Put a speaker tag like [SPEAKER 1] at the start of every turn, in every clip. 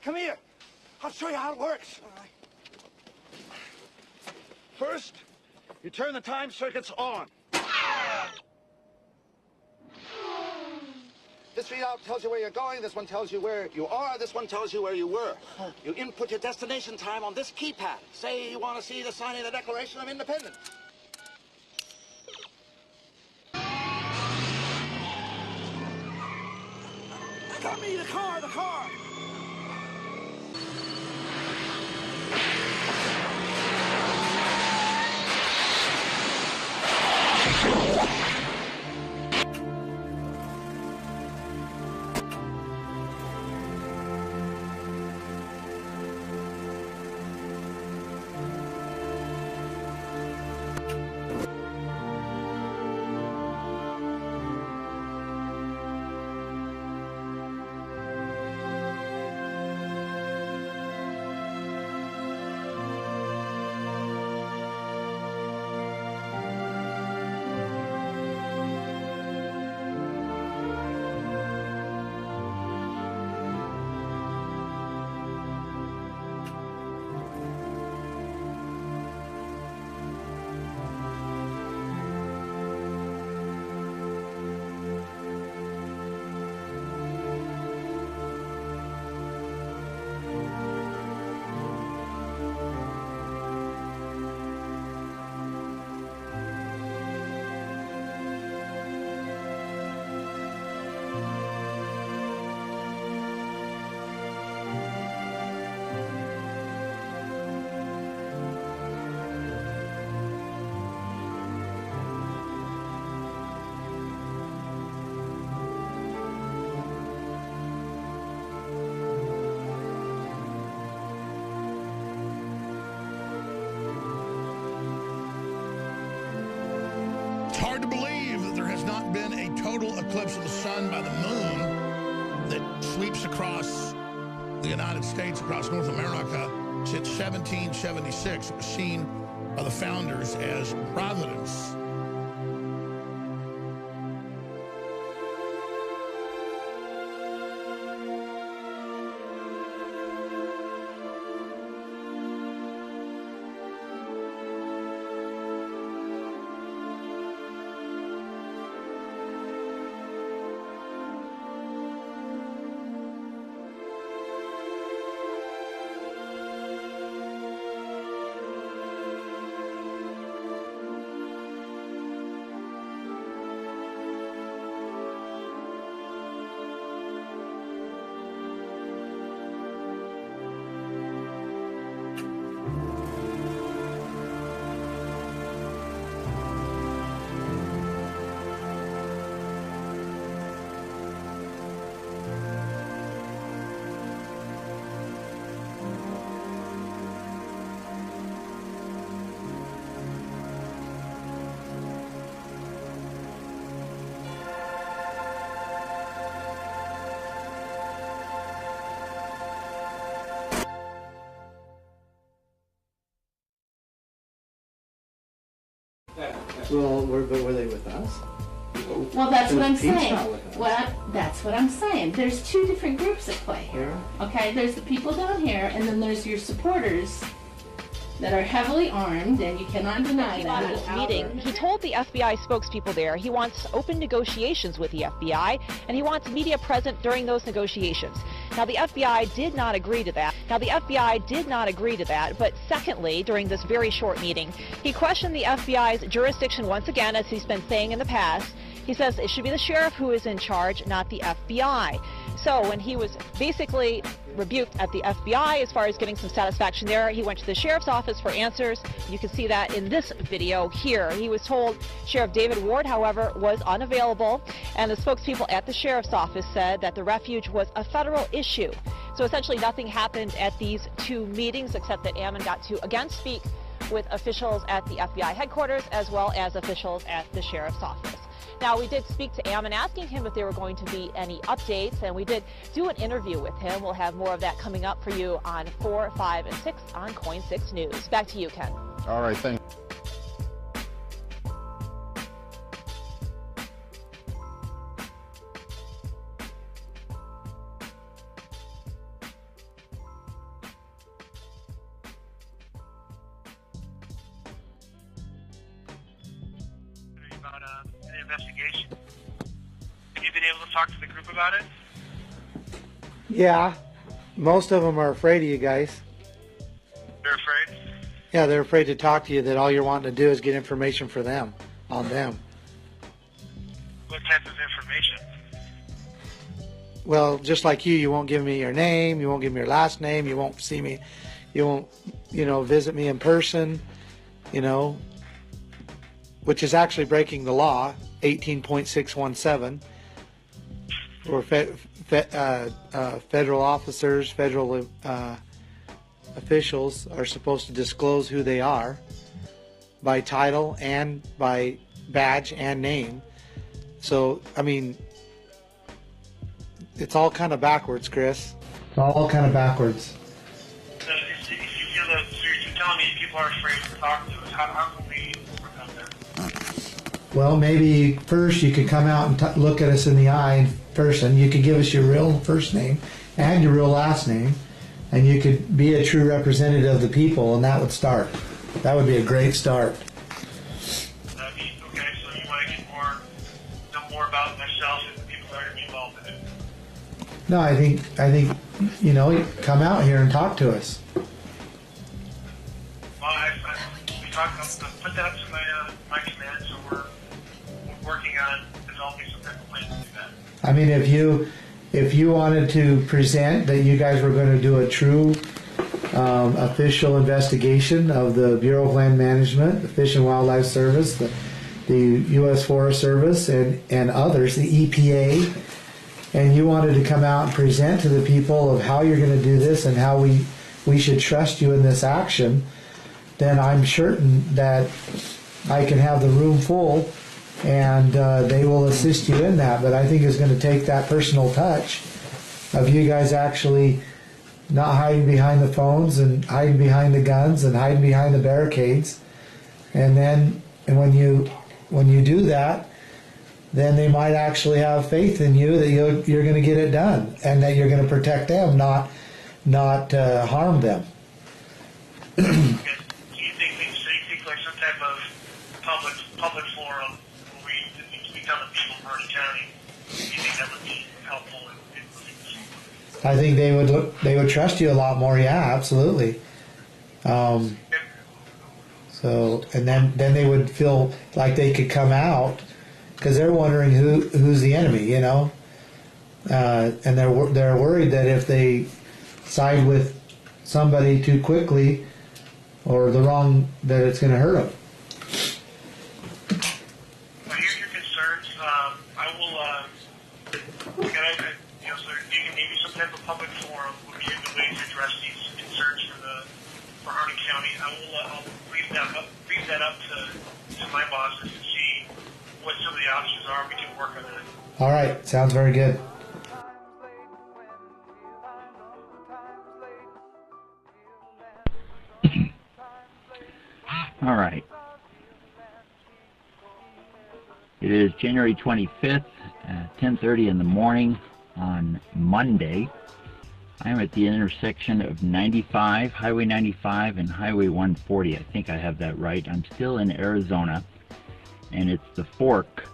[SPEAKER 1] Come here. I'll show you how it works. All right. First, you turn the time circuits on. This readout tells you where you're going, this one tells you where you are, this one tells you where you were. You input your destination time on this keypad. Say you want to see the signing of the Declaration of Independence. Got me, the car!
[SPEAKER 2] It's hard to believe that there has not been a total eclipse of the sun by the moon that sweeps across the United States, across North America, since 1776. It was seen by the founders as Providence.
[SPEAKER 3] Well, were they with us?
[SPEAKER 4] Well, that's what I'm
[SPEAKER 3] Pete's
[SPEAKER 4] saying.
[SPEAKER 3] not with us.
[SPEAKER 4] Well, that's what I'm saying. There's two different groups at play here. Okay, there's the people down here, and then there's your supporters that are heavily armed, and you cannot deny that.
[SPEAKER 5] This meeting, he told the FBI spokespeople there he wants open negotiations with the FBI, and he wants media present during those negotiations. Now, the FBI did not agree to that. But secondly, during this very short meeting, he questioned the FBI's jurisdiction once again, as he's been saying in the past. He says it should be the sheriff who is in charge, not the FBI. So when he was basically rebuked at the FBI as far as getting some satisfaction there, he went to the sheriff's office for answers. You can see that in this video here. He was told Sheriff David Ward, however, was unavailable, and the spokespeople at the sheriff's office said that the refuge was a federal issue. So essentially nothing happened at these two meetings except that Ammon got to again speak with officials at the FBI headquarters as well as officials at the sheriff's office. Now, we did speak to Ammon asking him if there were going to be any updates, and we did do an interview with him. We'll have more of that coming up for you on 4, 5, and 6 on Coin 6 News. Back to you, Ken.
[SPEAKER 6] All right, thanks. investigation. Have you been able to talk to the group about it?
[SPEAKER 3] Yeah, most of them are afraid of you guys.
[SPEAKER 6] They're afraid?
[SPEAKER 3] Yeah, they're afraid to talk to you, that all you're wanting to do is get information for them, on them.
[SPEAKER 6] What type of information?
[SPEAKER 3] Well, just like you won't give me your name, you won't give me your last name, you won't see me, you won't, visit me in person, which is actually breaking the law, 18.617, where federal officers, federal officials are supposed to disclose who they are by title and by badge and name. So, I mean, it's all kind of backwards, Chris. It's all kind of backwards.
[SPEAKER 6] So if you feel that, so you're telling me people are afraid to talk to us, how can we overcome that?
[SPEAKER 3] Well, maybe first you could come out and look at us in the eye in person. You could give us your real first name and your real last name, and you could be a true representative of the people, and that would start. That would be a great start.
[SPEAKER 6] Okay, so you want to know more about myself and the people that are going to be involved in it?
[SPEAKER 3] No, I think come out here and talk to us.
[SPEAKER 6] Well, I'll put that up to my command, so we're working on developing some type of plan to do that.
[SPEAKER 3] I mean, if you wanted to present that you guys were going to do a true official investigation of the Bureau of Land Management, the Fish and Wildlife Service, the U.S. Forest Service, and others, the EPA, and you wanted to come out and present to the people of how you're going to do this and how we should trust you in this action, then I'm certain that I can have the room full and they will assist you in that. But I think it's going to take that personal touch of you guys actually not hiding behind the phones and hiding behind the guns and hiding behind the barricades. And when you do that, then they might actually have faith in you that you're going to get it done and that you're going to protect them, not harm them.
[SPEAKER 6] Okay. So you think like some type of public forum where we tell the people of Harney County, you think that would be helpful in moving this forward?
[SPEAKER 3] I think they would trust you a lot more. Yeah, absolutely. So, and then they would feel like they could come out because they're wondering who's the enemy, and they're worried that if they side with somebody too quickly or the wrong, that it's going to hurt them.
[SPEAKER 6] I hear your concerns. I will. So you can maybe some type of public forum would be a good way to address these concerns for Harney County. I'll brief that up to my bosses and see what some of the options are. We can work on that.
[SPEAKER 3] All right, sounds very good.
[SPEAKER 7] All right. It is January 25th at 10:30 in the morning on Monday. I am at the intersection of Highway 95 and Highway 140. I think I have that right. I'm still in Arizona, and it's the fork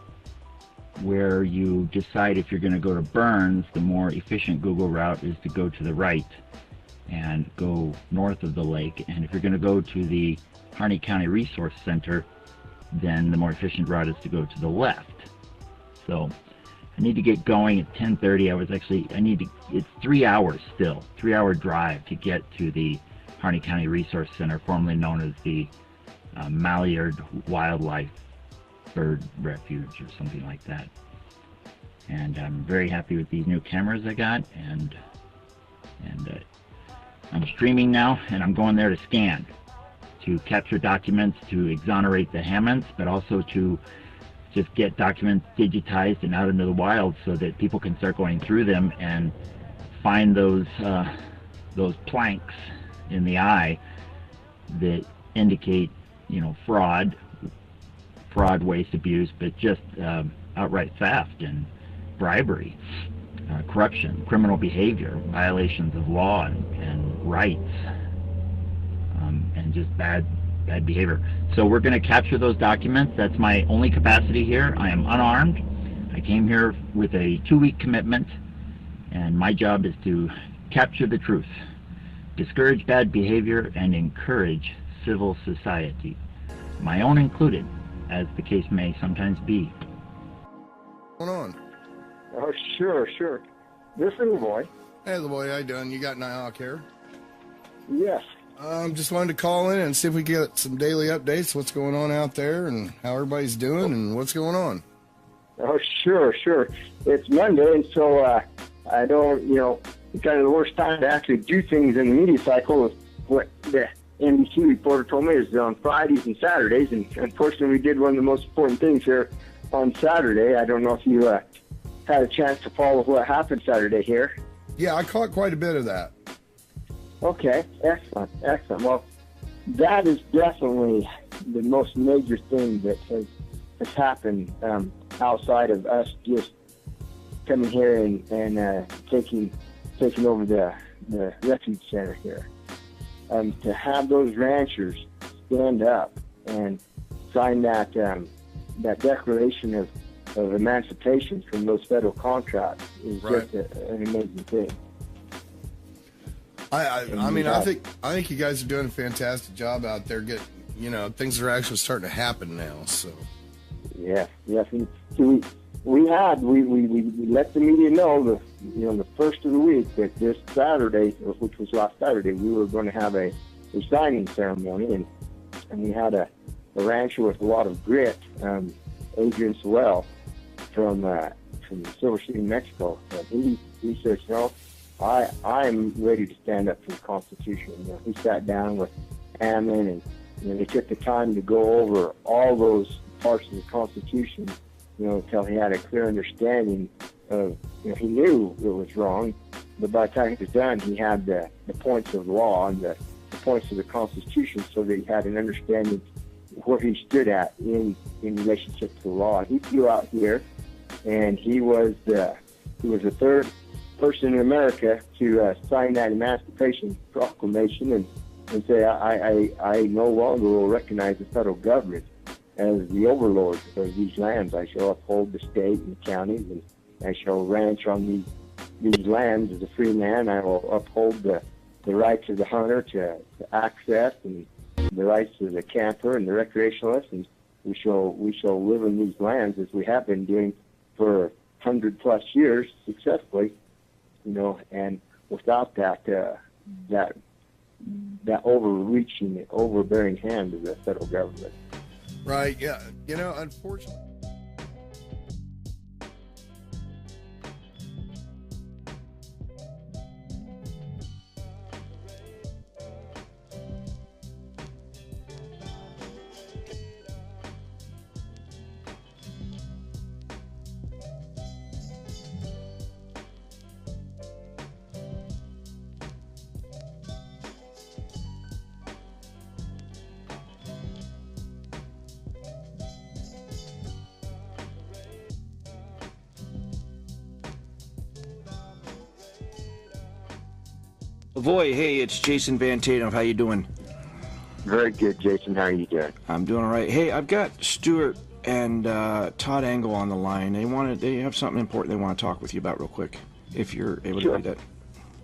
[SPEAKER 7] where you decide if you're going to go to Burns. The more efficient Google route is to go to the right and go north of the lake, and if you're going to go to the Harney County Resource Center, then the more efficient route is to go to the left. So I need to get going at 10:30. It's 3 hours still, 3-hour drive to get to the Harney County Resource Center, formerly known as the Malliard Wildlife Bird Refuge or something like that. And I'm very happy with these new cameras I got, and I'm streaming now, and I'm going there to scan, to capture documents, to exonerate the Hammonds, but also to just get documents digitized and out into the wild so that people can start going through them and find those planks in the eye that indicate, fraud, waste, abuse, but just outright theft and bribery, corruption, criminal behavior, violations of law and rights, and just bad bad behavior. So we're going to capture those documents. That's my only capacity here. I am unarmed. I came here with a 2-week commitment, and my job is to capture the truth, discourage bad behavior, and encourage civil society, my own included, as the case may sometimes be.
[SPEAKER 2] What's going on?
[SPEAKER 8] Oh, sure. This is LeBoy.
[SPEAKER 2] Hey, LeBoy, how you doing? You got Nighthawk here?
[SPEAKER 8] Yes.
[SPEAKER 2] Just wanted to call in and see if we get some daily updates, what's going on out there, and how everybody's doing, and what's going on.
[SPEAKER 8] Oh, sure. It's Monday, and so I don't, kind of the worst time to actually do things in the media cycle is what the NBC reporter told me is on Fridays and Saturdays, and unfortunately we did one of the most important things here on Saturday. I don't know if you had a chance to follow what happened Saturday here.
[SPEAKER 2] Yeah, I caught quite a bit of that.
[SPEAKER 8] Okay, excellent. Well, that is definitely the most major thing that has happened outside of us just coming here and taking over the refuge center here. To have those ranchers stand up and sign that declaration of emancipation from those federal contracts is just an amazing thing.
[SPEAKER 2] I think you guys are doing a fantastic job out there. Things are actually starting to happen now. So.
[SPEAKER 8] Yes. We let the media know the first of the week that this Saturday, which was last Saturday, we were going to have a signing ceremony, and we had a rancher with a lot of grit, Adrian Sewell from Silver City, Mexico. And he says, I'm ready to stand up for the Constitution. He sat down with Hammond, and they took the time to go over all those parts of the Constitution, until he had a clear understanding of, he knew it was wrong, but by the time he was done, he had the points of law and the points of the Constitution, so that he had an understanding where he stood at in relationship to the law. He flew out here, and he was the third person in America to sign that Emancipation Proclamation and say, I no longer will recognize the federal government as the overlord of these lands. I shall uphold the state and the counties, and I shall ranch on these lands as a free man. I will uphold the rights of the hunter to access, and the rights of the camper and the recreationalist, and we shall live in these lands as we have been doing for 100+ years successfully, and without that overreaching, overbearing hand of the federal government.
[SPEAKER 2] Right, yeah. Unfortunately.
[SPEAKER 9] Lavoy, hey, it's Jason Van Tatum. How you doing?
[SPEAKER 8] Very good, Jason. How are you doing?
[SPEAKER 9] I'm doing all right. Hey, I've got Stuart and Todd Engel on the line. They have something important they want to talk with you about real quick, if you're able to do that.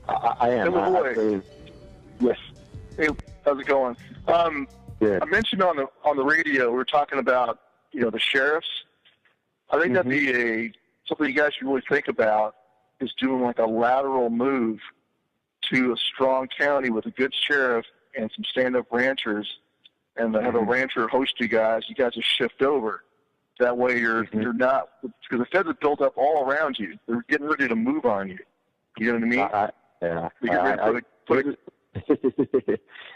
[SPEAKER 8] I am.
[SPEAKER 6] Hey, Lavoy.
[SPEAKER 8] Yes.
[SPEAKER 6] Hey, how's it going?
[SPEAKER 8] Good.
[SPEAKER 6] I mentioned on the radio, we were talking about, the sheriffs. I think that'd be something you guys should really think about, is doing like a lateral move to a strong county with a good sheriff and some stand-up ranchers, and have a rancher host you guys. You guys just shift over. That way you're not, because the feds have built up all around you. They're getting ready to move on you. You know what I mean?
[SPEAKER 8] Yeah.
[SPEAKER 6] They get ready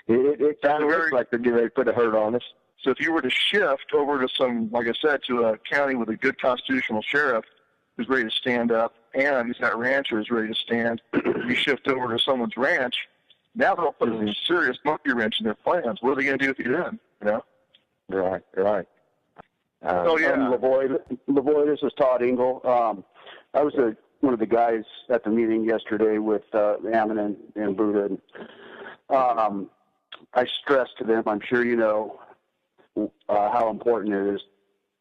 [SPEAKER 8] it kind of looks like they're getting ready to put a hurt on us.
[SPEAKER 6] So if you were to shift over to some, like I said, to a county with a good constitutional sheriff who's ready to stand up, and he's got ranchers ready to stand, you shift over to someone's ranch, now they'll put a serious monkey wrench in their plans. What are they going to do with you then?
[SPEAKER 8] Right.
[SPEAKER 10] Lavoy, this is Todd Engel. I was one of the guys at the meeting yesterday with Ammon and Buddha. I stress to them, I'm sure you know how important it is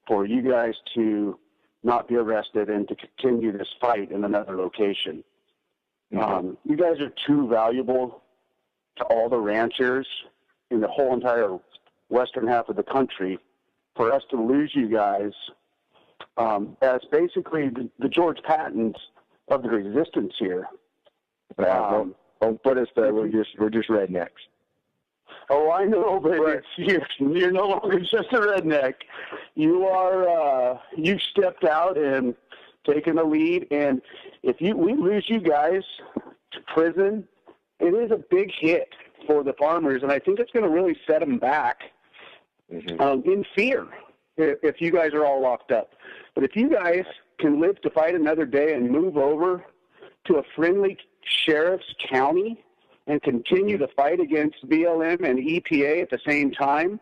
[SPEAKER 10] for you guys to not be arrested and to continue this fight in another location. You guys are too valuable to all the ranchers in the whole entire western half of the country for us to lose you guys as basically the George Pattons of the resistance here.
[SPEAKER 8] Don't put us there. We're just rednecks.
[SPEAKER 10] Oh, I know, but you're no longer just a redneck. You are. You've stepped out and taken the lead. And if we lose you guys to prison, it is a big hit for the farmers, and I think it's going to really set them back in fear if you guys are all locked up. But if you guys can live to fight another day and move over to a friendly sheriff's county and continue to fight against BLM and EPA at the same time,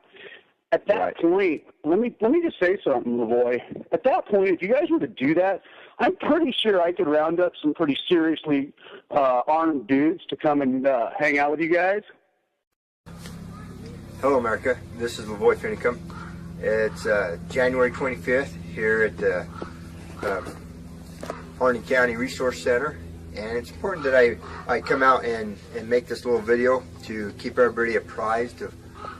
[SPEAKER 10] at that point, let me just say something, Lavoy. At that point, if you guys were to do that, I'm pretty sure I could round up some pretty seriously armed dudes to come and hang out with you guys.
[SPEAKER 11] Hello, America. This is Lavoy Finicum. It's January 25th here at the Harney County Resource Center. And it's important that I come out and make this little video to keep everybody apprised of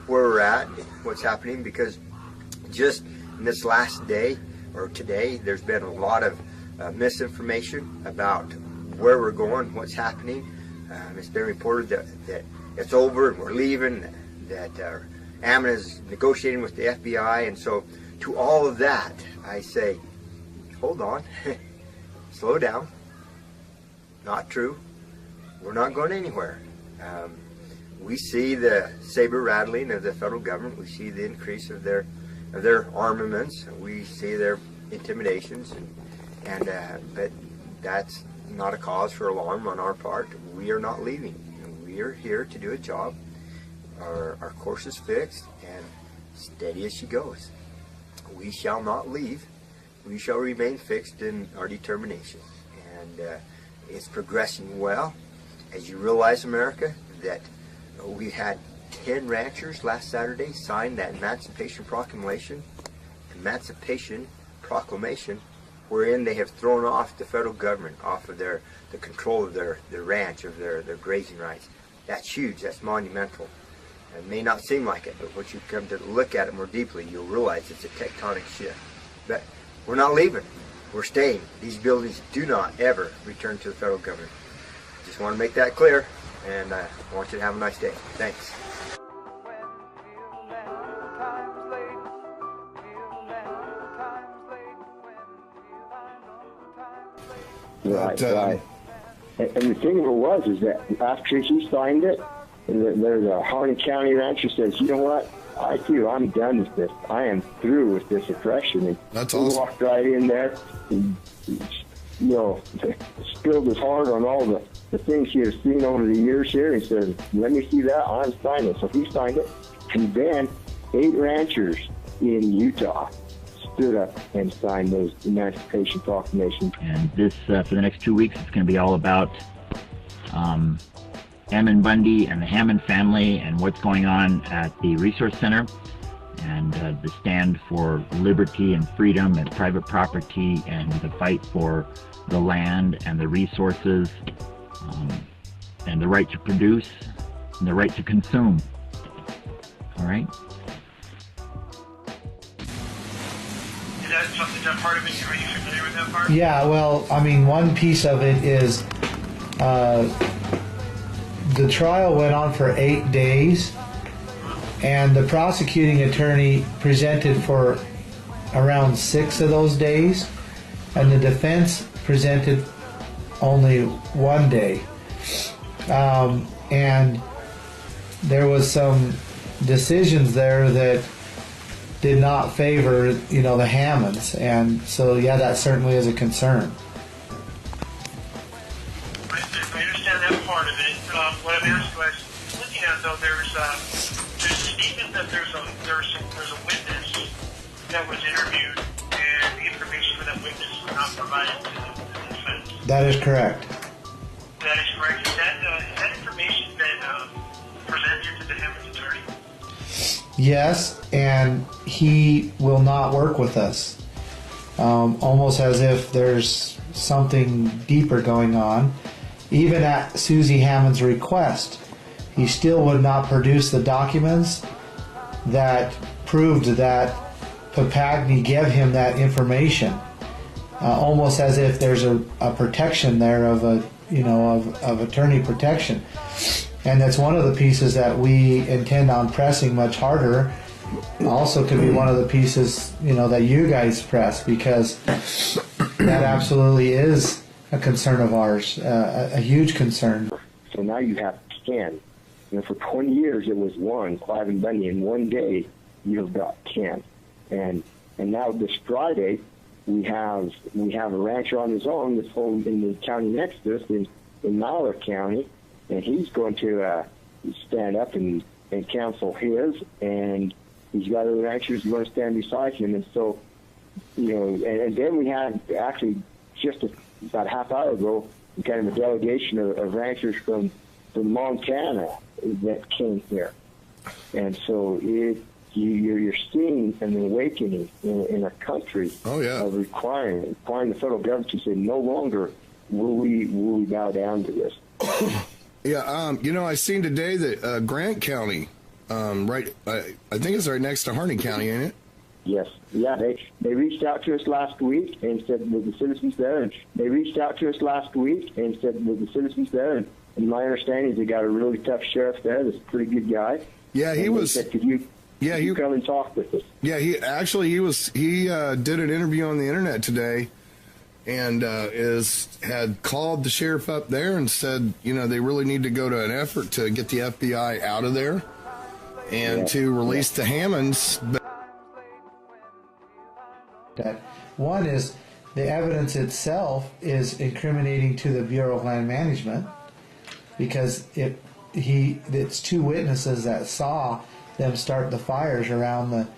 [SPEAKER 11] where we're at and what's happening, because just in this last day or today, there's been a lot of misinformation about where we're going, what's happening. It's been reported that it's over and we're leaving, that Ammon is negotiating with the FBI, and so to all of that, I say, hold on, slow down. Not true. We're not going anywhere. We see the saber rattling of the federal government. We see the increase of their armaments. We see their intimidations, but that's not a cause for alarm on our part. We are not leaving. We are here to do a job. Our course is fixed, and steady as she goes. We shall not leave. We shall remain fixed in our determination, and it's progressing well. As you realize, America, that we had 10 ranchers last Saturday sign that Emancipation Proclamation, wherein they have thrown off the federal government, off of the control of their ranch, of their grazing rights. That's huge. That's monumental. It may not seem like it, but once you come to look at it more deeply, you'll realize it's a tectonic shift. But we're not leaving. We're staying. These buildings do not ever return to the federal government. Just want to make that clear, and I want you to have a nice day. Thanks.
[SPEAKER 8] Right. And the thing of it was is that after he signed it, there's a Harney County rancher says, you know what? I'm done with this. I am through with this oppression. And
[SPEAKER 2] that's
[SPEAKER 8] he
[SPEAKER 2] awesome.
[SPEAKER 8] walked right in there, and, spilled his heart on all the things he has seen over the years here. He says, let me see that. I'm signing it. So he signed it. And then 8 ranchers in Utah stood up and signed those Emancipation Proclamations.
[SPEAKER 7] And this, for the next 2 weeks, it's going to be all about Ammon Bundy and the Hammond family and what's going on at the Resource Center, and the stand for liberty and freedom and private property, and the fight for the land and the resources, and the right to produce and the right to consume. All right?
[SPEAKER 6] Is that part of it? Are you familiar with that part?
[SPEAKER 3] Yeah, well, I mean, one piece of it is the trial went on for 8 days, and the prosecuting attorney presented for around 6 of those days, and the defense presented only 1 day. And there was some decisions there that did not favor, the Hammonds, and so yeah, that certainly is a concern.
[SPEAKER 6] I understand that part of it. What I'm asking was, looking at though, there's a statement that there's a witness that was interviewed, and the information for that witness was not provided to the defense.
[SPEAKER 3] That is correct.
[SPEAKER 6] That is correct. Has that information been presented to the Hammond's attorney?
[SPEAKER 3] Yes, and he will not work with us. Almost as if there's something deeper going on. Even at Susie Hammond's request, he still would not produce the documents that proved that Papagni gave him that information. Almost as if there's a protection there of of attorney protection. And that's one of the pieces that we intend on pressing much harder. Also could be one of the pieces, that you guys press, because that absolutely is a concern of ours, a huge concern.
[SPEAKER 8] So now you have 10. For 20 years it was one, Clive and Bundy, and one day you've got 10. And now this Friday we have a rancher on his own that's home in the county next to us in Malheur County, and he's going to stand up and counsel his, and he's got other ranchers who are going to stand beside him. And so, and then we had actually just about a half hour ago, kind of a delegation of ranchers from Montana that came here. And so you're seeing an awakening in a country of requiring the federal government to say no longer will we bow down to this.
[SPEAKER 12] Yeah, I seen today that Grant County, right, I think it's right next to Harney County, ain't it?
[SPEAKER 8] Yes. Yeah, they reached out to us last week and said that the citizens there, and my understanding is they got a really tough sheriff there that's a pretty good guy.
[SPEAKER 12] Yeah, he was.
[SPEAKER 8] Said, could you come and talk with us?
[SPEAKER 12] Yeah, he did an interview on the internet today, and had called the sheriff up there and said, they really need to go to an effort to get the FBI out of there and to release the Hammonds.
[SPEAKER 3] That one is the evidence itself is incriminating to the Bureau of Land Management, because it's two witnesses that saw them start the fires around the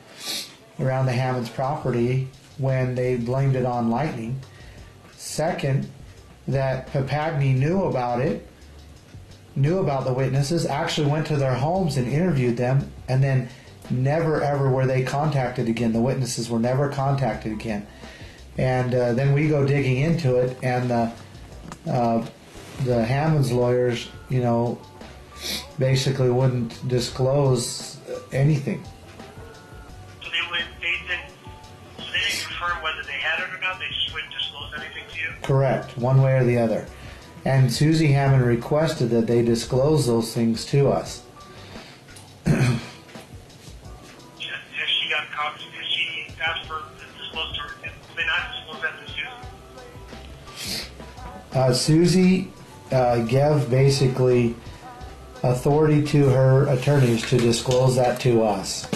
[SPEAKER 3] Hammonds property when they blamed it on lightning. Second, that Papagni knew about it, knew about the witnesses, actually went to their homes and interviewed them, and then never ever were they contacted again. The witnesses were never contacted again. And then we go digging into it, and the Hammonds lawyers, basically wouldn't disclose anything.
[SPEAKER 6] So they didn't confirm whether they had it or not. They just wouldn't disclose anything to you.
[SPEAKER 3] Correct, one way or the other. And Susie Hammond requested that they disclose those things to us.
[SPEAKER 6] Has she got copies? Has she asked for to disclose to her? Did they not disclose that to Susie?
[SPEAKER 3] Susie gave basically authority to her attorneys to disclose that to us.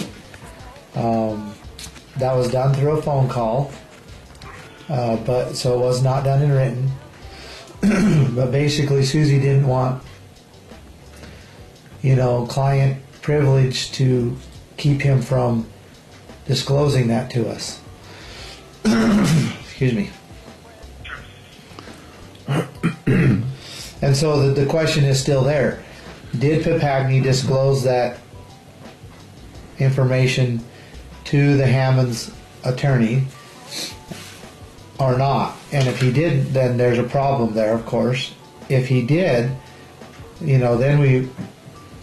[SPEAKER 3] That was done through a phone call, but so it was not done in written. But basically, Susie didn't want, client privilege to keep him from disclosing that to us. Excuse me. And so the question is still there. Did Papagni disclose that information to the Hammonds attorney or not? And if he did, then there's a problem there, of course. If he did, then we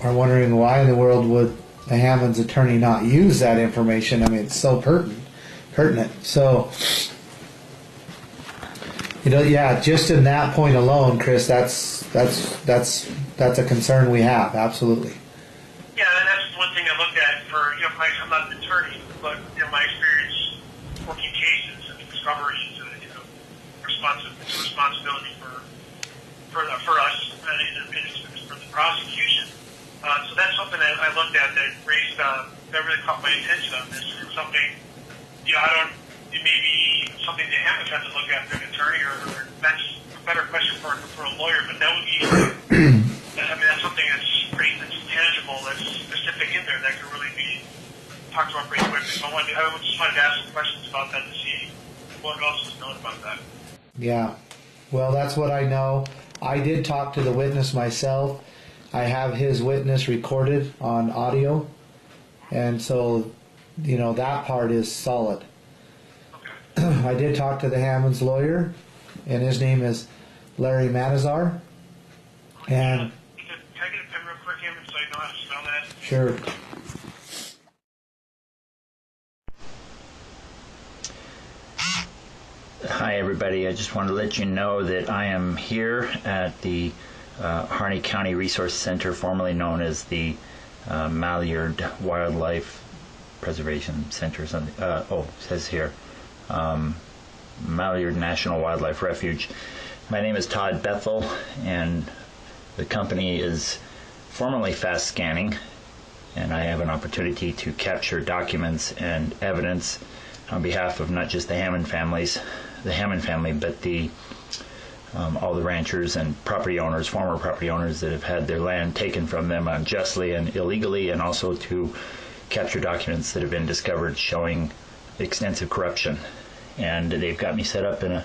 [SPEAKER 3] are wondering why in the world would the Hammonds attorney not use that information? I mean, it's so pertinent. So, just in that point alone, Chris, that's a concern we have, absolutely.
[SPEAKER 6] Yeah, and that's one thing I looked at for, I'm not an attorney, but my experience working cases and discoveries, it's a responsibility for us and it's for the prosecution. So that's something that I looked at that raised, that really caught my attention on this. It's something, maybe something the Hammonds have to look at as an attorney, or that's a better question for a lawyer, but that would be, that's something that's tangible, that's specific in there that could really be talked about pretty quickly. So I just wanted to ask some questions about that to see what else was known about that.
[SPEAKER 3] Yeah, well, that's what I know. I did talk to the witness myself. I have his witness recorded on audio, And so, you know, that part is solid. I did talk to the Hammond's lawyer, and his name is Larry Matazar. And
[SPEAKER 6] Can I get a pen real quick, Hammond, so I know how to spell that?
[SPEAKER 3] sure.
[SPEAKER 7] Hi everybody, I just want to let you know that I am here at the Harney County Resource Center, formerly known as the Malheur Wildlife Preservation Center. It says here, Malheur National Wildlife Refuge. My name is Todd Bethel, and the company is formerly Fast Scanning, and I have an opportunity to capture documents and evidence on behalf of not just the Hammond family, but the all the ranchers and property owners, former property owners that have had their land taken from them unjustly and illegally, and also to capture documents that have been discovered showing extensive corruption. And they've got me set up in a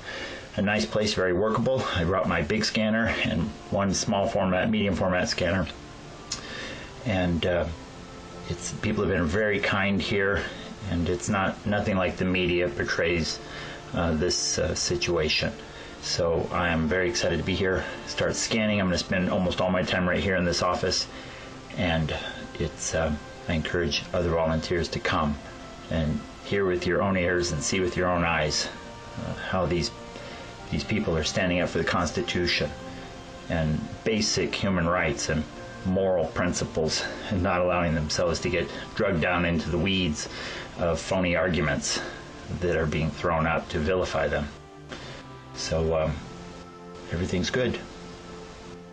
[SPEAKER 7] nice place, very workable. I brought my big scanner and one small format, medium format scanner. And people have been very kind here, and it's nothing like the media portrays this situation. So I am very excited to be here, start scanning. I'm going to spend almost all my time right here in this office, and I encourage other volunteers to come and hear with your own ears and see with your own eyes how these people are standing up for the Constitution and basic human rights and moral principles, and not allowing themselves to get drugged down into the weeds of phony arguments that are being thrown out to vilify them. So everything's good.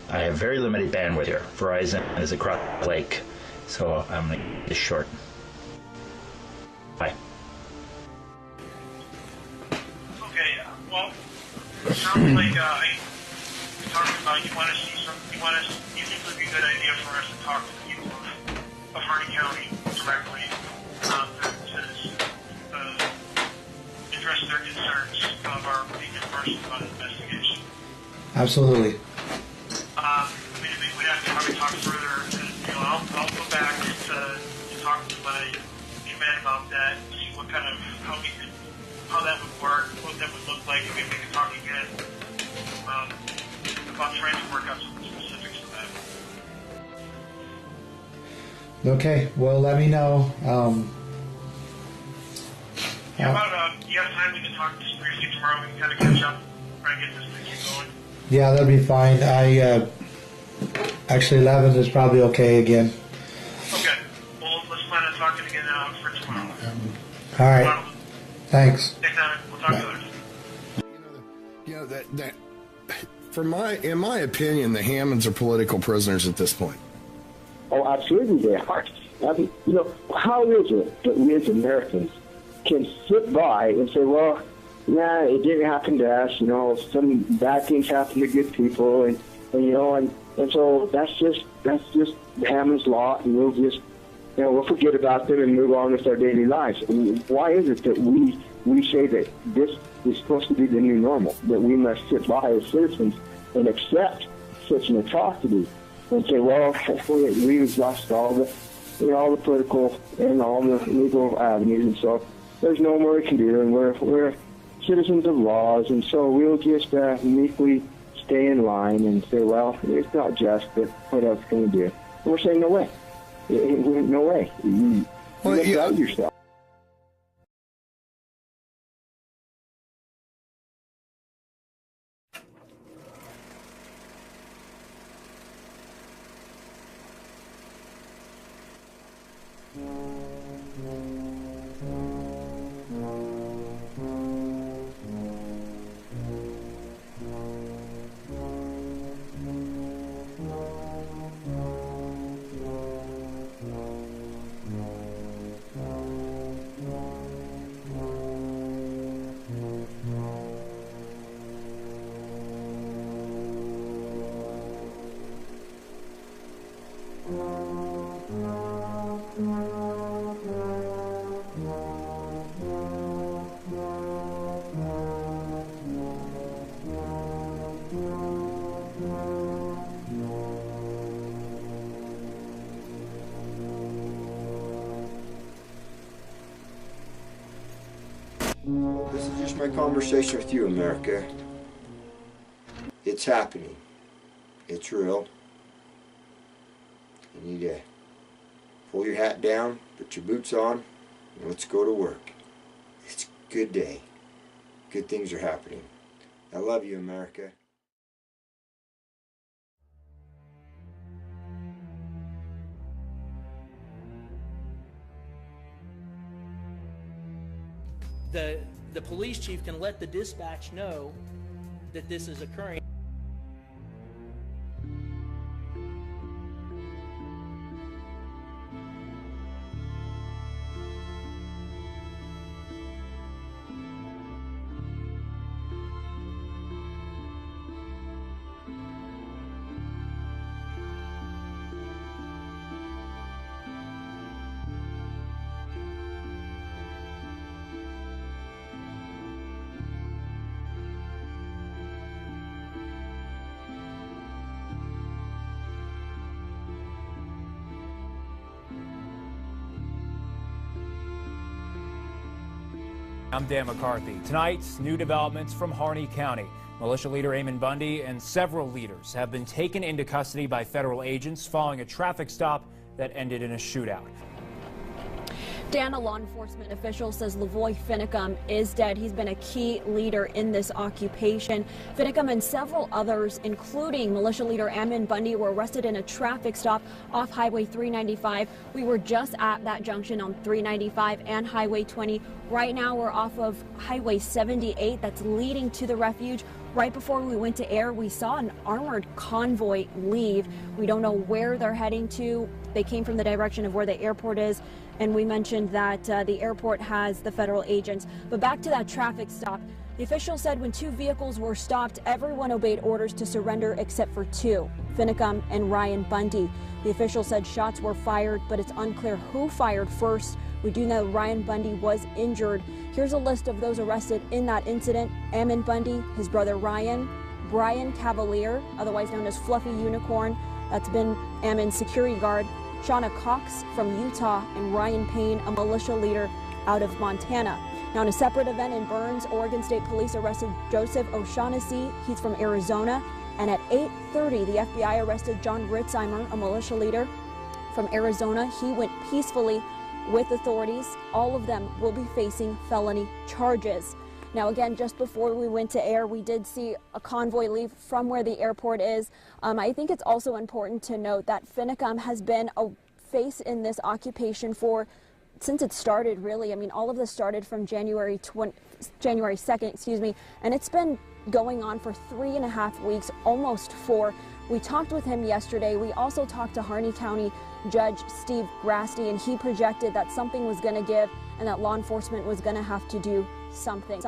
[SPEAKER 7] I have very limited bandwidth here. Verizon is across the lake, so I'm going to keep this short. Bye.
[SPEAKER 6] Okay, well, it sounds like we talked about you think it would be a good idea for us to talk to the people of Harney County directly to address their concerns of our being immersed on an investigation.
[SPEAKER 3] Absolutely.
[SPEAKER 6] We'd have to probably talk further. I'll go back to talk to my man about that, see what kind of how that would work, what that would look like. Maybe we could talk again about trying to work out some of the specifics of that.
[SPEAKER 3] Okay, well, let me know.
[SPEAKER 6] You have time we can talk just briefly tomorrow? We can kind of catch up, try and get this thing going.
[SPEAKER 3] Yeah, that'll be fine. Actually 11 is probably okay again.
[SPEAKER 6] Okay. Well, let's plan on talking again for tomorrow.
[SPEAKER 3] All right. Thanks.
[SPEAKER 6] Next time, we'll talk to others.
[SPEAKER 12] That in my opinion, the Hammonds are political prisoners at this point.
[SPEAKER 8] Oh, absolutely they are. I mean, how is it that we as Americans can sit by and say, well, yeah, it didn't happen to us, some bad things happen to good people, and so that's just Hammond's law, and we'll just, we'll forget about them and move on with our daily lives. I mean, why is it that we say that this is supposed to be the new normal, that we must sit by as citizens and accept such an atrocity and say, well, we've exhausted all the political and all the legal avenues, and so there's no more we can do, and we're citizens of laws, and so we'll just meekly stay in line and say, well, it's not just, but what else can we do? And we're saying, no way. No way. You doubt yourself.
[SPEAKER 11] This is just my conversation with you, America. It's happening. It's real. You need to pull your hat down, put your boots on, and let's go to work. It's a good day. Good things are happening. I love you, America.
[SPEAKER 13] The police chief can let the dispatch know that this is occurring.
[SPEAKER 14] I'm Dan McCarthy. Tonight's new developments from Harney County. Militia leader Ammon Bundy and several leaders have been taken into custody by federal agents following a traffic stop that ended in a shootout.
[SPEAKER 15] Dan, a law enforcement official, says Lavoy Finicum is dead. He's been a key leader in this occupation. Finicum and several others, including militia leader Ammon Bundy, were arrested in a traffic stop off Highway 395. We were just at that junction on 395 and Highway 20. Right now, we're off of Highway 78 that's leading to the refuge. Right before we went to air, we saw an armored convoy leave. We don't know where they're heading to. They came from the direction of where the airport is, and we mentioned that the airport has the federal agents. But back to that traffic stop. The official said when two vehicles were stopped, everyone obeyed orders to surrender except for two, Finicum and Ryan Bundy. The official said shots were fired, but it's unclear who fired first. We do know Ryan Bundy was injured. Here's a list of those arrested in that incident: Ammon Bundy, his brother Ryan, Brian Cavalier, otherwise known as Fluffy Unicorn, that's been Ammon's security guard, Shauna Cox from Utah, and Ryan Payne, a militia leader out of Montana. Now, in a separate event in Burns, Oregon State Police arrested Joseph O'Shaughnessy. He's from Arizona. And at 8:30, the FBI arrested John Ritzheimer, a militia leader from Arizona. He went peacefully with authorities. All of them will be facing felony charges. Now, again, just before we went to air, we did see a convoy leave from where the airport is. I think it's also important to note that Finicum has been a face in this occupation since it started, really. I mean, all of this started from January 2nd, and it's been going on for 3.5 weeks, almost 4. We talked with him yesterday. We also talked to Harney County Judge Steve Grasty, and he projected that something was going to give and that law enforcement was going to have to do something.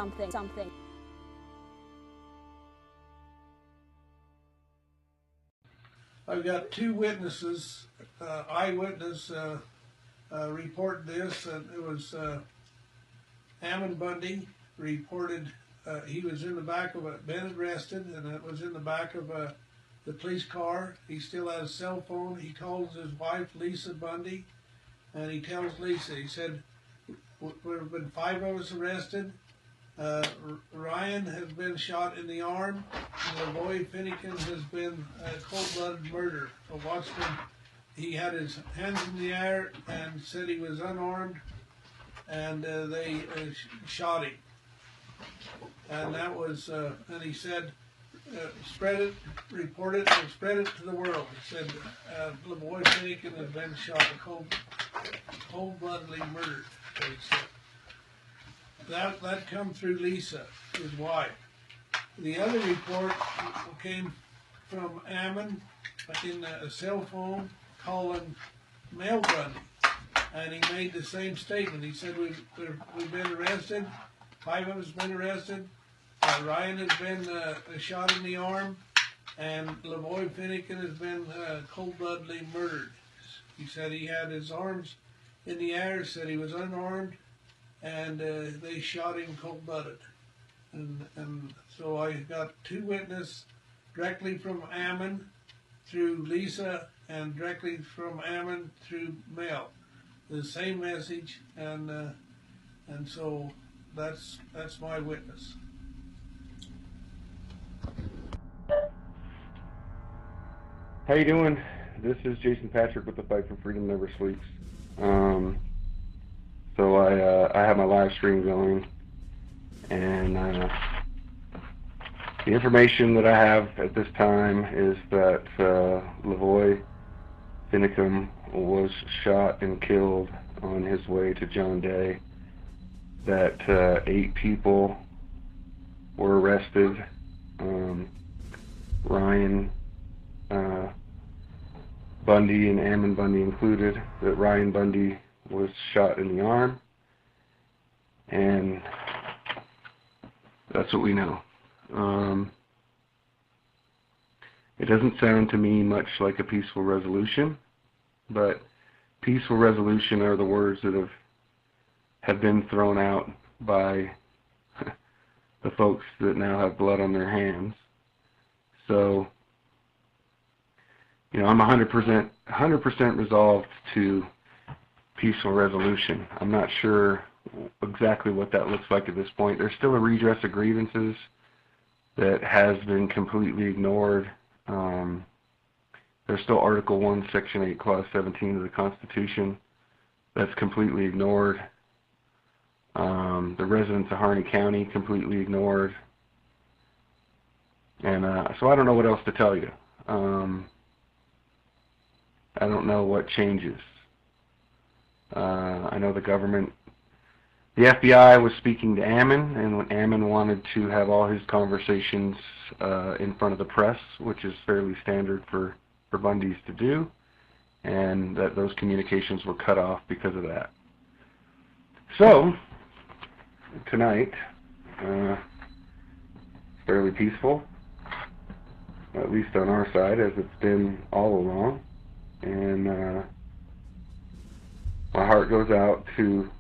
[SPEAKER 16] I've got two witnesses, eyewitness reported this, and it was Ammon Bundy reported he was in the back of been arrested, and it was in the back of the police car. He still has a cell phone. He calls his wife, Lisa Bundy, and he tells Lisa, he said, there have been 5 of us arrested. Ryan has been shot in the arm, and Lavoy Finicum has been cold-blooded murder. So watched him. He had his hands in the air and said he was unarmed, and they shot him. And that was, and he said, spread it, report it, and spread it to the world. He said, Lavoy Finicum has been shot, cold-bloodedly murdered. So he said. That come through Lisa, his wife. The other report came from Ammon in a cell phone calling Mel Bundy, and he made the same statement. He said, we've been arrested, 5 of us been arrested, Ryan has been shot in the arm, and Lavoy Finicum has been cold-bloodedly murdered. He said he had his arms in the air, said he was unarmed, and they shot him cold-blooded. And so I got 2 witnesses directly from Ammon through Lisa, and directly from Ammon through Mel. The same message, and so that's my witness.
[SPEAKER 17] How you doing? This is Jason Patrick with the Fight for Freedom Never Sleeps. So I have my live stream going, and the information that I have at this time is that Lavoy Finicum was shot and killed on his way to John Day, that 8 people were arrested, Ryan Bundy and Ammon Bundy included, that Ryan Bundy was shot in the arm, and that's what we know. It doesn't sound to me much like a peaceful resolution, but peaceful resolution are the words that have been thrown out by the folks that now have blood on their hands. So, you know, I'm 100% resolved to peaceful resolution. I'm not sure exactly what that looks like at this point. There's still a redress of grievances that has been completely ignored. There's still Article 1, Section 8, Clause 17 of the Constitution that's completely ignored. The residents of Harney County completely ignored. And so I don't know what else to tell you. I don't know what changes. I know the government, the FBI was speaking to Ammon, and when Ammon wanted to have all his conversations in front of the press, which is fairly standard for Bundys to do, and that those communications were cut off because of that. So, tonight, fairly peaceful, at least on our side, as it's been all along. And my heart goes out to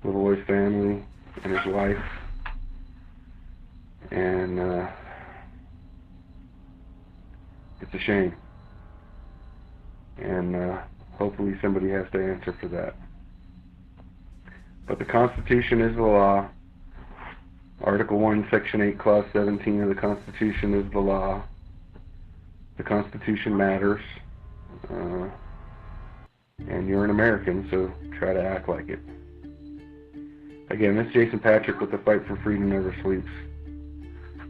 [SPEAKER 17] Lavoy's family and his wife, and it's a shame, and hopefully somebody has to answer for that. But the Constitution is the law. Article 1, Section 8, Clause 17 of the Constitution is the law. The Constitution matters, and you're an American, so try to act like it. Again, this is Jason Patrick with the Fight for Freedom Never Sleeps.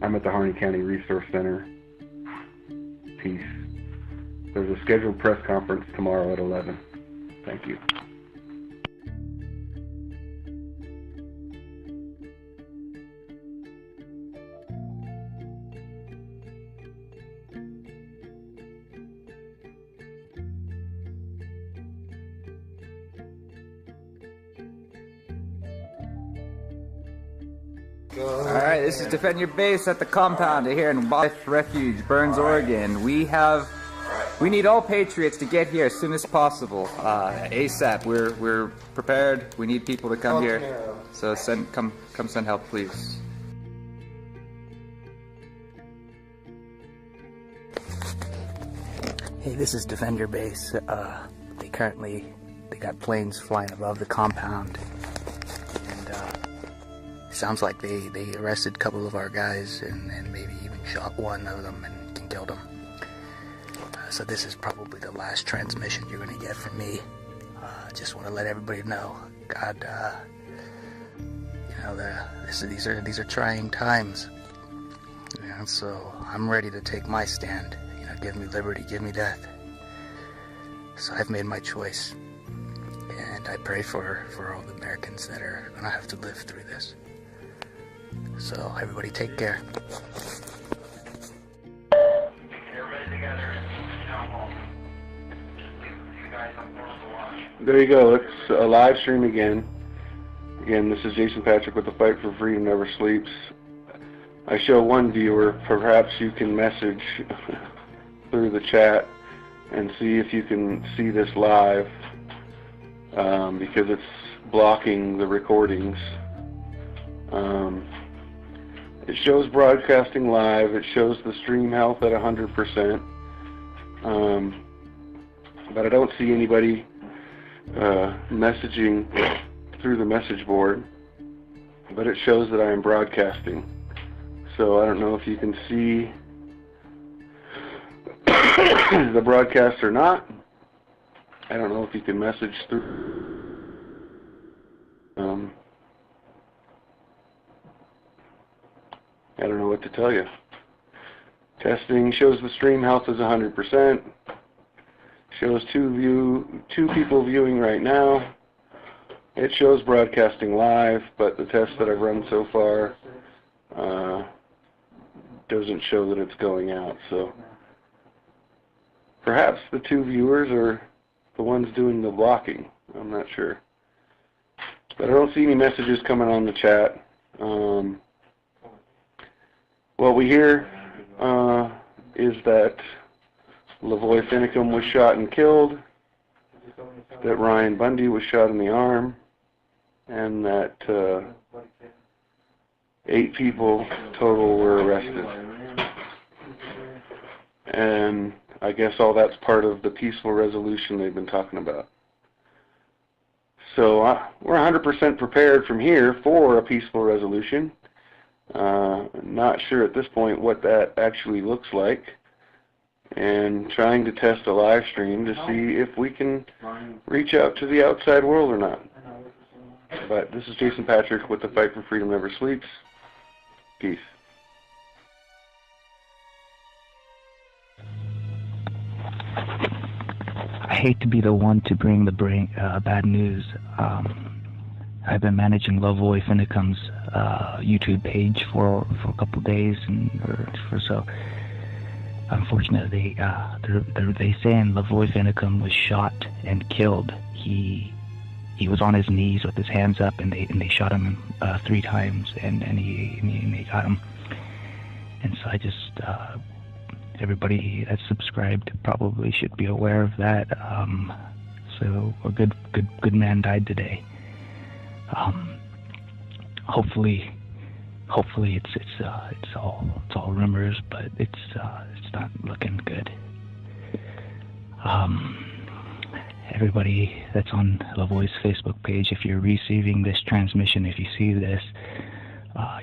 [SPEAKER 17] I'm at the Harney County Resource Center. Peace. There's a scheduled press conference tomorrow at 11. Thank you.
[SPEAKER 18] Alright, this is Defend Your Base at the compound here in Wildlife Refuge, Burns, Oregon. We need all patriots to get here as soon as possible. ASAP. We're prepared. We need people to come here. So come send help, please.
[SPEAKER 19] Hey, this is Defend Your Base. They got planes flying above the compound. Sounds like they arrested a couple of our guys and maybe even shot one of them and killed them. So this is probably the last transmission you're going to get from me. Just want to let everybody know, God, you know, these are trying times. You know, so I'm ready to take my stand. You know, give me liberty, give me death. So I've made my choice, and I pray for all the Americans that are going to have to live through this. So everybody take care.
[SPEAKER 17] There you go. It's a live stream again. Again, this is Jason Patrick with the Fight for Freedom Never Sleeps. I show one viewer. Perhaps you can message through the chat and see if you can see this live, because it's blocking the recordings. It shows broadcasting live. It shows the stream health at 100%. But I don't see anybody messaging through the message board. but it shows that I am broadcasting. So I don't know if you can see the broadcast or not. I don't know if you can message through. I don't know what to tell you. Testing shows the stream health is 100%. Shows two people viewing right now. It shows broadcasting live, but the test that I've run so far doesn't show that it's going out. So perhaps the 2 viewers are the ones doing the blocking. I'm not sure. But I don't see any messages coming on the chat. What we hear is that Lavoy Finicum was shot and killed, that Ryan Bundy was shot in the arm, and that 8 people total were arrested. And I guess all that's part of the peaceful resolution they've been talking about. So we're 100% prepared from here for a peaceful resolution. Not sure at this point what that actually looks like, and trying to test a live stream to see if we can reach out to the outside world or not. But this is Jason Patrick with the Fight for Freedom Never Sleeps. Peace.
[SPEAKER 19] I hate to be the one to bring the bad news. I've been managing Lavoy Finicum's YouTube page for a couple days or so. Unfortunately, they saying Lavoy Finicum was shot and killed. He was on his knees with his hands up, and they shot him 3 times, and they got him. And so I just everybody that's subscribed probably should be aware of that. So a good man died today. Hopefully it's all rumors, but it's not looking good. Everybody that's on Lavoy's Facebook page, if you're receiving this transmission, if you see this,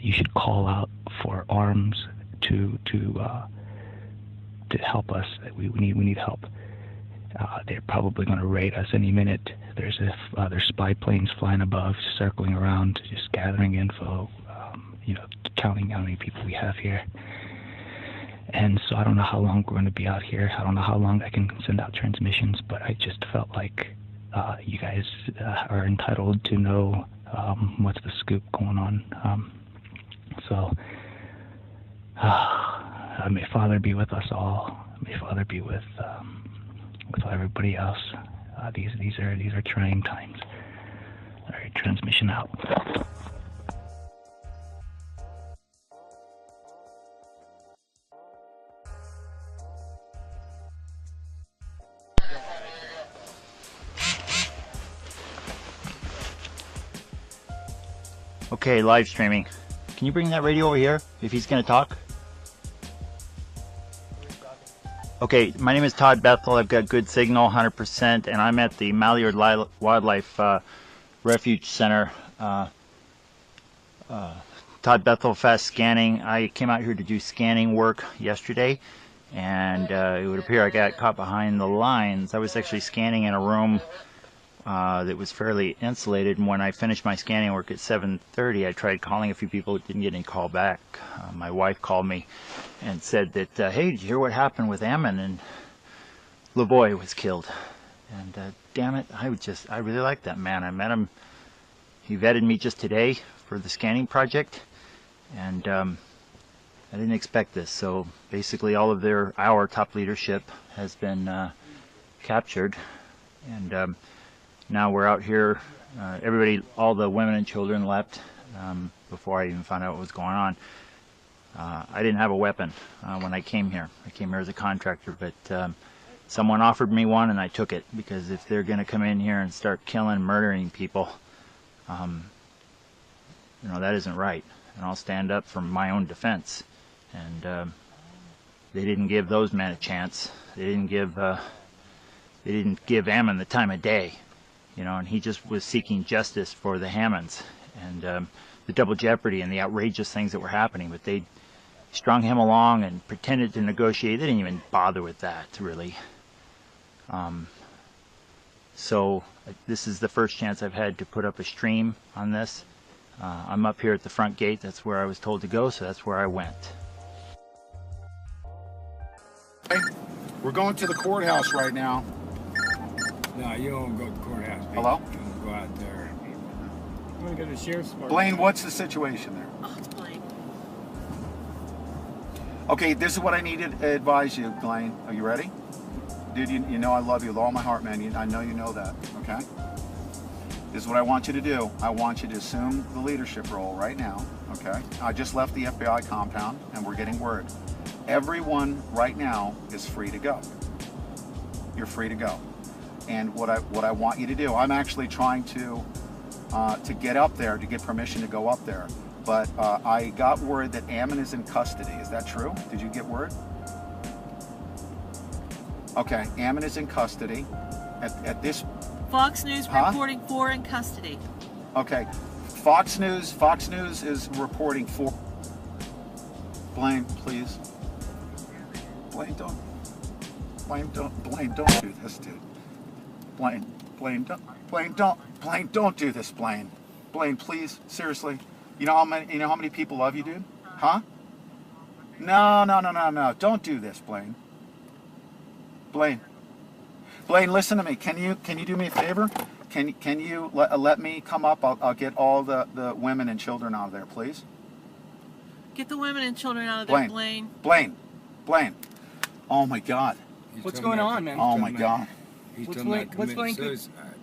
[SPEAKER 19] you should call out for arms to help us. We need help. They're probably going to raid us any minute. There's spy planes flying above, circling around, just gathering info, counting how many people we have here. And so I don't know how long we're going to be out here. I don't know how long I can send out transmissions, but I just felt like you guys are entitled to know what's the scoop going on. So may Father be with us all. May Father be with everybody else. These are trying times. All right, transmission out.
[SPEAKER 20] Okay, live streaming. Can you bring that radio over here if he's going to talk? Okay, my name is Todd Bethel. I've got good signal, 100%, and I'm at the Malheur Wildlife Refuge Center. Todd Bethel, Fast Scanning. I came out here to do scanning work yesterday, and it would appear I got caught behind the lines. I was actually scanning in a room that was fairly insulated, and when I finished my scanning work at 7:30, I tried calling a few people, didn't get any call back. My wife called me and said that, hey, did you hear what happened with Ammon? And Lavoy was killed. And damn it, I really like that man. I met him, he vetted me just today for the scanning project, and I didn't expect this. So basically all of our top leadership has been captured, and now we're out here. Everybody, all the women and children left before I even found out what was going on. I didn't have a weapon when I came here. I came here as a contractor, but someone offered me one, and I took it, because if they're going to come in here and start killing, murdering people, that isn't right. And I'll stand up for my own defense. And they didn't give those men a chance. They didn't give Ammon the time of day. And he just was seeking justice for the Hammonds. And the double jeopardy and the outrageous things that were happening, but they strung him along and pretended to negotiate. They didn't even bother with that, really. So this is the first chance I've had to put up a stream on this. I'm up here at the front gate. That's where I was told to go, so that's where I went.
[SPEAKER 21] We're going to the courthouse right now.
[SPEAKER 22] No, you don't go to the courthouse.
[SPEAKER 21] Hello?
[SPEAKER 22] You don't go out there. You want to go to the sheriff's department?
[SPEAKER 21] Blaine, what's the situation there?
[SPEAKER 23] Oh, it's Blaine.
[SPEAKER 21] Okay, this is what I need to advise you, Blaine. Are you ready? Dude, you know I love you with all my heart, man. I know you know that, okay? This is what I want you to do. I want you to assume the leadership role right now, okay? I just left the FBI compound, and we're getting word. Everyone right now is free to go. You're free to go. And what I want you to do, I'm actually trying to get up there, to get permission to go up there. But I got word that Ammon is in custody. Is that true? Did you get word? Okay, Ammon is in custody. At this...
[SPEAKER 23] Fox News reporting 4 in custody.
[SPEAKER 21] Okay, Fox News is reporting 4. Blaine, please. Blaine, don't do this, dude. Blaine, don't do this, Blaine. Blaine, please, seriously. You know how many people love you, dude? Huh? No. Don't do this, Blaine. Blaine, listen to me. Can you do me a favor? Can you let me come up? I'll get all the women and children out of there, please.
[SPEAKER 23] Get the women and children out of there, Blaine.
[SPEAKER 21] Blaine. Oh my God.
[SPEAKER 22] What's going on, man?
[SPEAKER 21] Oh my God.
[SPEAKER 22] What's Blaine?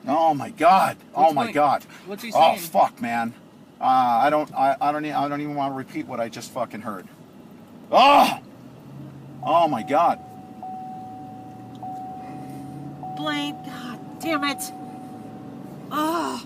[SPEAKER 21] Oh my God. Oh my God.
[SPEAKER 22] What's he saying?
[SPEAKER 21] Oh fuck, man. I don't even want to repeat what I just fucking heard. Oh my God.
[SPEAKER 23] Blaine, God damn it. Oh.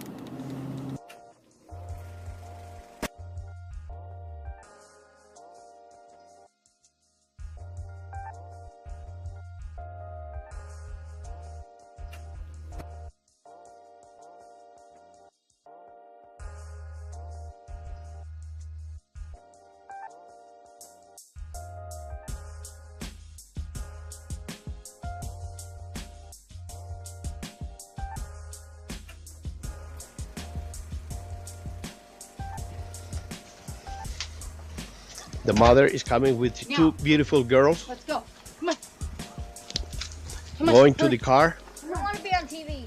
[SPEAKER 24] The mother is coming with two beautiful girls.
[SPEAKER 23] Let's go. Come on.
[SPEAKER 24] Going to the car.
[SPEAKER 23] I don't want to be on TV.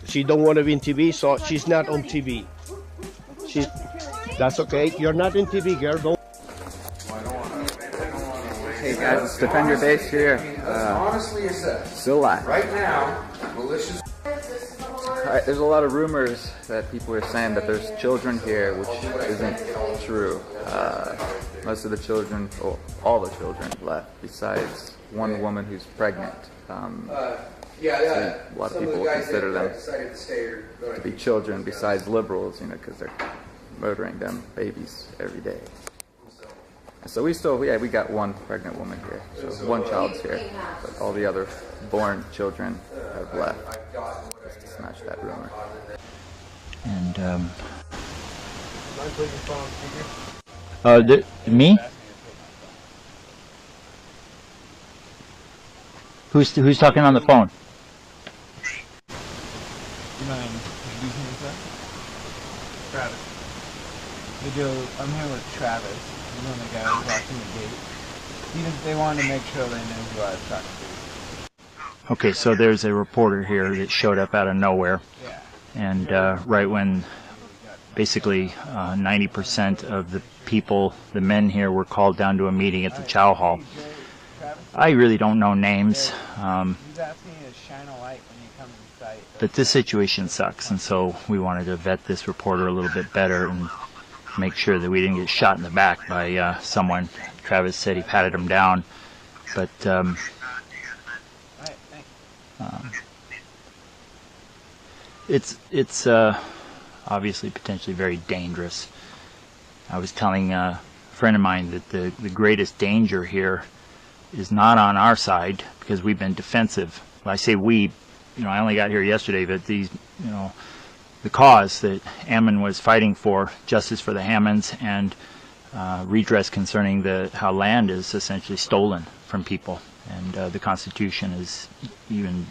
[SPEAKER 24] She don't want to be on TV, so she's not on TV. That's okay. You're not in TV, girl. Don't.
[SPEAKER 18] Hey guys, it's Defend Your Base here. Still live.
[SPEAKER 25] Right now, malicious.
[SPEAKER 18] Alright, there's a lot of rumors that people are saying that there's children here, which isn't true. Most of the children, or all the children left, besides one woman who's pregnant. So a lot of people will consider them to be children besides liberals, because they're murdering them babies every day. So we got one pregnant woman here, so one child's here, but all the other born children have left, just to smash that rumor.
[SPEAKER 20] And me? Who's talking on the phone?
[SPEAKER 26] You mind introducing yourself? Travis. I'm here with Travis. He's one of the guys watching the gate. They wanted to make sure they knew who I was talking to.
[SPEAKER 20] Okay, so there's a reporter here that showed up out of nowhere.
[SPEAKER 26] Yeah.
[SPEAKER 20] And right when basically 90% of the people, the men here, were called down to a meeting at the Chow Hall. I really don't know names, but this situation sucks, and so we wanted to vet this reporter a little bit better and make sure that we didn't get shot in the back by someone. Travis said he patted him down, but it's obviously potentially very dangerous. I was telling a friend of mine that the greatest danger here is not on our side, because we've been defensive. When I say we, I only got here yesterday, but these, cause that Ammon was fighting for, justice for the Hammonds, and redress concerning how land is essentially stolen from people, and the Constitution is, even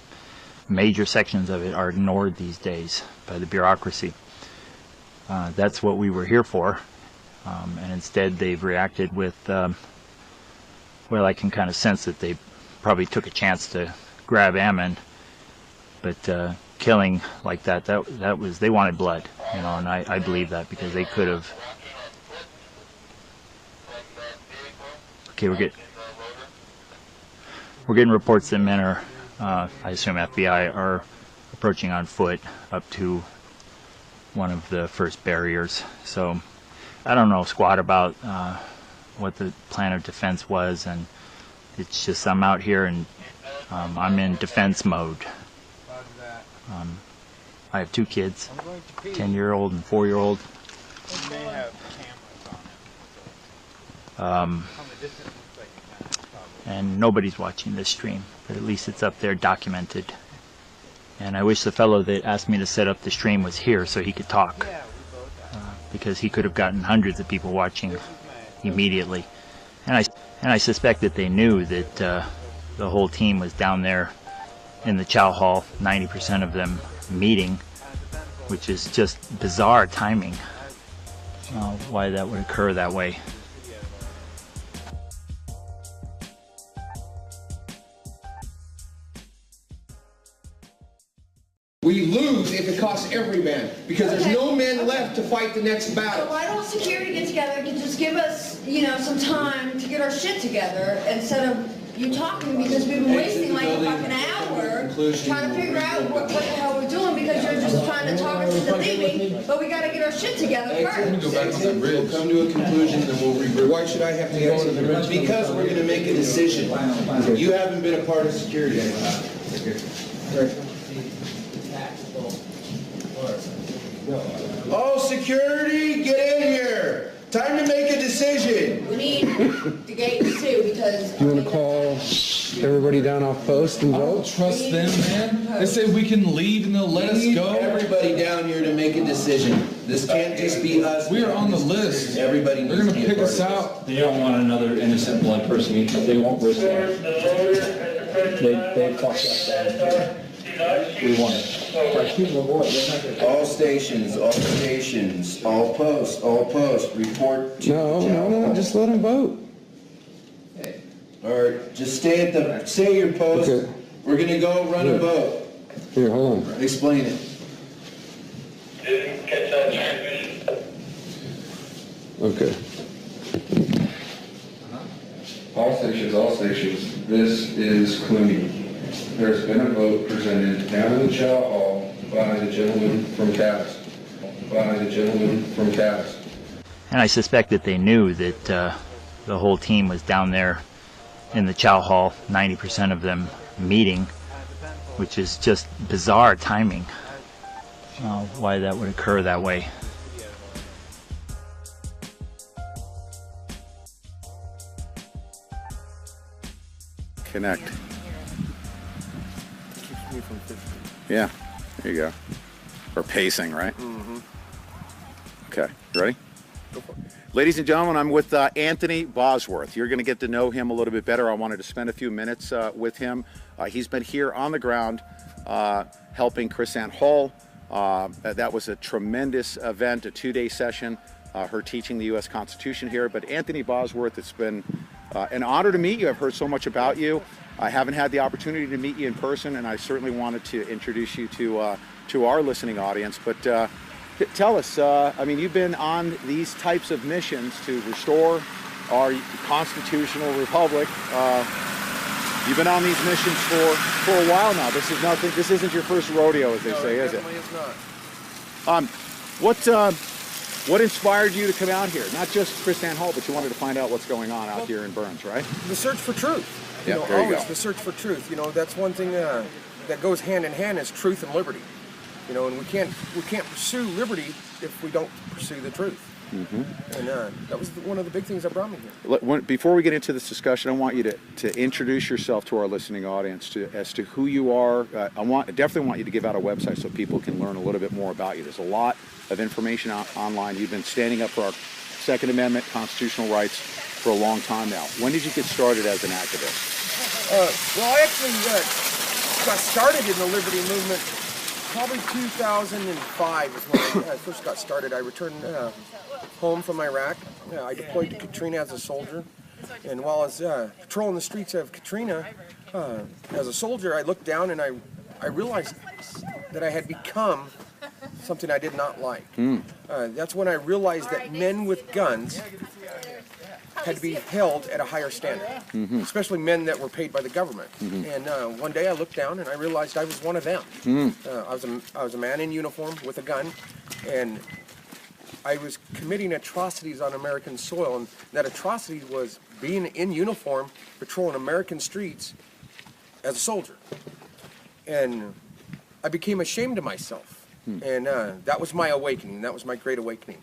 [SPEAKER 20] major sections of it are ignored these days by the bureaucracy. That's what we were here for, and instead they've reacted with, well, I can kind of sense that they probably took a chance to grab Ammon, but killing like that was, they wanted blood, you know, and I believe that, because they could have. Okay, we're getting reports that men are, I assume FBI, are approaching on foot up to one of the first barriers. So I don't know squat about what the plan of defense was, and it's just I'm out here and I'm in defense mode. I have 2 kids, 10-year-old and 4-year-old. And nobody's watching this stream, but at least it's up there documented. And I wish the fellow that asked me to set up the stream was here so he could talk, because he could have gotten hundreds of people watching immediately. And I suspect that they knew that the whole team was down there in the Chow Hall, 90% of them meeting, which is just bizarre timing, why that would occur that way.
[SPEAKER 1] We lose if it costs every man, because there's no men left to fight the next battle.
[SPEAKER 2] So why don't security get together to just give us, you know, some time to get our shit together instead of you talking, because we've been wasting like a fucking hour trying to figure out what the hell we're doing, because you're just trying to talk us into leaving, but we got to get our shit together first.
[SPEAKER 1] Go back to the bridge. We'll come to a conclusion and then we'll regroup. Why should I have to go to the bridge? Because we're going to make a decision. You haven't been a part of security. Right. Oh, security, get in here. Time to make a decision.
[SPEAKER 2] We need the gates too, because...
[SPEAKER 4] You want to call everybody down off post and vote?
[SPEAKER 5] I don't trust them, man. They say we can leave and they'll let us go.
[SPEAKER 1] Everybody down here to make a decision. This can't just be us.
[SPEAKER 5] We are on the list.
[SPEAKER 1] Everybody
[SPEAKER 5] They're going to pick us out.
[SPEAKER 9] They don't want another innocent blood person. They won't risk it. They fucked up bad. We want it.
[SPEAKER 1] All stations, all posts, report to
[SPEAKER 4] No, just let them vote.
[SPEAKER 1] All right, just stay your post. Okay. We're gonna go run a vote.
[SPEAKER 4] Here, hold on.
[SPEAKER 1] Explain it.
[SPEAKER 4] Okay.
[SPEAKER 9] All stations, this is Clooney. There's been a vote presented down in the Chow Hall by the gentleman from Cass.
[SPEAKER 20] And I suspect that they knew that the whole team was down there in the Chow Hall, 90% of them meeting, which is just bizarre timing, why that would occur that way.
[SPEAKER 21] Connect. Yeah, there you go. Or pacing, right? Mm-hmm. Okay, ready? Go for it. Ladies and gentlemen, I'm with Anthony Bosworth. You're going to get to know him a little bit better. I wanted to spend a few minutes with him. He's been here on the ground helping KrisAnne Hall. That was a tremendous event, a 2-day session, her teaching the U.S. Constitution here. But Anthony Bosworth, it's been an honor to meet you. I've heard so much about you. I haven't had the opportunity to meet you in person, and I certainly wanted to introduce you to our listening audience. But tell us, I mean, you've been on these types of missions to restore our constitutional republic. You've been on these missions for a while now. This is nothing. This isn't your first rodeo, as they say, is it?
[SPEAKER 1] Definitely is
[SPEAKER 21] What
[SPEAKER 1] not.
[SPEAKER 21] what inspired you to come out here? Not just KrisAnne Hall, but you wanted to find out what's going on out here in Burns, right?
[SPEAKER 10] The search for truth.
[SPEAKER 21] Yeah,
[SPEAKER 10] there you go. The search for truth. You know, that's one thing that goes hand in hand is truth and liberty. You know, and we can't pursue liberty if we don't pursue the truth. And that was one of the big things that brought me here.
[SPEAKER 21] Before we get into this discussion, I want you to introduce yourself to our listening audience as to who you are. I definitely want you to give out a website so people can learn a little bit more about you. There's a lot of information online. You've been standing up for our Second Amendment constitutional rights for a long time now. When did you get started as an activist?
[SPEAKER 10] Well, I actually got started in the liberty movement probably 2005 is when I first got started. I returned home from Iraq. I deployed to Katrina as a soldier. And while I was patrolling the streets of Katrina as a soldier, I looked down and I realized that I had become something I did not like. That's when I realized that men with guns had to be held at a higher standard, especially men that were paid by the government. And one day I looked down and I realized I was one of them. I was a man in uniform with a gun, and I was committing atrocities on American soil, and that atrocity was being in uniform, patrolling American streets as a soldier. And I became ashamed of myself, and that was my awakening. That was my great awakening.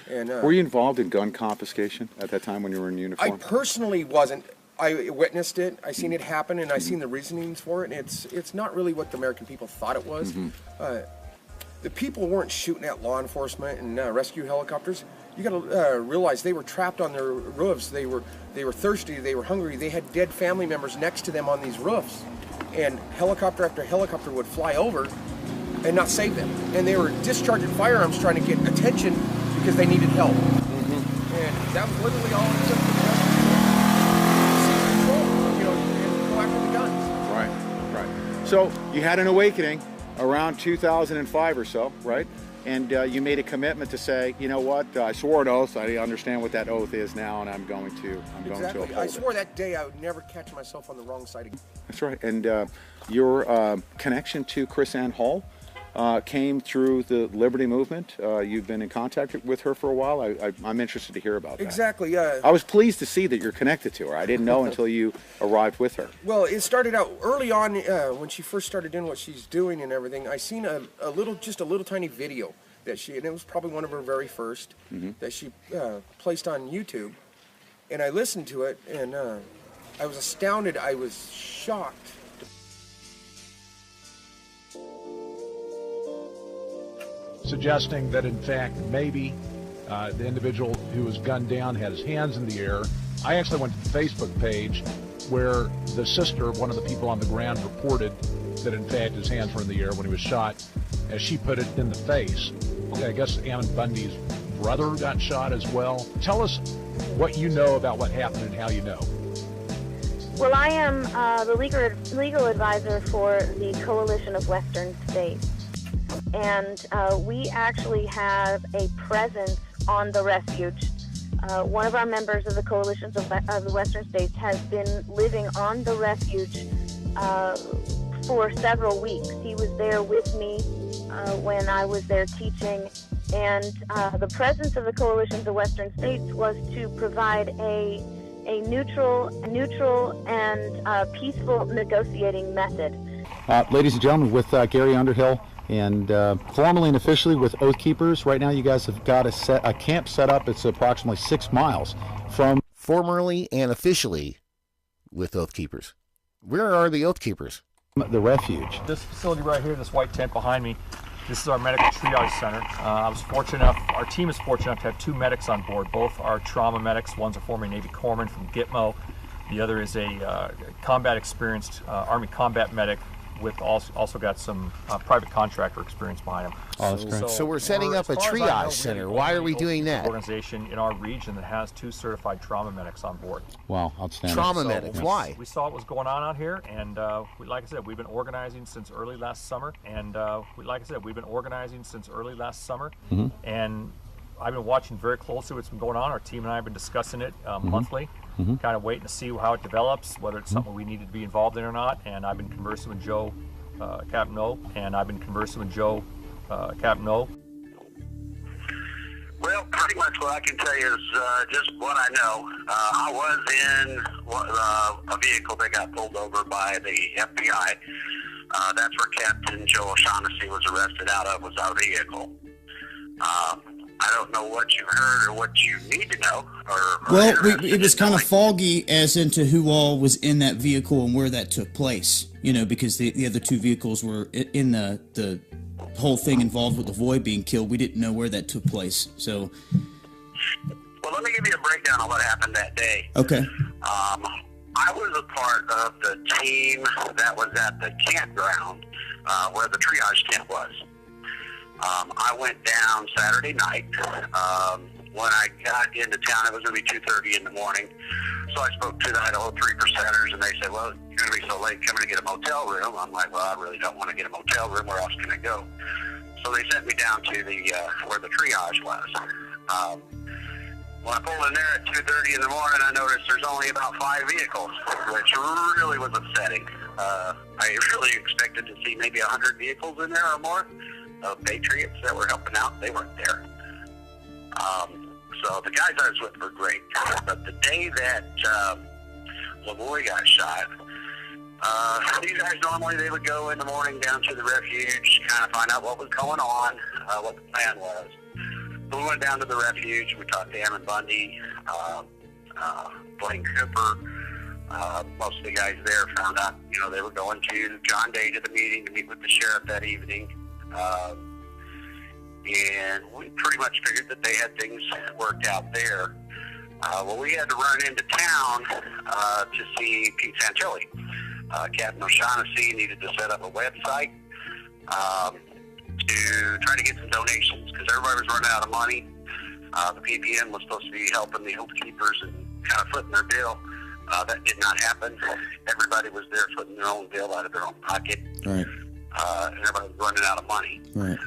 [SPEAKER 10] And,
[SPEAKER 21] were you involved in gun confiscation at that time when you were in uniform?
[SPEAKER 10] I personally wasn't. I witnessed it. I seen it happen, and I seen the reasonings for it. And it's not really what the American people thought it was. The people weren't shooting at law enforcement and rescue helicopters. You got to realize they were trapped on their roofs. They were thirsty. They were hungry. They had dead family members next to them on these roofs, and helicopter after helicopter would fly over and not save them. And they were discharging firearms trying to get attention because they needed help. And that was literally all it took for the seize control, you know, and go after the guns.
[SPEAKER 21] Right. So you had an awakening around 2005 or so, right? And you made a commitment to say, you know what, I swore an oath. I understand what that oath is now, and I'm going to uphold it.
[SPEAKER 10] I swore that day I would never catch myself on the wrong side again.
[SPEAKER 21] That's right. And your connection to Chris Ann Hall came through the Liberty Movement. You've been in contact with her for a while. I'm interested to hear about that.
[SPEAKER 10] Exactly.
[SPEAKER 21] I was pleased to see that you're connected to her. I didn't know until you arrived with her.
[SPEAKER 10] Well, it started out early on when she first started doing what she's doing and everything. I seen just a little tiny video that and it was probably one of her very first that she placed on YouTube, and I listened to it, and I was astounded. I was shocked.
[SPEAKER 3] Suggesting that in fact maybe the individual who was gunned down had his hands in the air. I actually went to the Facebook page where the sister of one of the people on the ground reported that in fact his hands were in the air when he was shot, as she put it, in the face. I guess Ammon Bundy's brother got shot as well. Tell us what you know about what happened and how you know.
[SPEAKER 6] Well, I am the legal advisor for the Coalition of Western States. And we actually have a presence on the refuge. One of our members of the Coalition of the Western States has been living on the refuge for several weeks. He was there with me when I was there teaching, and the presence of the Coalition of the Western States was to provide a neutral and peaceful negotiating method.
[SPEAKER 21] Ladies and gentlemen, with Gary Underhill, and formally and officially with Oath Keepers, right now you guys have got a camp set up. It's approximately 6 miles from...
[SPEAKER 7] Formally and officially with Oath Keepers. Where are the Oath Keepers?
[SPEAKER 21] The refuge.
[SPEAKER 8] This facility right here, this white tent behind me, this is our medical triage center. I was fortunate enough, our team is fortunate enough to have 2 medics on board. Both are trauma medics. One's a former Navy corpsman from Gitmo. The other is a combat experienced Army combat medic with also got some private contractor experience behind him.
[SPEAKER 7] Oh, that's great. So we're setting up a triage center. Why are we doing that?
[SPEAKER 8] Organization in our region that has 2 certified trauma medics on board.
[SPEAKER 21] Wow, outstanding.
[SPEAKER 7] Trauma medics, why?
[SPEAKER 8] We saw what was going on out here, and like I said, we've been organizing since early last summer. And and I've been watching very closely what's been going on. Our team and I have been discussing it monthly. Kind of waiting to see how it develops, whether it's something we need to be involved in or not. And I've been conversing with Joe, Captain O,
[SPEAKER 11] Well, pretty much what I can tell you is just what I know. I was in a vehicle that got pulled over by the FBI. That's where Captain Joe O'Shaughnessy was arrested out of, was our vehicle. I don't know what you heard or what you need to know.
[SPEAKER 12] Well, it was kind of foggy as into who all was in that vehicle and where that took place. You know, because the other two vehicles were in the whole thing involved with the Void being killed. We didn't know where that took place. So.
[SPEAKER 11] Well, let me give you a breakdown of what happened that day.
[SPEAKER 12] Okay.
[SPEAKER 11] I was a part of the team that was at the campground where the triage tent was. I went down Saturday night. When I got into town, it was going to be 2:30 in the morning. So I spoke to the Idaho 3%ers, and they said, well, you're going to be so late coming to get a motel room. I'm like, well, I really don't want to get a motel room. Where else can I go? So they sent me down to the where the triage was. When I pulled in there at 2:30 in the morning, I noticed there's only about 5 vehicles, which really was upsetting. I really expected to see maybe 100 vehicles in there or more of patriots that were helping out. They weren't there. So the guys I was with were great. But the day that Lavoie got shot, these guys normally they would go in the morning down to the refuge, kind of find out what was going on, what the plan was. So we went down to the refuge. We talked to Ammon Bundy, Blaine Cooper. Most of the guys there found out, you know, they were going to John Day to the meeting to meet with the sheriff that evening. And we pretty much figured that they had things worked out there. Well, we had to run into town to see Pete Santilli. Captain O'Shaughnessy needed to set up a website to try to get some donations because everybody was running out of money. The PPM was supposed to be helping the Oath Keepers and kind of footing their bill. That did not happen. Everybody was there footing their own bill out of their own pocket.
[SPEAKER 12] Right.
[SPEAKER 11] And everybody was running out of money.
[SPEAKER 12] Right.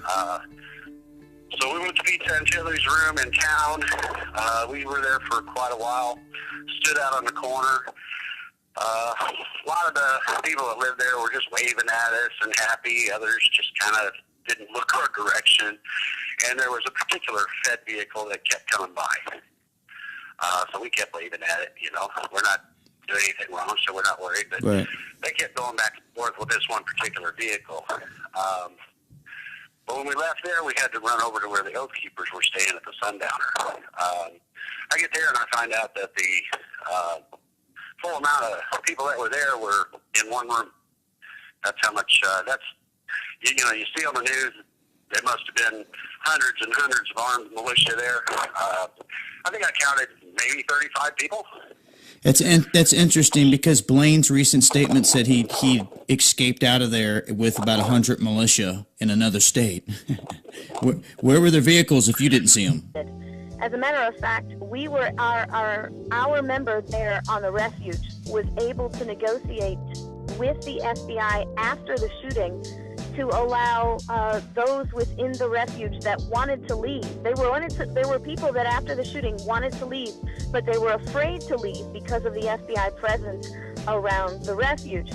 [SPEAKER 11] So we went to Pete Santilli's room in town. We were there for quite a while. Stood out on the corner. A lot of the people that lived there were just waving at us and happy. Others just kind of didn't look our direction. And there was a particular Fed vehicle that kept coming by. So we kept waving at it, you know. We're not doing anything wrong, so we're not worried. But they kept going back and forth with this one particular vehicle. But when we left there, we had to run over to where the Oath Keepers were staying at the Sundowner. I get there and I find out that the full amount of people that were there were in one room. That's how much, you know, you see on the news, there must have been hundreds and hundreds of armed militia there. I think I counted maybe 35 people.
[SPEAKER 12] That's interesting because Blaine's recent statement said he escaped out of there with about 100 militia in another state. Where were their vehicles if you didn't see them?
[SPEAKER 6] As a matter of fact, we were our member there on the refuge was able to negotiate with the FBI after the shooting to allow those within the refuge that wanted to leave. There were people that after the shooting wanted to leave, but they were afraid to leave because of the FBI presence around the refuge.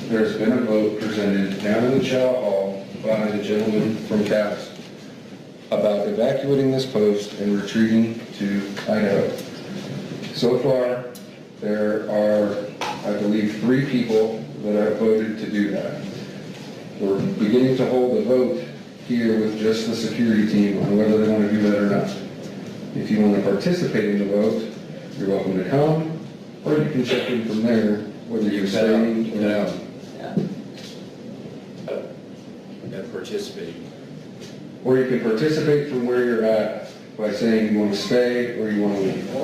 [SPEAKER 9] There's been a vote presented down in the Chow Hall by the gentleman from Cass about evacuating this post and retreating to Idaho. So far, there are, I believe, 3 people that have voted to do that. We're beginning to hold a vote here with just the security team on whether they want to do that or not. If you want to participate in the vote, you're welcome to come, or you can check in from there, whether you're staying or not.
[SPEAKER 1] And participate.
[SPEAKER 9] Or you can participate from where you're at by saying you want to stay or you want to leave.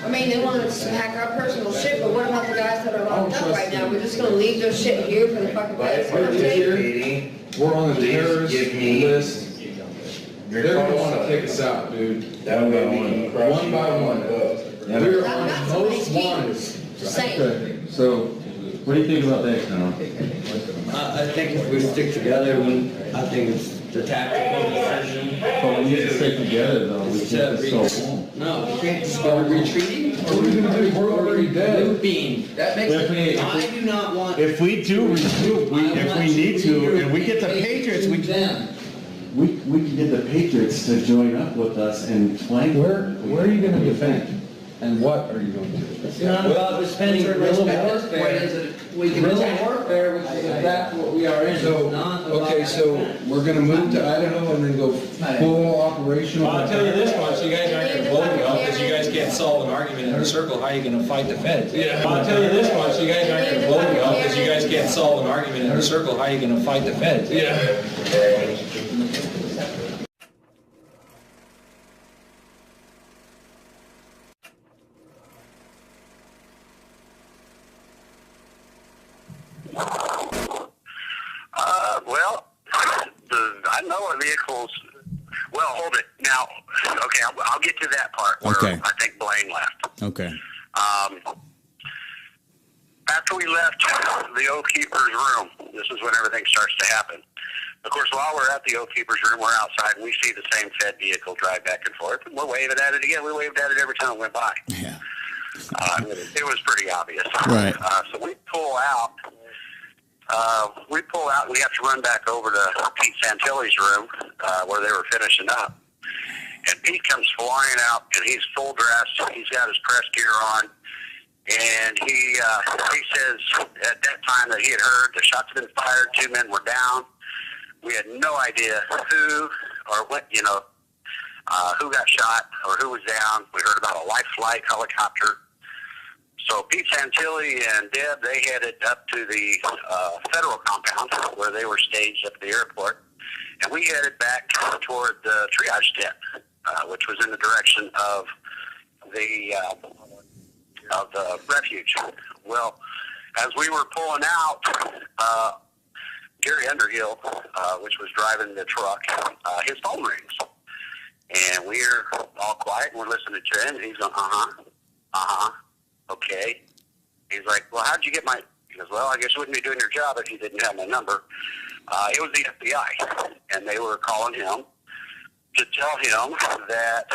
[SPEAKER 2] I mean, they want us to pack our personal shit, but what about the guys that are locked up right now? We're just gonna leave their shit here for the fucking place.
[SPEAKER 4] We're on the terrorist list. They're gonna want to take us out, dude.
[SPEAKER 1] That way
[SPEAKER 4] one by one. We're on most wanted.
[SPEAKER 2] Saying.
[SPEAKER 9] So,
[SPEAKER 4] what do you think about that, Tom?
[SPEAKER 13] I think if we stick together, I think it's the tactical decision.
[SPEAKER 4] But we need to stay together, though. We can't just go.
[SPEAKER 13] No, we can't just go retreating.
[SPEAKER 4] What are we going to do? We're already dead.
[SPEAKER 13] Looping. That makes I do not want.
[SPEAKER 14] If we do regroup, if we need to, and we get the Patriots, we can get the Patriots to join up with us and flank.
[SPEAKER 4] Where are you going to defend? And what are you going to do?
[SPEAKER 13] It's not about spending real warfare. guerrilla warfare, which is exactly what we are in.
[SPEAKER 9] So, okay, so we're gonna move to Idaho and then go full operational?
[SPEAKER 15] Well, I'll tell you this much, you guys aren't gonna vote well, because you guys can't solve an argument in a circle, how are you gonna fight the feds? Yeah. I'll tell you this much, you guys aren't gonna vote well, because you guys can't solve an argument in a circle, how are you gonna fight the feds? Yeah.
[SPEAKER 11] Well, I know our vehicles. Well, hold it now. Okay, I'll get to that part where I think Blaine left.
[SPEAKER 12] Okay.
[SPEAKER 11] After we left the Oath Keeper's room, this is when everything starts to happen. Of course, while we're at the Oath Keeper's room, we're outside and we see the same Fed vehicle drive back and forth. And we're waving at it again. We waved at it every time it went by.
[SPEAKER 12] Yeah.
[SPEAKER 11] It was pretty obvious.
[SPEAKER 12] Right.
[SPEAKER 11] So we pull out. We have to run back over to Pete Santilli's room where they were finishing up. And Pete comes flying out, and he's full dressed. He's got his press gear on. And he says at that time that he had heard the shots had been fired, 2 men were down. We had no idea who or what, who got shot or who was down. We heard about a life flight helicopter. So Pete Santilli and Deb, they headed up to the federal compound where they were staged up at the airport. And we headed back toward the triage tent, which was in the direction of the refuge. Well, as we were pulling out, Gary Underhill, which was driving the truck, his phone rings. And we're all quiet and we're listening to him. And he's going, okay. He's like, well, how'd you get my... He goes, well, I guess you wouldn't be doing your job if you didn't have my number. It was the FBI, and they were calling him to tell him that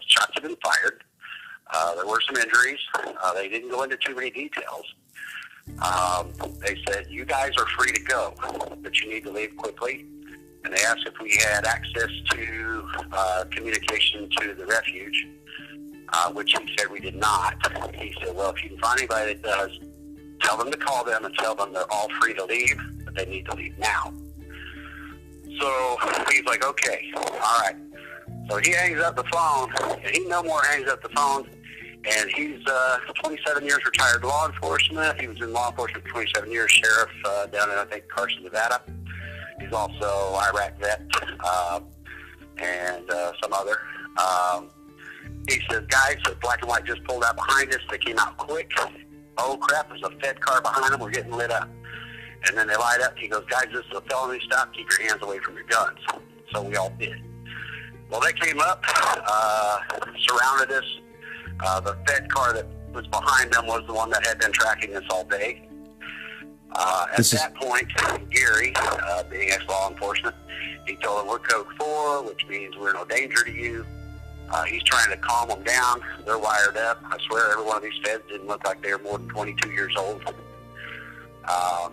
[SPEAKER 11] shots had been fired. There were some injuries. They didn't go into too many details. They said, you guys are free to go, but you need to leave quickly. And they asked if we had access to communication to the refuge, which he said we did not. He said, well, if you can find anybody that does, tell them to call them and tell them they're all free to leave, but they need to leave now. So he's like, okay, all right. So he hangs up the phone, and he no more hangs up the phone, and he's 27 years retired law enforcement. He was in law enforcement for 27 years, sheriff down in, I think, Carson, Nevada. He's also Iraq vet and some other. He says, guys, the black and white just pulled out behind us. They came out quick. Oh, crap, there's a Fed car behind them. We're getting lit up. And then they light up. He goes, guys, this is a felony stop. Keep your hands away from your guns. So we all did. Well, they came up, surrounded us. The Fed car that was behind them was the one that had been tracking us all day. At that point, Gary, being ex-law enforcement, he told them we're code 4, which means we're no danger to you. He's trying to calm them down. They're wired up. I swear every one of these feds didn't look like they were more than 22 years old. At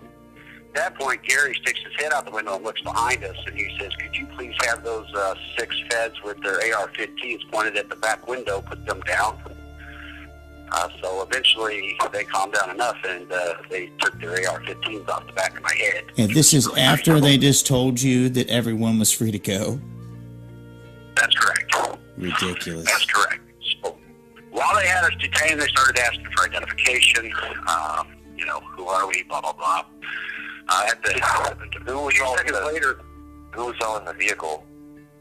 [SPEAKER 11] that point, Gary sticks his head out the window and looks behind us, and he says, could you please have those 6 feds with their AR-15s pointed at the back window, put them down? So eventually they calmed down enough, and they took their AR-15s off the back of my head.
[SPEAKER 12] And this is after they just told you that everyone was free to go?
[SPEAKER 11] That's correct.
[SPEAKER 12] Ridiculous.
[SPEAKER 11] That's correct. So while they had us detained, they started asking for identification. Who are we? Blah blah blah. Who was all in the vehicle?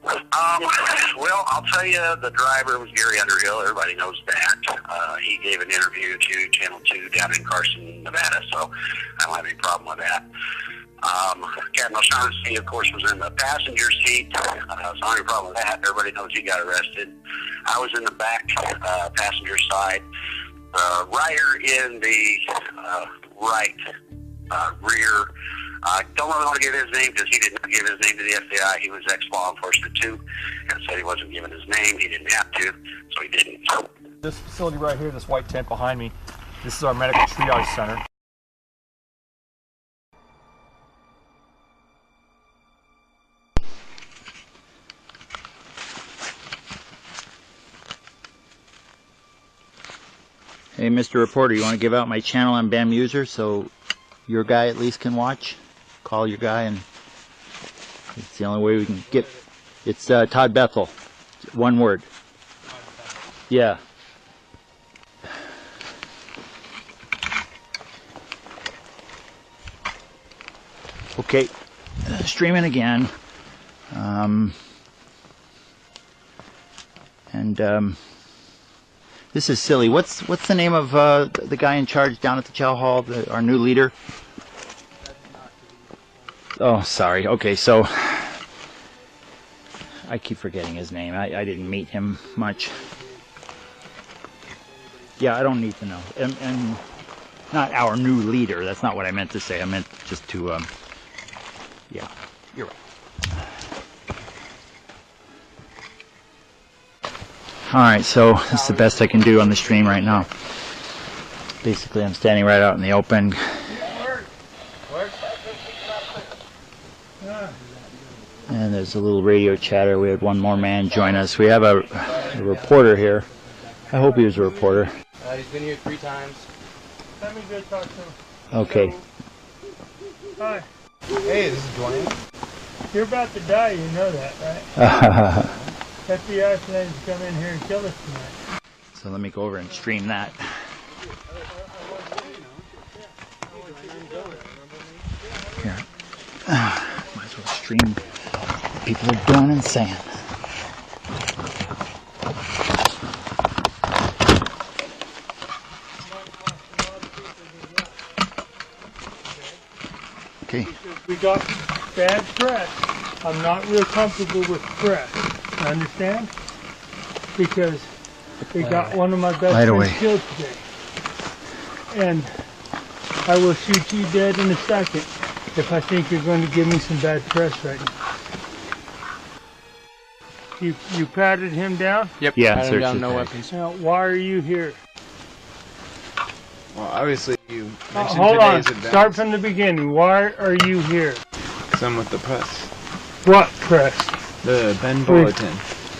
[SPEAKER 11] Well, I'll tell you, the driver was Gary Underhill. Everybody knows that. He gave an interview to Channel 2 down in Carson, Nevada, so I don't have any problem with that. Captain O'Shaughnessy, of course, was in the passenger seat, so I don't have any problem with that. Everybody knows he got arrested. I was in the back passenger side. Rider in the right rear. I don't really want to give his name because he did not give his name to the FBI. He was ex-law enforcement too, and said he wasn't giving his name. He didn't have to, so he didn't.
[SPEAKER 8] This facility right here, this white tent behind me, this is our medical triage center.
[SPEAKER 20] Hey, Mr. Reporter, you want to give out my channel on BAM user so your guy at least can watch? Call your guy, and it's the only way we can get. It's Todd Bethel. One word. Yeah. Okay, streaming again. This is silly. What's the name of the guy in charge down at the chow hall? Our new leader. Oh, sorry. Okay, so I keep forgetting his name. I didn't meet him much. Yeah, I don't need to know. And not our new leader. That's not what I meant to say. I meant just to. Yeah, you're right. Alright, so this is the best I can do on the stream right now. Basically, I'm standing right out in the open. And there's a little radio chatter. We had one more man join us. We have a reporter here. I hope he was a reporter.
[SPEAKER 16] He's been here 3 times. Let me go talk to him.
[SPEAKER 20] Okay.
[SPEAKER 16] Hi. Hey, this is Dwayne. You're about to die, you know that, right? FBI plans to come in here and kill us tonight.
[SPEAKER 20] So let me go over and stream that. Here. Might as well stream what people are doing and saying. Okay.
[SPEAKER 16] We got bad press. I'm not real comfortable with press. Understand? Because they got one of my best friends killed today. And I will shoot you dead in a second if I think you're going to give me some bad press right now. You patted him down?
[SPEAKER 26] Yep.
[SPEAKER 20] Yeah,
[SPEAKER 26] patted him down, no weapons.
[SPEAKER 16] Now, why are you here?
[SPEAKER 26] Well, obviously you mentioned
[SPEAKER 16] hold on.
[SPEAKER 26] today's events.
[SPEAKER 16] Start from the beginning. Why are you here?
[SPEAKER 26] Because I'm with the press.
[SPEAKER 16] What press?
[SPEAKER 26] The Bend Bulletin.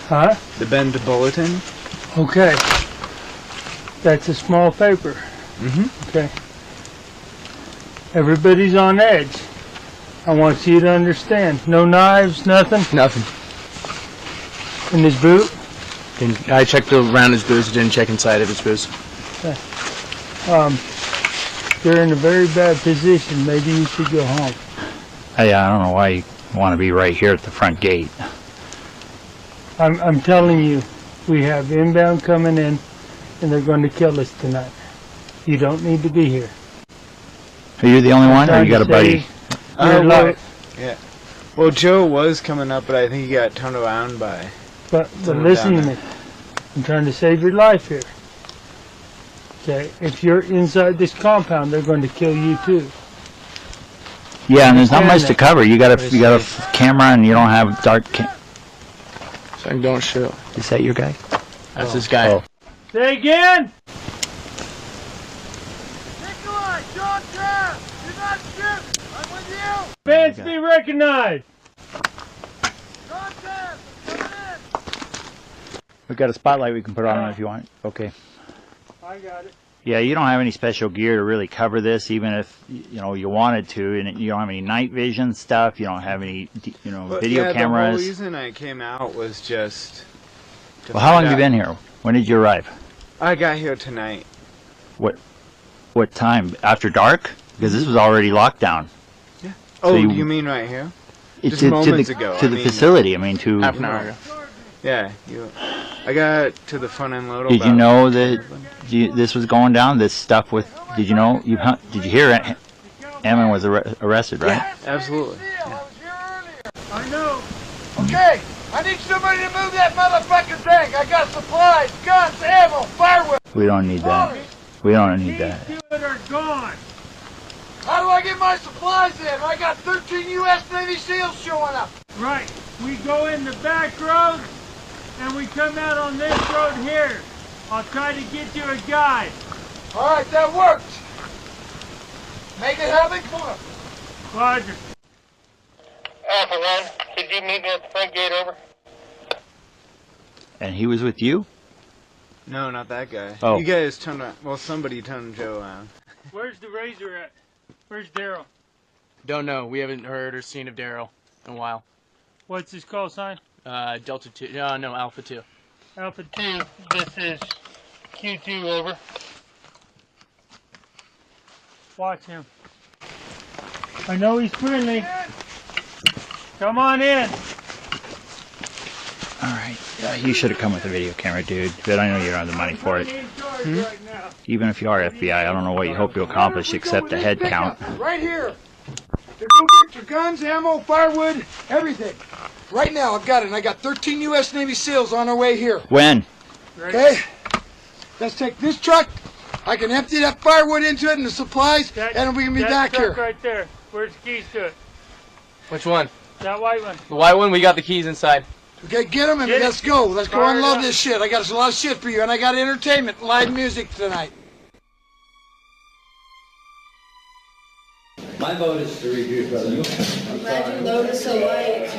[SPEAKER 16] Huh?
[SPEAKER 26] The Bend Bulletin.
[SPEAKER 16] Okay. That's a small paper.
[SPEAKER 26] Mm-hmm.
[SPEAKER 16] Okay. Everybody's on edge. I want you to understand. No knives, nothing?
[SPEAKER 26] Nothing.
[SPEAKER 16] In his boot?
[SPEAKER 26] I checked around his boots, didn't check inside of his boots.
[SPEAKER 16] Okay. You're in a very bad position. Maybe you should go home.
[SPEAKER 20] I don't know why you want to be right here at the front gate.
[SPEAKER 16] I'm telling you, we have inbound coming in, and they're going to kill us tonight. You don't need to be here.
[SPEAKER 20] Are you the only one, or you got a buddy?
[SPEAKER 26] Well, yeah. Well, Joe was coming up, but I think he got turned around by.
[SPEAKER 16] But listen to me. I'm trying to save your life here. Okay, if you're inside this compound, they're going to kill you too.
[SPEAKER 20] Yeah, and there's not much to cover. You got a camera, and you don't have dark.
[SPEAKER 26] So don't shoot.
[SPEAKER 20] Is that your guy?
[SPEAKER 26] That's this guy.
[SPEAKER 20] Oh.
[SPEAKER 16] Say again.
[SPEAKER 17] Nikolai, John Trav, do not shoot. I'm with you.
[SPEAKER 16] Fans be recognized.
[SPEAKER 17] John Trav, coming in.
[SPEAKER 20] We've got a spotlight we can put on if you want. Okay.
[SPEAKER 16] I got it.
[SPEAKER 20] Yeah, you don't have any special gear to really cover this, even if you wanted to, and you don't have any night vision stuff. You don't have any video cameras.
[SPEAKER 26] The whole reason I came out was just.
[SPEAKER 20] Well, how long have you been here? When did you arrive?
[SPEAKER 26] I got here tonight.
[SPEAKER 20] What time? After dark? Because this was already locked down.
[SPEAKER 26] Yeah. Oh, so you mean right here? Just moments ago.
[SPEAKER 20] To the facility. I mean, to
[SPEAKER 26] half an hour ago. Yeah, I got to the front end load.
[SPEAKER 20] Did you know that this was going down? This stuff with? Did you know? Did you hear? Ammon was arrested, right?
[SPEAKER 26] Yeah, absolutely. Yeah.
[SPEAKER 17] I know. Okay, I need somebody to move that motherfucking thing. I got supplies, guns, ammo, firewood.
[SPEAKER 20] We don't need that. We don't need that.
[SPEAKER 17] These two are gone. How do I get my supplies in? I got 13 U.S. Navy SEALs showing up.
[SPEAKER 16] Right. We go in the back road, and we come out on this road here. I'll try to get you a guide.
[SPEAKER 17] All right, that works. Make it happen. Come on.
[SPEAKER 16] Roger.
[SPEAKER 17] Alpha 1, could you meet me at the front gate, over?
[SPEAKER 20] And he was with you?
[SPEAKER 26] No, not that guy.
[SPEAKER 20] Oh.
[SPEAKER 26] You guys turned on, well, somebody turned Joe on.
[SPEAKER 16] Where's the razor at? Where's Daryl?
[SPEAKER 18] Don't know. We haven't heard or seen of Daryl in a while.
[SPEAKER 16] What's his call sign?
[SPEAKER 18] Delta 2. No, Alpha 2.
[SPEAKER 16] Alpha 2, this is Q2, over. Watch him. I know he's friendly. Come on in.
[SPEAKER 20] Alright. You should have come with a video camera, dude. But I know you don't have the money for it. Even if you are FBI, I don't know what you hope to accomplish except the head count.
[SPEAKER 17] Right here. They're going to get your guns, ammo, firewood, everything. Right now, I've got it. And I got 13 U.S. Navy SEALs on their way here.
[SPEAKER 20] When?
[SPEAKER 17] Okay? Let's take this truck. I can empty that firewood into it and the supplies, and we can be back here.
[SPEAKER 16] Right there. Where's the keys to it?
[SPEAKER 18] Which one?
[SPEAKER 16] That white one.
[SPEAKER 18] The white one? We got the keys inside.
[SPEAKER 17] Okay, get them and let's go. Let's go unload this shit. I got a lot of shit for you, and I got entertainment, live music tonight.
[SPEAKER 13] My vote is to regroup, brother.
[SPEAKER 2] Imagine Lotus so light.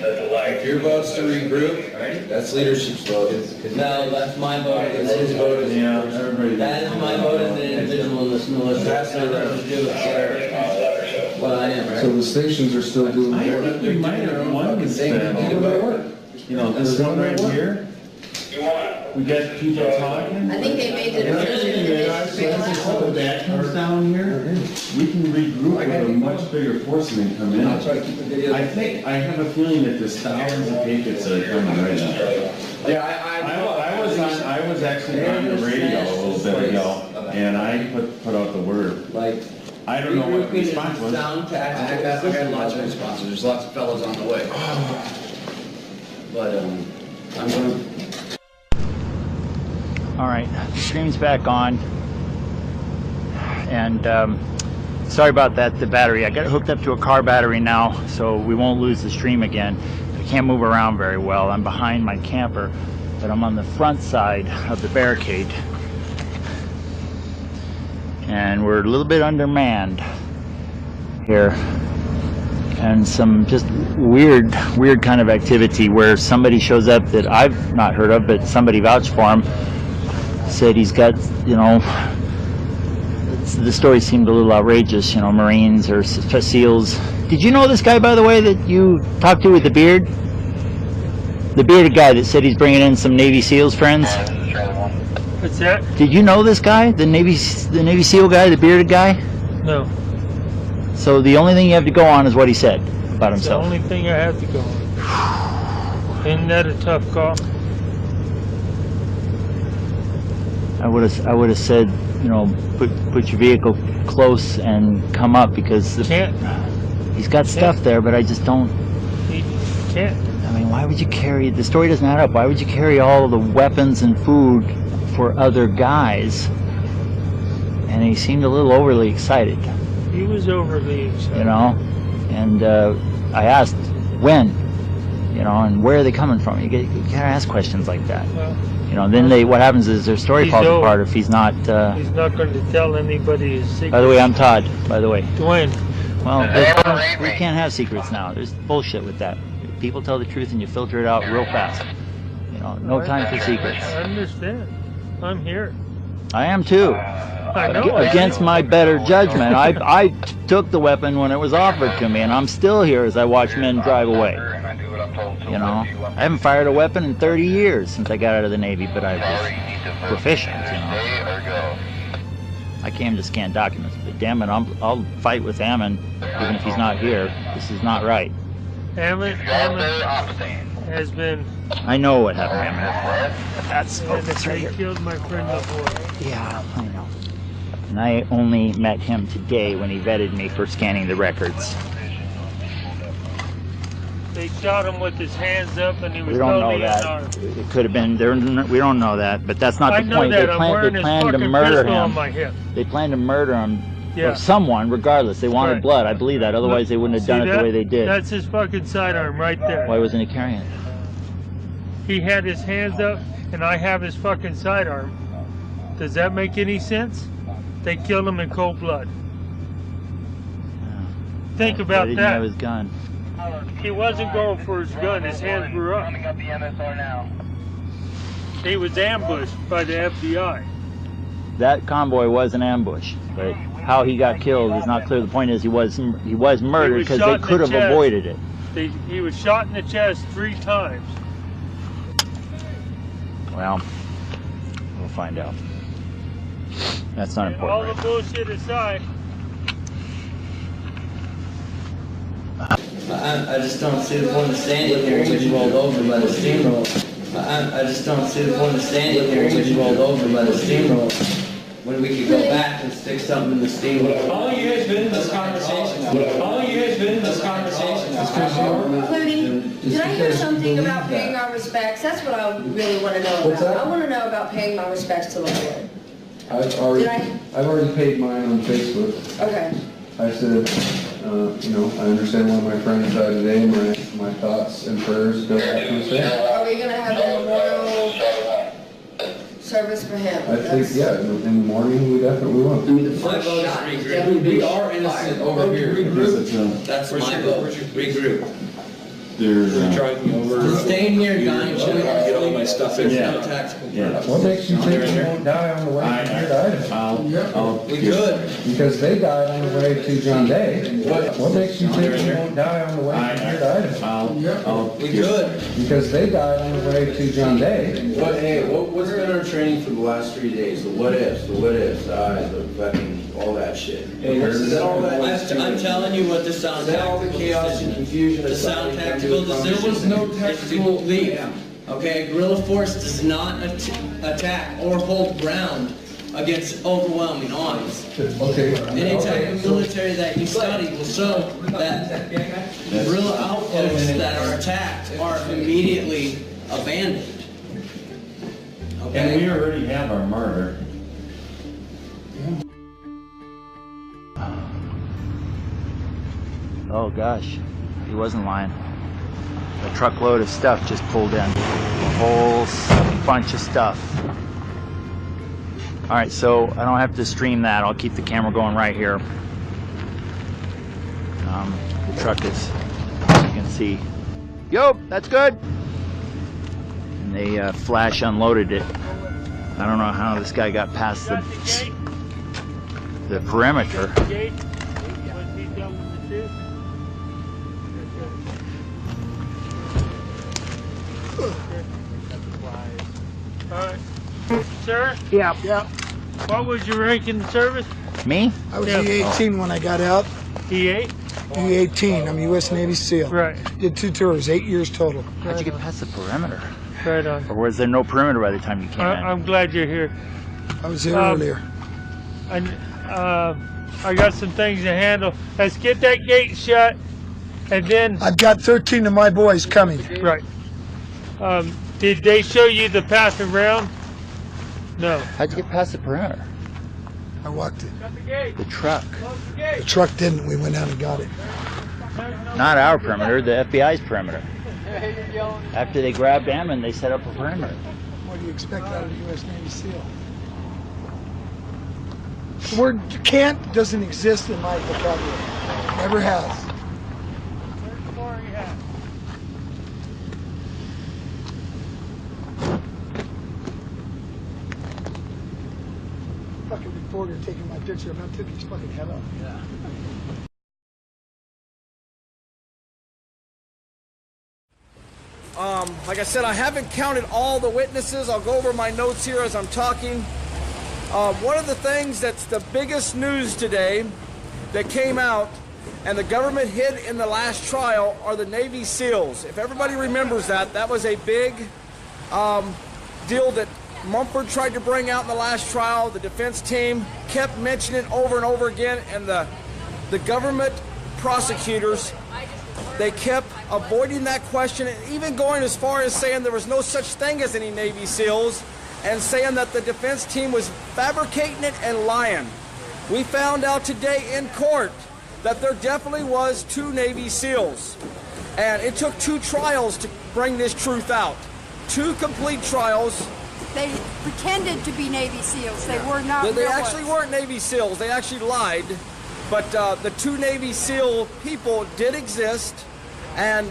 [SPEAKER 1] If your vote's to regroup, that's leadership's vote.
[SPEAKER 13] No, that's my vote. That's his vote. That is my vote as the individual in this militia. That's not nothing to do with what I am, right?
[SPEAKER 9] So the stations are still doing
[SPEAKER 14] I think we might have won this thing. You know, this one right here, we got people talking.
[SPEAKER 2] I think they made the decision
[SPEAKER 14] As the that comes down here, we can regroup with a much bigger force and then come in. I have a feeling that there's thousands of patriots that are coming right now.
[SPEAKER 1] Yeah,
[SPEAKER 14] I was actually on the radio a little bit ago, and I put out the word. I don't know what the response was.
[SPEAKER 1] I got lots of responses. There's lots of fellows on the way.
[SPEAKER 13] But I'm going to...
[SPEAKER 20] Alright, the stream's back on. And sorry about that, the battery. I got it hooked up to a car battery now, so we won't lose the stream again. I can't move around very well. I'm behind my camper, but I'm on the front side of the barricade. And we're a little bit undermanned here. And some just weird kind of activity where somebody shows up that I've not heard of, but somebody vouched for him. Said he's got, you know, the story seemed a little outrageous, you know, Marines or SEALs. Did you know this guy, by the way, that you talked to with the beard? The bearded guy that said he's bringing in some Navy SEALs friends?
[SPEAKER 16] What's that?
[SPEAKER 20] Did you know this guy, the Navy SEAL guy, the bearded guy?
[SPEAKER 16] No.
[SPEAKER 20] So the only thing you have to go on is what he said about himself.
[SPEAKER 16] The only thing I have to go on. Isn't that a tough call?
[SPEAKER 20] I would have said, you know, put your vehicle close and come up because he's got stuff there, but I just don't.
[SPEAKER 16] He can't.
[SPEAKER 20] I mean, why would you carry? The story doesn't add up. Why would you carry all the weapons and food for other guys? And he seemed a little overly excited.
[SPEAKER 16] He was overly excited.
[SPEAKER 20] You know, and I asked when, you know, and where are they coming from? You gotta ask questions like that.
[SPEAKER 16] Well,
[SPEAKER 20] you know, then what happens is their story falls apart if he's not.
[SPEAKER 16] He's not going to tell anybody his secrets.
[SPEAKER 20] By the way, I'm Todd. By the way.
[SPEAKER 16] Dwayne.
[SPEAKER 20] Well, we can't have secrets now. There's bullshit with that. People tell the truth and you filter it out real fast. You know, no time for secrets.
[SPEAKER 16] I understand. I'm here.
[SPEAKER 20] I am too.
[SPEAKER 16] I know.
[SPEAKER 20] Against my better judgment, I took the weapon when it was offered to me, and I'm still here as I watch men drive away. You know, I haven't fired a weapon in 30 years since I got out of the Navy, but I was proficient. You know, I came to scan documents, but damn it, I'll fight with Ammon even if he's not here. This is not right.
[SPEAKER 16] Ammon has been.
[SPEAKER 20] I know what happened, Ammon. That's
[SPEAKER 16] They
[SPEAKER 20] right here.
[SPEAKER 16] killed my friend before.
[SPEAKER 20] Yeah, I know. And I only met him today when he vetted me for scanning the records.
[SPEAKER 16] They shot him with his hands up and he was
[SPEAKER 20] We don't know
[SPEAKER 16] totally
[SPEAKER 20] that.
[SPEAKER 16] unarmed.
[SPEAKER 20] It could have been. We don't know that, but that's not
[SPEAKER 16] I
[SPEAKER 20] the
[SPEAKER 16] know
[SPEAKER 20] point.
[SPEAKER 16] that.
[SPEAKER 20] They
[SPEAKER 16] I'm
[SPEAKER 20] planned
[SPEAKER 16] wearing his
[SPEAKER 20] to
[SPEAKER 16] fucking
[SPEAKER 20] murder
[SPEAKER 16] pistol
[SPEAKER 20] him.
[SPEAKER 16] on my hip.
[SPEAKER 20] They planned to murder him.
[SPEAKER 16] Yeah.
[SPEAKER 20] Or someone, regardless. They wanted
[SPEAKER 16] Right.
[SPEAKER 20] blood. I believe that. Otherwise, they wouldn't have done it the way they did.
[SPEAKER 16] That's his fucking sidearm right there.
[SPEAKER 20] Why wasn't he carrying it?
[SPEAKER 16] He had his hands up and I have his fucking sidearm. Does that make any sense? They killed him in cold blood. Think
[SPEAKER 20] Why
[SPEAKER 16] about
[SPEAKER 20] didn't he
[SPEAKER 16] that.
[SPEAKER 20] have his gun?
[SPEAKER 16] He wasn't going for his gun. His hands were up. He was ambushed by the FBI.
[SPEAKER 20] That convoy was an ambush, but how he got killed is not clear. The point is he was murdered because they could have avoided it.
[SPEAKER 16] He was shot in the chest 3 times.
[SPEAKER 20] Well, we'll find out. That's not important.
[SPEAKER 16] All the bullshit aside.
[SPEAKER 13] I just don't see the point of standing here and getting rolled over by the steamroller. I just don't see the point of standing here and getting rolled over by the steamroller. When we could go back and stick something in the steamroller.
[SPEAKER 15] How long you guys been in this conversation? How long you guys been in this conversation?
[SPEAKER 2] Clooney, did I hear something about paying our respects? That's what I really want to know
[SPEAKER 9] What's
[SPEAKER 2] about.
[SPEAKER 9] that?
[SPEAKER 2] I want to know about paying my respects to the Lord.
[SPEAKER 9] I've already paid mine on Facebook.
[SPEAKER 2] Okay.
[SPEAKER 9] I said, you know, I understand why my friend died today. My thoughts and prayers go out to his family.
[SPEAKER 2] Are we going to have a memorial service for him?
[SPEAKER 9] I think, yeah, in the morning we definitely will.
[SPEAKER 13] I mean, the first shot is definitely
[SPEAKER 15] We are innocent over here.
[SPEAKER 13] That's my vote. Regroup.
[SPEAKER 14] There's
[SPEAKER 15] Driving me over.
[SPEAKER 13] Staying here, dying,
[SPEAKER 15] Get all my stuff in.
[SPEAKER 9] What makes you think you won't die on the way here to Idaho?
[SPEAKER 13] We could.
[SPEAKER 9] Because they died on the way to John Day. What makes you think you won't die on the way here to Idaho?
[SPEAKER 13] We could.
[SPEAKER 9] Because they died on the way to John Day.
[SPEAKER 5] What's been our training for the last 3 days? The what ifs, the fucking, all that shit.
[SPEAKER 13] I'm telling you what the sound
[SPEAKER 5] all the chaos and confusion.
[SPEAKER 13] The sound tactical decision. There was no tactical leave. Okay, guerrilla force does not attack or hold ground against overwhelming odds.
[SPEAKER 9] Okay.
[SPEAKER 13] Any type of military that you study will show that guerrilla outposts that are attacked are immediately abandoned. Okay?
[SPEAKER 14] And we already have our martyr.
[SPEAKER 20] Oh gosh, he wasn't lying. A truckload of stuff just pulled in. A whole bunch of stuff. Alright, so I don't have to stream that. I'll keep the camera going right here. The truck is, as you can see. Yo, that's good! And they flash unloaded it. I don't know how this guy got past the perimeter.
[SPEAKER 16] Sir?
[SPEAKER 17] Yeah.
[SPEAKER 16] What was your rank in the service?
[SPEAKER 20] Me?
[SPEAKER 17] I was E-18 when I got out.
[SPEAKER 16] E8?
[SPEAKER 17] E-18. I'm U.S. Navy SEAL.
[SPEAKER 16] Right.
[SPEAKER 17] Did 2 tours, 8 years total.
[SPEAKER 20] How'd you get past the perimeter?
[SPEAKER 16] Right on.
[SPEAKER 20] Or was there no perimeter by the time you came in?
[SPEAKER 16] I'm glad you're here.
[SPEAKER 17] I was here earlier.
[SPEAKER 16] I got some things to handle. Let's get that gate shut, and then...
[SPEAKER 17] I've got 13 of my boys coming.
[SPEAKER 16] Right. Did they show you the path around? No.
[SPEAKER 20] How'd you get past the perimeter?
[SPEAKER 17] I walked it.
[SPEAKER 20] The truck.
[SPEAKER 17] The truck didn't. We went out and got it.
[SPEAKER 20] Not our perimeter, the FBI's perimeter. After they grabbed Ammon, they set up a perimeter.
[SPEAKER 17] What do you expect out of the U.S. Navy SEAL? The word can't doesn't exist in my vocabulary. Never has. Fucking reporter taking my picture. I'm not taking his fucking head off. Yeah.
[SPEAKER 10] Like I said, I haven't counted all the witnesses. I'll go over my notes here as I'm talking. One of the things that's the biggest news today that came out and the government hid in the last trial are the Navy SEALs. If everybody remembers that, that was a big deal that Mumford tried to bring out in the last trial. The defense team kept mentioning it over and over again, and the government prosecutors, they kept avoiding that question, and even going as far as saying there was no such thing as any Navy SEALs, and saying that the defense team was fabricating it and lying. We found out today in court that there definitely was 2 Navy SEALs, and it took 2 trials to bring this truth out. 2 complete trials.
[SPEAKER 19] They pretended to be Navy SEAls. They were not.
[SPEAKER 10] They actually weren't Navy SEAls. They actually lied. But the 2 Navy SEAL people did exist, and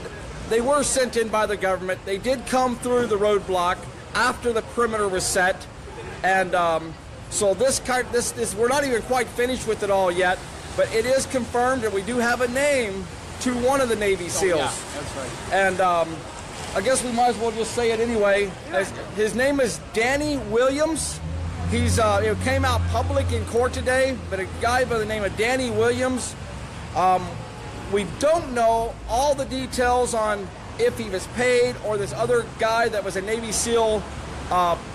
[SPEAKER 10] they were sent in by the government. They did come through the roadblock. after the perimeter was set, and so this we're not even quite finished with it all yet, but it is confirmed that we do have a name to one of the Navy SEALs.
[SPEAKER 3] Yeah, that's right.
[SPEAKER 10] And I guess we might as well just say it anyway. His name is Danny Williams. He's it came out public in court today, but a guy by the name of Danny Williams. We don't know all the details on if he was paid or this other guy that was a Navy SEAL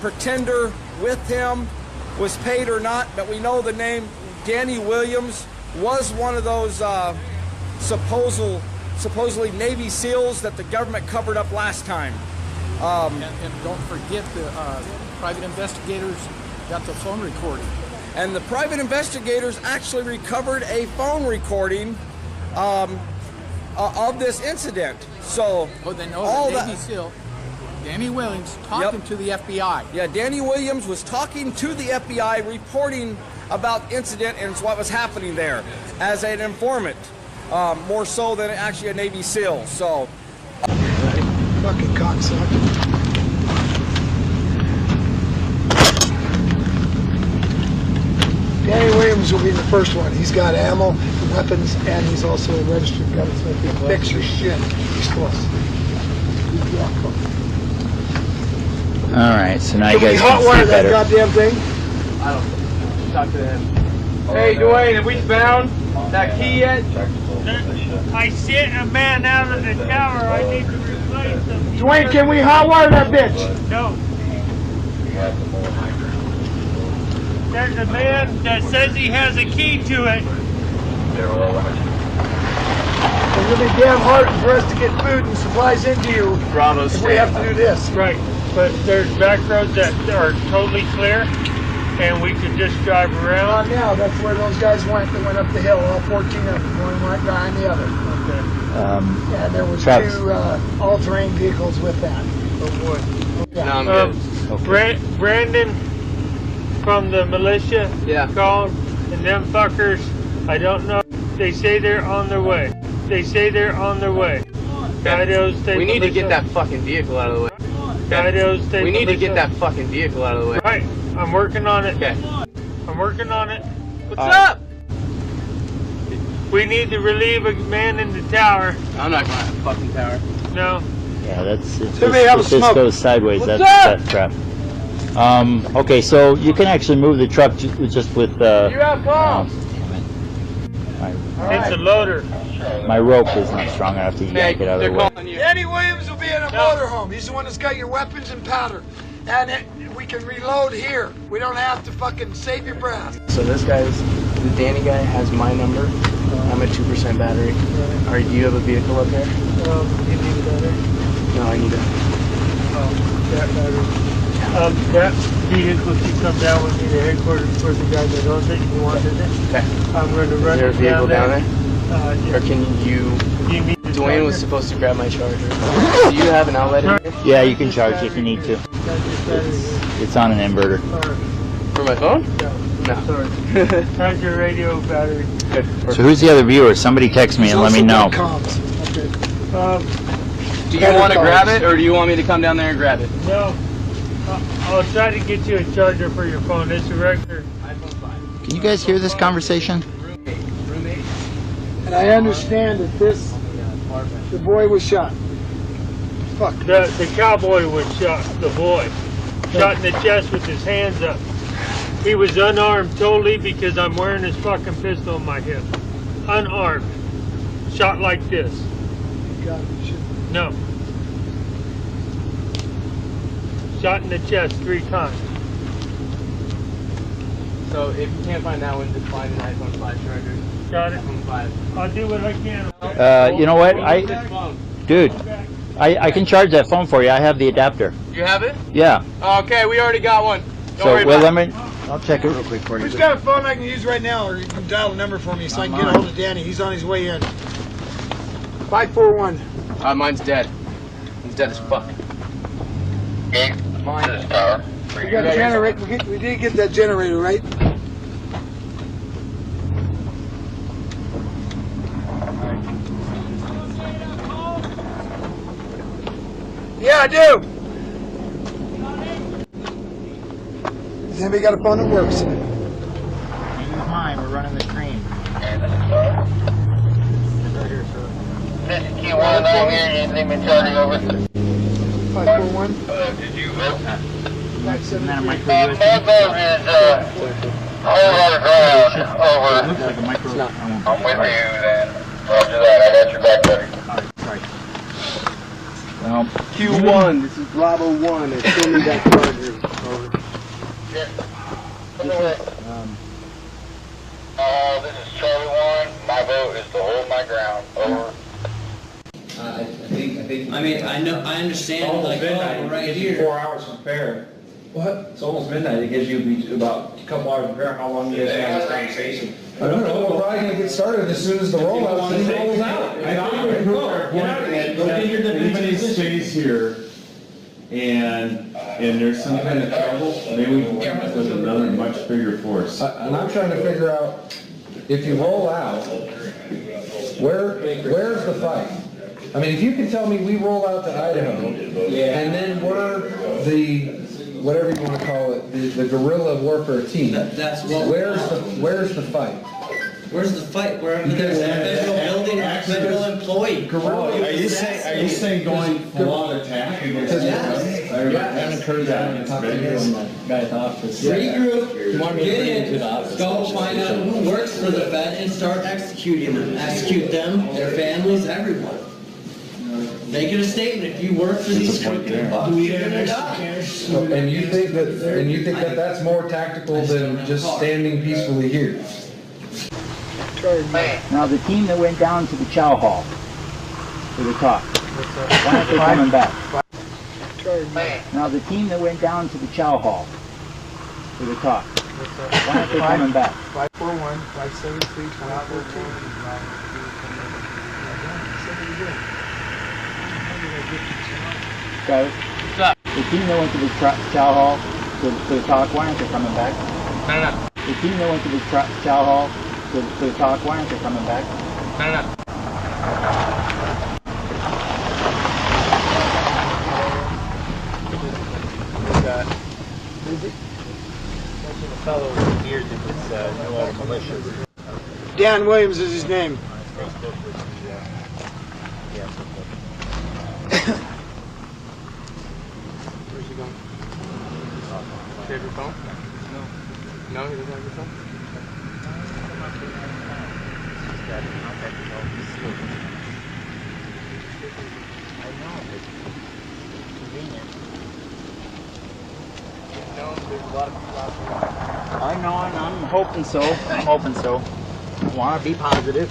[SPEAKER 10] pretender with him was paid or not, but we know the name Danny Williams was one of those supposedly Navy SEALs that the government covered up last time.
[SPEAKER 3] And don't forget the private investigators got the phone recording.
[SPEAKER 10] And the private investigators actually recovered a phone recording of this incident. So
[SPEAKER 3] they know the Navy SEAL, Danny Williams, talking to the FBI.
[SPEAKER 10] Yeah, Danny Williams was talking to the FBI, reporting about the incident and what was happening there as an informant, more so than actually a Navy SEAL. So,
[SPEAKER 17] fucking cocksucker. Danny Williams will be the first one. He's got ammo, weapons, and he's also a registered gunsmith. He'll fix your shit. He's close.
[SPEAKER 20] All right, so now you
[SPEAKER 17] Can we
[SPEAKER 20] guys
[SPEAKER 17] hot
[SPEAKER 20] can
[SPEAKER 17] wire
[SPEAKER 20] see
[SPEAKER 17] that
[SPEAKER 20] better.
[SPEAKER 17] goddamn thing?
[SPEAKER 18] I don't talk to him. Hey, Dwayne, have we found that key yet?
[SPEAKER 16] I sent a man out of the tower. I need to replace him.
[SPEAKER 17] Dwayne, can we hot wire that bitch?
[SPEAKER 16] No. There's a man that says he has a key to it.
[SPEAKER 17] It's gonna be damn hard for us to get food and supplies into you if we have to do this.
[SPEAKER 16] Right, but there's back roads that are totally clear, and we can just drive around.
[SPEAKER 17] Not now. That's where those guys went. They went up the hill, all 14 of them, one right behind the other.
[SPEAKER 16] Okay.
[SPEAKER 17] And there was
[SPEAKER 20] Travis.
[SPEAKER 17] two all-terrain vehicles with that.
[SPEAKER 16] Oh boy.
[SPEAKER 17] Yeah.
[SPEAKER 18] No, I'm good.
[SPEAKER 16] Brandon from the militia called, and them fuckers, I don't know. They say they're on their way. They say they're on their way.
[SPEAKER 18] We need to get that fucking vehicle out of the way. We need to get that fucking vehicle out of the way.
[SPEAKER 16] Right, I'm working on it.
[SPEAKER 18] Okay.
[SPEAKER 16] I'm working on it.
[SPEAKER 18] What's up?
[SPEAKER 16] We need to relieve a man in the tower.
[SPEAKER 18] I'm not going to the fucking tower.
[SPEAKER 16] No.
[SPEAKER 20] Yeah, that's if
[SPEAKER 17] Somebody have a
[SPEAKER 20] this, if this
[SPEAKER 17] smoke.
[SPEAKER 20] goes sideways,
[SPEAKER 17] What's
[SPEAKER 20] that's crap. Okay, so you can actually move the truck just with.
[SPEAKER 18] You have calm.
[SPEAKER 16] It's a loader.
[SPEAKER 20] My rope is not strong enough to yank it out of the way.
[SPEAKER 17] Danny Williams will be in a motorhome. He's the one that's got your weapons and powder. And we can reload here. We don't have to fucking save your breath.
[SPEAKER 18] So this guy's, the Danny guy has my number. I'm at 2% battery. Do you have a vehicle up there?
[SPEAKER 16] You need a battery?
[SPEAKER 18] No, I need a...
[SPEAKER 16] That battery. That vehicle should come down with me to headquarters for the guy that owns it. You wanted it?
[SPEAKER 18] Okay.
[SPEAKER 16] I'm going to run
[SPEAKER 18] Is there a
[SPEAKER 16] it
[SPEAKER 18] vehicle down there?
[SPEAKER 16] Yeah.
[SPEAKER 18] Or can you...
[SPEAKER 16] need the
[SPEAKER 18] Dwayne
[SPEAKER 16] charger?
[SPEAKER 18] was supposed to grab my charger. Do you have an outlet in here?
[SPEAKER 20] Yeah, you can charge if you need to. It's on an inverter.
[SPEAKER 18] For my phone?
[SPEAKER 16] No. Sorry. How's your radio battery?
[SPEAKER 18] Good.
[SPEAKER 20] So who's the other viewer? Somebody text me and let me know.
[SPEAKER 16] Okay.
[SPEAKER 18] Do you want to grab it, or do you want me to come down there and grab it?
[SPEAKER 16] No. I'll try to get you a charger for your phone. It's a record.
[SPEAKER 20] Can you guys hear this conversation?
[SPEAKER 17] And I understand that the boy was shot. Fuck.
[SPEAKER 16] The cowboy was shot, the boy. Shot in the chest with his hands up. He was unarmed totally because I'm wearing his fucking pistol on my hip. Unarmed. Shot like this. No. Shot in the chest 3 times.
[SPEAKER 18] So if you can't find that one, just find an iPhone 5 charger.
[SPEAKER 16] Got it.
[SPEAKER 18] iPhone 5.
[SPEAKER 16] I'll do what I can.
[SPEAKER 20] You know what? Dude, I can charge that phone for you. I have the adapter.
[SPEAKER 18] You have it?
[SPEAKER 20] Yeah.
[SPEAKER 18] Okay, we already got one. Don't
[SPEAKER 20] So
[SPEAKER 18] worry about it.
[SPEAKER 20] I'll check it real quick for you.
[SPEAKER 17] Who's got a phone I can use right now, or you can dial the number for me so I can get a hold of Danny. He's on his way in. 541.
[SPEAKER 18] Mine's dead. He's dead as fuck.
[SPEAKER 17] We got a generator. We did get that generator, right? Yeah, I do. anybody got a phone that works?
[SPEAKER 20] Use mine. We're running the screen.
[SPEAKER 11] This is Q19 here, you need me charging over?
[SPEAKER 17] 541?
[SPEAKER 11] Did you vote?
[SPEAKER 20] Isn't that a micro
[SPEAKER 11] My
[SPEAKER 20] USB?
[SPEAKER 11] vote is, whole lot of ground, over.
[SPEAKER 20] It looks like a micro.
[SPEAKER 11] I'm with you then. Roger that, I got your back, buddy.
[SPEAKER 20] Well,
[SPEAKER 7] Q1, this is Bravo 1. I still need that charger. Over.
[SPEAKER 11] Yeah. This is Charlie 1. My vote is to hold my ground. Over.
[SPEAKER 13] I mean, I understand, like, oh, right here.
[SPEAKER 15] 4 hours to prepare. What? It's almost midnight. It gives you about a couple hours to prepare. How long do you guys have this conversation?
[SPEAKER 4] I don't know, we're probably gonna get started as soon as the rollout rolls out.
[SPEAKER 14] Everybody stays here, and there's some kind of trouble, maybe we can come up with another much bigger force.
[SPEAKER 4] And I'm trying to figure out, if you roll out, where's the fight? I mean, if you can tell me we roll out to Idaho, and then we're the, whatever you want to call it, the guerrilla warfare team.
[SPEAKER 13] That's what.
[SPEAKER 4] Where's the fight?
[SPEAKER 13] Where's the fight? We're in a federal building, a federal employee.
[SPEAKER 14] Are you saying going full-on attack against us? I haven't heard that.
[SPEAKER 13] Guy's office. Regroup, get in, go find out who works for the Fed and start executing them. Execute them, their families, everyone. Make it a statement. If you work for these people, you're gonna die.
[SPEAKER 4] And you think that that's more tactical than just standing peacefully here?
[SPEAKER 20] now the team that went down to the chow hall for the talk, why aren't they coming back? Now the team that went down to the chow hall for the talk, why aren't they coming back?
[SPEAKER 17] 541, 573, 2014.
[SPEAKER 20] Guys, the team that went to the chow hall for the talk, why aren't they coming back?
[SPEAKER 18] No.
[SPEAKER 20] The team that went to the chow hall for the talk, why aren't they coming back?
[SPEAKER 18] No.
[SPEAKER 20] fellow with the beard that was New Orleans militia.
[SPEAKER 17] Dan Williams is his name.
[SPEAKER 18] Where's he going? Do you have your phone? No. No, he doesn't have your phone?
[SPEAKER 20] I know, but it's convenient.
[SPEAKER 18] No, there's a lot of people out there.
[SPEAKER 20] I know, and I'm hoping so. I'm hoping so. I want to be positive.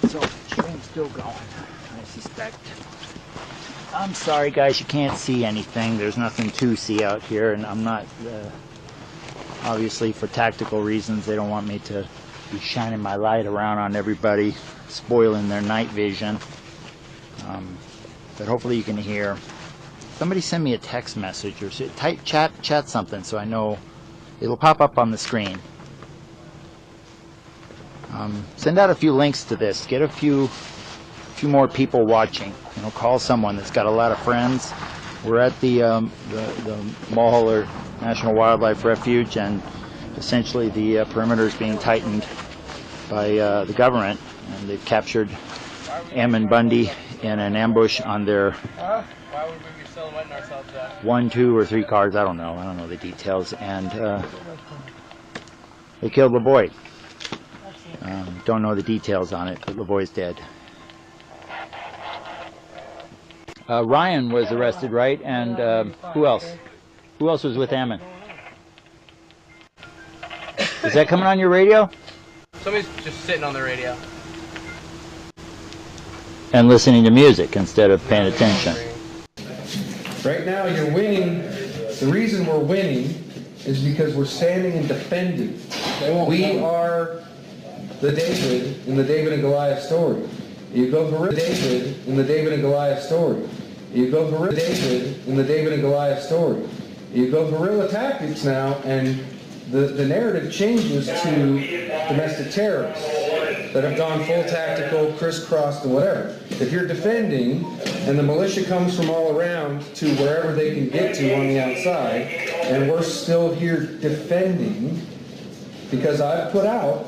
[SPEAKER 20] So, train's still going, I suspect. I'm sorry, guys, you can't see anything. There's nothing to see out here, and I'm not... obviously, for tactical reasons, they don't want me to be shining my light around on everybody, spoiling their night vision. But hopefully you can hear. Somebody send me a text message or type chat something so I know. It'll pop up on the screen. Send out a few links to this. Get a few more people watching. You know, call someone that's got a lot of friends. We're at the mall or National Wildlife Refuge, and essentially the perimeter is being tightened by the government, and they've captured Em and Bundy in an ambush on their
[SPEAKER 18] Why would we be silhouetting ourselves at?
[SPEAKER 20] 1, 2, or 3 cars. I don't know the details, and they killed LeBoy. Don't know the details on it, but LeBoy's dead. Ryan was arrested, right? And who else? Who else was with Ammon? Is that coming on your radio?
[SPEAKER 18] Somebody's just sitting on the radio.
[SPEAKER 20] And listening to music instead of paying attention.
[SPEAKER 4] Right now you're winning. The reason we're winning is because we're standing and defending. We are the David in the David and Goliath story. You go for David in the David and Goliath story. You go for David in the David and Goliath story. You go guerrilla tactics now, and the narrative changes to domestic terrorists that have gone full tactical, crisscrossed, and whatever. If you're defending, and the militia comes from all around to wherever they can get to on the outside, and we're still here defending, because I've put out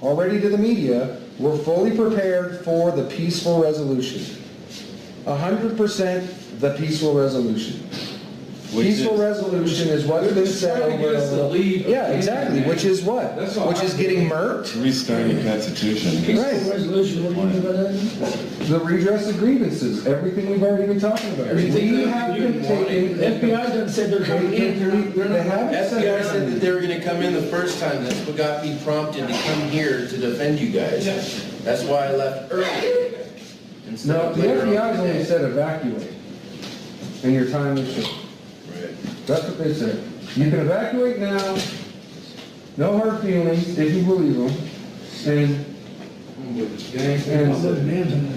[SPEAKER 4] already to the media, we're fully prepared for the peaceful resolution. 100% the peaceful resolution. Peaceful resolution is what's been said over. Yeah, exactly. Which is what? Which is getting murked.
[SPEAKER 14] Restarting the Constitution.
[SPEAKER 4] Right. The redress of grievances. Everything we've already been talking about. We have been taking.
[SPEAKER 1] FBI done said they're coming in. FBI said that they were going to come in the first time. That's what got me prompted to come here to defend you guys. That's why I left early.
[SPEAKER 4] No, the FBI's only said evacuate, and your time is short. That's what they said. You can evacuate now, no hard feelings, if you believe them,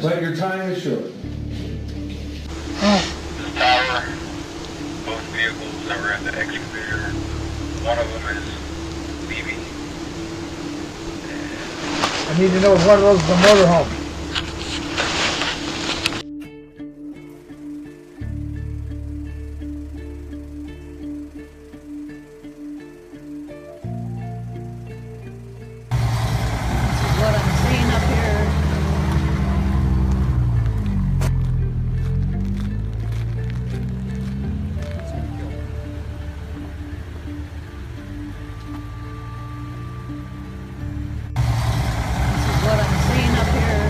[SPEAKER 4] but your time is short.
[SPEAKER 6] This tower, both vehicles that were in the excavator, one of them is leaving.
[SPEAKER 17] I need to know if one of those is a motorhome.
[SPEAKER 19] What I'm seeing up here. This is what I'm seeing up here.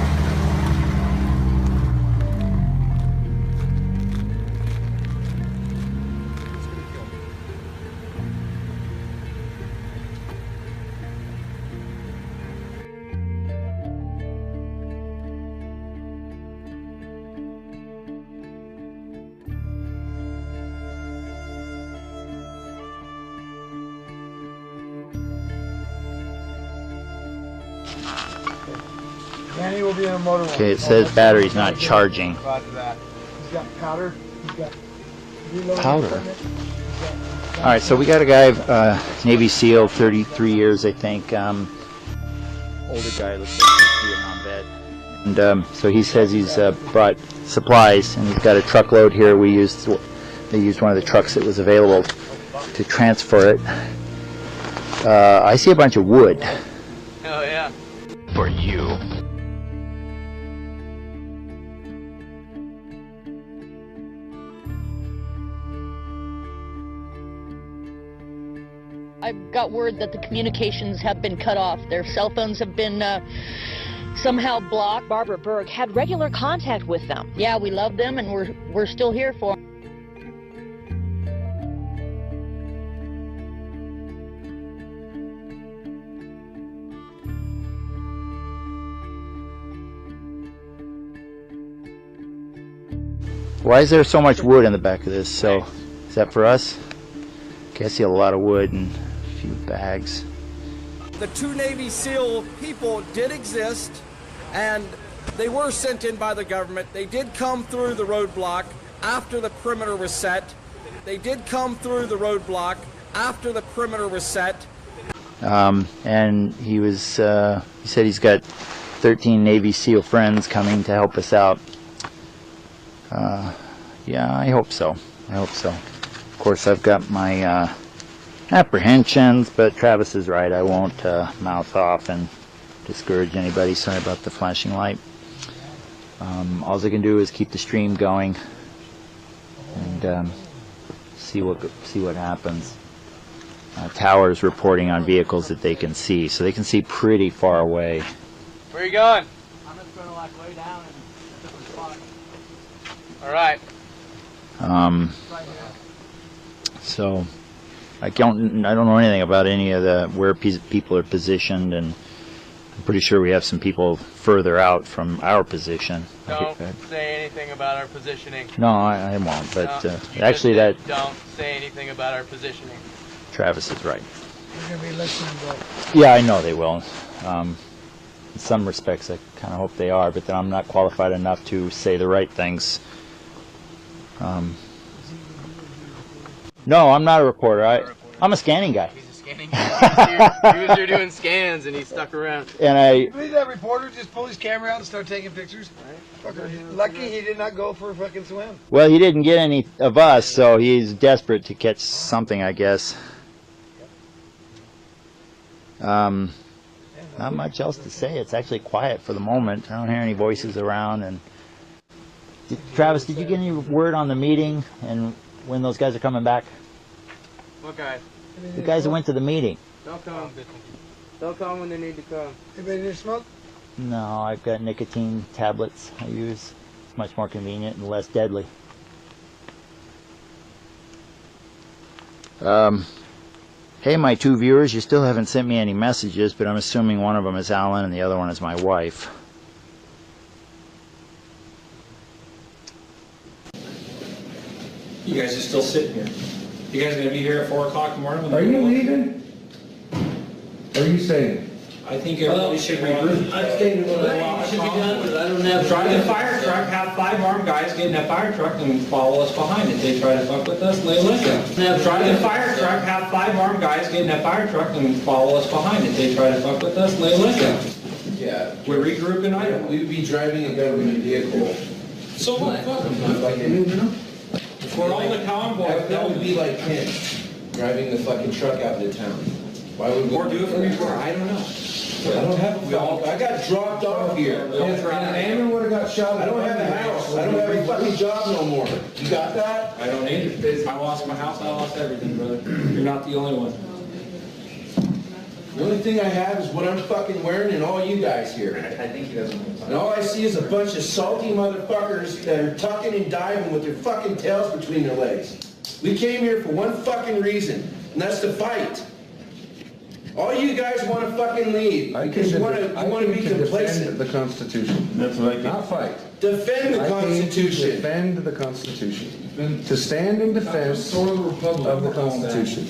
[SPEAKER 17] Danny will be in a motorhome.
[SPEAKER 20] Okay, it says battery's not charging.
[SPEAKER 17] Roger that. He's got powder. He's got reloading
[SPEAKER 20] Powder?
[SPEAKER 17] equipment.
[SPEAKER 20] All right, so we got a guy, Navy SEAL, 33 years, I think. Older guy, looks like he's a Vietnam vet. And so he says he's brought supplies, and he's got a truckload here. They used one of the trucks that was available to transfer it. I see a bunch of wood.
[SPEAKER 18] Oh yeah.
[SPEAKER 20] For you.
[SPEAKER 21] I've got word that the communications have been cut off. Their cell phones have been somehow blocked.
[SPEAKER 22] Barbara Berg had regular contact with them.
[SPEAKER 21] Yeah, we love them, and we're still here for them.
[SPEAKER 20] Why is there so much wood in the back of this? So, is that for us? Okay, I see a lot of wood and a few bags.
[SPEAKER 10] The two Navy SEAL people did exist, and they were sent in by the government. They did come through the roadblock after the perimeter was set. They did come through the roadblock after the perimeter was set.
[SPEAKER 20] And he said he's got 13 Navy SEAL friends coming to help us out. Yeah, I hope so. I hope so. Of course, I've got my apprehensions, but Travis is right. I won't mouth off and discourage anybody. Sorry about the flashing light. All I can do is keep the stream going and see what happens. Towers reporting on vehicles that they can see, so they can see pretty far away.
[SPEAKER 18] Where are you going? I'm just going to like lay down in a different spot. All right.
[SPEAKER 20] So I don't know anything about any of where people are positioned, and I'm pretty sure we have some people further out from our position.
[SPEAKER 18] Don't say anything about our positioning.
[SPEAKER 20] No, I won't. But
[SPEAKER 18] No,
[SPEAKER 20] actually,
[SPEAKER 18] don't say anything about our positioning.
[SPEAKER 20] Travis is right.
[SPEAKER 17] You're going to be listening to
[SPEAKER 20] Yeah, I know they will. In some respects, I kind of hope they are, but then I'm not qualified enough to say the right things. No, I'm not a reporter. I'm a scanning guy.
[SPEAKER 18] scanning. He was here doing scans and he stuck around.
[SPEAKER 20] And I
[SPEAKER 17] Believe that reporter just pulled his camera out and started taking pictures? Fucker, lucky he did not go for a fucking swim.
[SPEAKER 20] well, he didn't get any of us, so he's desperate to catch something, I guess. Not much else to say. It's actually quiet for the moment. I don't hear any voices around. And Travis, did you get any word on the meeting and when those guys are coming back?
[SPEAKER 18] What guy?
[SPEAKER 20] The guys that went to the meeting.
[SPEAKER 18] They'll come. They'll come when they need to come.
[SPEAKER 17] Anybody need to smoke?
[SPEAKER 20] No, I've got nicotine tablets I use. It's much more convenient and less deadly. Hey, my two viewers, you still haven't sent me any messages, but I'm assuming one of them is Alan and the other one is my wife.
[SPEAKER 15] You guys are still sitting here. You guys gonna be here at 4 o'clock in the morning?
[SPEAKER 4] Are you leaving? Or are you staying?
[SPEAKER 15] I think everybody should regroup.
[SPEAKER 13] I'm staying when I should be done, but I don't have...
[SPEAKER 15] Drive the fire truck, have 5 armed guys get in that fire truck and follow us behind. If they try to fuck with us, lay with them. Drive the fire truck, have 5 armed guys get in that fire truck and follow us behind. If they try to fuck with us, lay with them.
[SPEAKER 5] Yeah.
[SPEAKER 15] We're regrouping Idaho.
[SPEAKER 5] We would be driving a government vehicle.
[SPEAKER 15] So what? Fuck them. For all the convoys,
[SPEAKER 5] That would be like him, driving the fucking truck out into town. Why would we?
[SPEAKER 15] Or do it from your car, I don't know.
[SPEAKER 5] I don't have a fucking, I got dropped off here.
[SPEAKER 4] Amnon would have got shot.
[SPEAKER 5] I don't have a house. I don't have a fucking job no more. You got that?
[SPEAKER 15] I don't either. I lost my house, I lost everything, brother. You're not the only one.
[SPEAKER 5] The only thing I have is what I'm fucking wearing and all you guys here.
[SPEAKER 15] I think he doesn't.
[SPEAKER 5] And all I see is a bunch of salty motherfuckers that are tucking and diving with their fucking tails between their legs. We came here for one fucking reason, and that's to fight. All you guys want to fucking leave because you want to be complacent.
[SPEAKER 4] Defend the Constitution.
[SPEAKER 14] That's what I think.
[SPEAKER 4] Not fight.
[SPEAKER 5] Defend the Constitution.
[SPEAKER 4] Defend the Constitution. To stand in defense of the Constitution.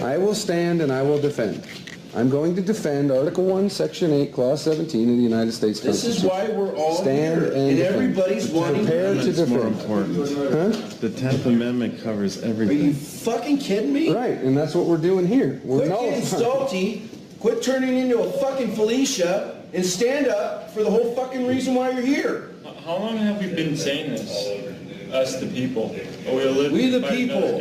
[SPEAKER 4] I will stand and I will defend. I'm going to defend Article 1, Section 8, Clause 17 of the United States Constitution.
[SPEAKER 5] This is why we're all
[SPEAKER 4] stand
[SPEAKER 5] here,
[SPEAKER 4] and
[SPEAKER 5] everybody's wanting
[SPEAKER 4] prepare to defend.
[SPEAKER 14] More important.
[SPEAKER 4] Huh?
[SPEAKER 14] The 10th Amendment covers everything.
[SPEAKER 5] Are you fucking kidding me?
[SPEAKER 4] Right, and that's what we're doing here. We're
[SPEAKER 5] Quit getting salty, quit turning into a fucking Felicia, and stand up for the whole fucking reason why you're here.
[SPEAKER 8] How long have we been saying this? Us the people.
[SPEAKER 5] We the people.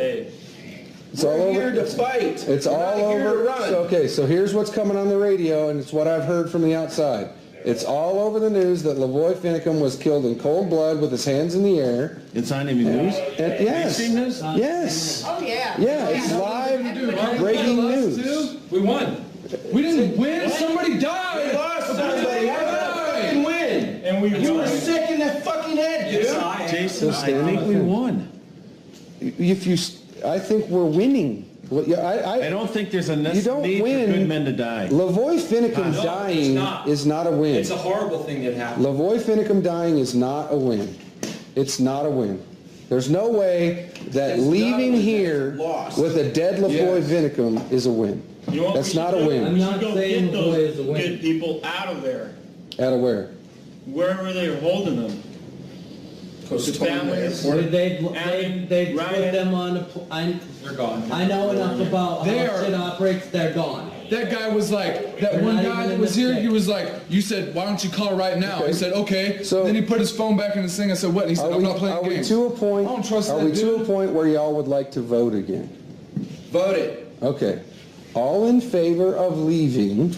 [SPEAKER 4] It's
[SPEAKER 5] We're
[SPEAKER 4] all over.
[SPEAKER 5] here to fight.
[SPEAKER 4] It's
[SPEAKER 5] We're
[SPEAKER 4] all
[SPEAKER 5] not here
[SPEAKER 4] over.
[SPEAKER 5] to run.
[SPEAKER 4] So, okay, so here's what's coming on the radio, and it's what I've heard from the outside. It's all over the news that Lavoy Finicum was killed in cold blood with his hands in the air.
[SPEAKER 14] It's on any news?
[SPEAKER 4] Yes.
[SPEAKER 14] News?
[SPEAKER 4] Yes.
[SPEAKER 2] Oh, yeah.
[SPEAKER 4] Yeah, it's live breaking news.
[SPEAKER 15] We won.
[SPEAKER 9] We didn't win. Somebody died.
[SPEAKER 5] We lost somebody. How about a fucking win?
[SPEAKER 8] And we
[SPEAKER 5] You were sick in that fucking head, dude.
[SPEAKER 14] Jason, I think we won.
[SPEAKER 4] I think we're winning.
[SPEAKER 14] I don't think there's a need for good men to die.
[SPEAKER 4] Lavoy Finicum dying is not a win.
[SPEAKER 15] It's a horrible thing that happened.
[SPEAKER 4] Lavoy Finicum dying is not a win. It's not a win. There's no way that leaving here with a dead Lavoy Finicum is a win.
[SPEAKER 8] You know what
[SPEAKER 4] That's
[SPEAKER 8] we
[SPEAKER 4] not a
[SPEAKER 8] should do?
[SPEAKER 4] win.
[SPEAKER 8] We should go get those good people out of there.
[SPEAKER 4] Out of where?
[SPEAKER 8] Wherever they were holding them. The families.
[SPEAKER 13] They'd put them on a...
[SPEAKER 15] They're gone.
[SPEAKER 13] I know enough about how shit operates, they're gone.
[SPEAKER 9] That guy was like, that
[SPEAKER 13] They're
[SPEAKER 9] one
[SPEAKER 13] not
[SPEAKER 9] guy
[SPEAKER 13] even
[SPEAKER 9] that
[SPEAKER 13] in
[SPEAKER 9] was
[SPEAKER 13] the
[SPEAKER 9] here,
[SPEAKER 13] state.
[SPEAKER 9] he was like, you said, why don't you call right now?
[SPEAKER 4] Okay.
[SPEAKER 9] He said, okay.
[SPEAKER 4] So-
[SPEAKER 9] then he put his phone back in his thing. I said, what? And he said, I'm not playing games.
[SPEAKER 4] to a point?
[SPEAKER 9] I don't trust
[SPEAKER 4] Are
[SPEAKER 9] that
[SPEAKER 4] we to
[SPEAKER 9] dude.
[SPEAKER 4] a point where y'all would like to vote again?
[SPEAKER 5] Vote it.
[SPEAKER 4] Okay. All in favor of leaving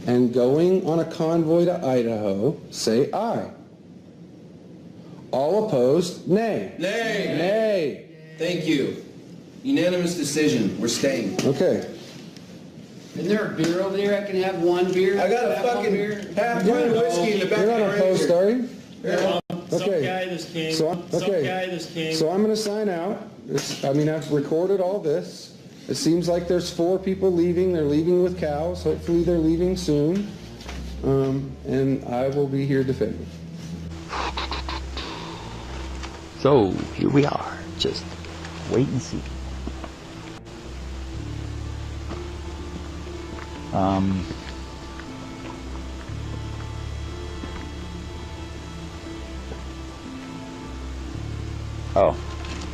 [SPEAKER 4] and going on a convoy to Idaho, say aye. All opposed, nay.
[SPEAKER 5] Nay.
[SPEAKER 4] Nay.
[SPEAKER 5] Thank you. Unanimous decision. We're staying.
[SPEAKER 4] Okay.
[SPEAKER 12] Isn't there a beer over there? I can have one beer?
[SPEAKER 5] I got a
[SPEAKER 12] Have one
[SPEAKER 5] fucking
[SPEAKER 12] beer?
[SPEAKER 5] half pint of whiskey in the back
[SPEAKER 4] You're
[SPEAKER 5] of
[SPEAKER 4] not
[SPEAKER 5] my
[SPEAKER 4] opposed,
[SPEAKER 5] razor.
[SPEAKER 4] are you?
[SPEAKER 8] Some
[SPEAKER 4] Okay.
[SPEAKER 8] guy just came.
[SPEAKER 4] So,
[SPEAKER 8] Some guy
[SPEAKER 4] okay.
[SPEAKER 8] just came.
[SPEAKER 4] So I'm going to sign out. I've recorded all this. It seems like there's 4 people leaving. They're leaving with cows. Hopefully they're leaving soon. And I will be here defending.
[SPEAKER 20] So here we are, just wait and see. Oh,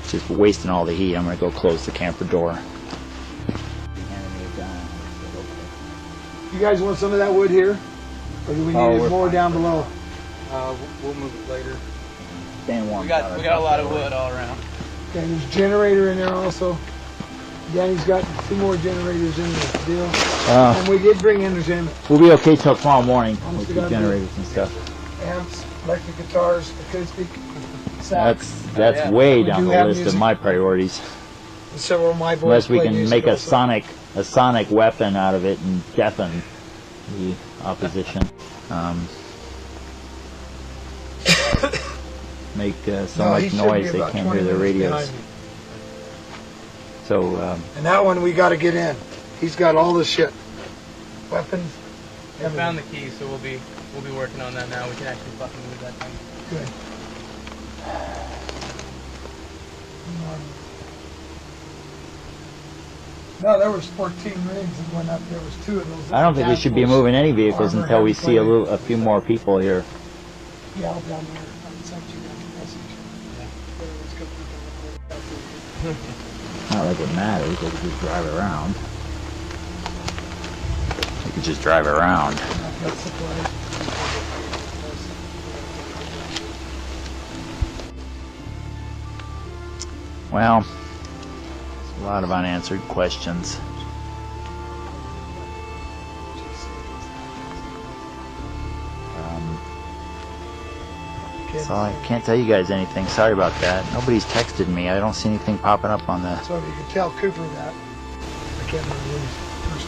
[SPEAKER 20] just wasting all the heat. I'm gonna go close the camper door.
[SPEAKER 17] You guys want some of that wood here? Or do we need it more down below?
[SPEAKER 18] We'll move it later.
[SPEAKER 20] Staying warm.
[SPEAKER 18] We got a lot of wood all around.
[SPEAKER 17] Okay, there's a generator in there also. Danny's got 2 more generators in the deal. And we did bring in the
[SPEAKER 20] We'll be okay till tomorrow morning
[SPEAKER 17] Honest
[SPEAKER 20] with
[SPEAKER 17] to
[SPEAKER 20] the
[SPEAKER 17] God,
[SPEAKER 20] generators and stuff.
[SPEAKER 17] amps, electric guitars, acoustic, sax.
[SPEAKER 20] That's way down the list of my priorities.
[SPEAKER 17] And several of my boys
[SPEAKER 20] Unless we
[SPEAKER 17] play
[SPEAKER 20] can
[SPEAKER 17] music
[SPEAKER 20] make a
[SPEAKER 17] also.
[SPEAKER 20] sonic weapon out of it and deafen the opposition. Make so much noise they can't hear their radios. So,
[SPEAKER 17] and that one we got to get in. He's got all this shit, weapons.
[SPEAKER 18] We found the key, so we'll be working on that now. We can actually fucking move that thing.
[SPEAKER 17] Good. No, there was 14 rings that went up. There was 2 of those.
[SPEAKER 20] I don't think we should be moving any vehicles until we see a few more people here.
[SPEAKER 17] Yeah, I'll down there. I sent you that message.
[SPEAKER 20] Not like it matters. They could just drive around. They could just drive around. Well, there's a lot of unanswered questions. So I can't tell you guys anything. Sorry about that. Nobody's texted me. I don't see anything popping up on the...
[SPEAKER 17] So if you could tell Cooper that. I can't remember his first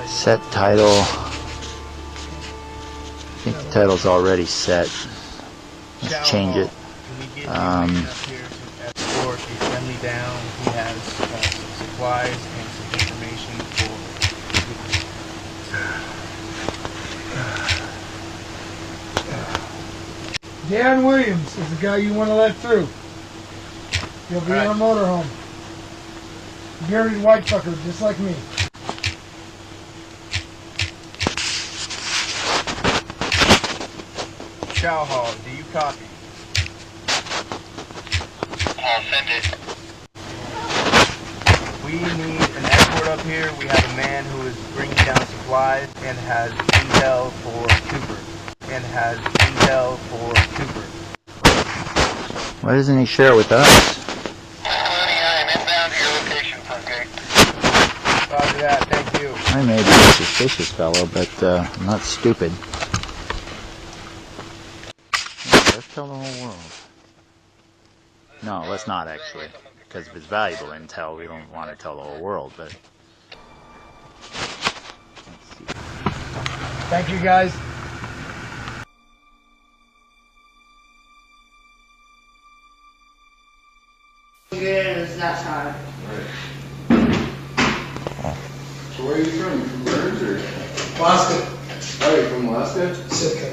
[SPEAKER 17] name.
[SPEAKER 20] Set title. I think the title's already set. Let's change it.
[SPEAKER 18] He's friendly down. He has some supplies and some information for.
[SPEAKER 17] Dan Williams is the guy you want to let through. He'll be in a motorhome. Gary white fucker, just like me.
[SPEAKER 18] Chow Hall, do you copy?
[SPEAKER 11] I'll send it.
[SPEAKER 18] We need an escort up here. We have a man who is bringing down supplies and has intel for Cooper.
[SPEAKER 20] Why doesn't he share it with us?
[SPEAKER 18] Roger that, thank you.
[SPEAKER 20] I may be a suspicious fellow, but I'm not stupid. Let's tell the whole world. No, let's not actually. Because if it's valuable intel, we don't want to tell the whole world, but... Let's see.
[SPEAKER 17] Thank you guys.
[SPEAKER 2] Good as that time.
[SPEAKER 9] So where are you from? You from Burns or?
[SPEAKER 17] Alaska.
[SPEAKER 9] Oh, you're from Alaska?
[SPEAKER 17] Sitka.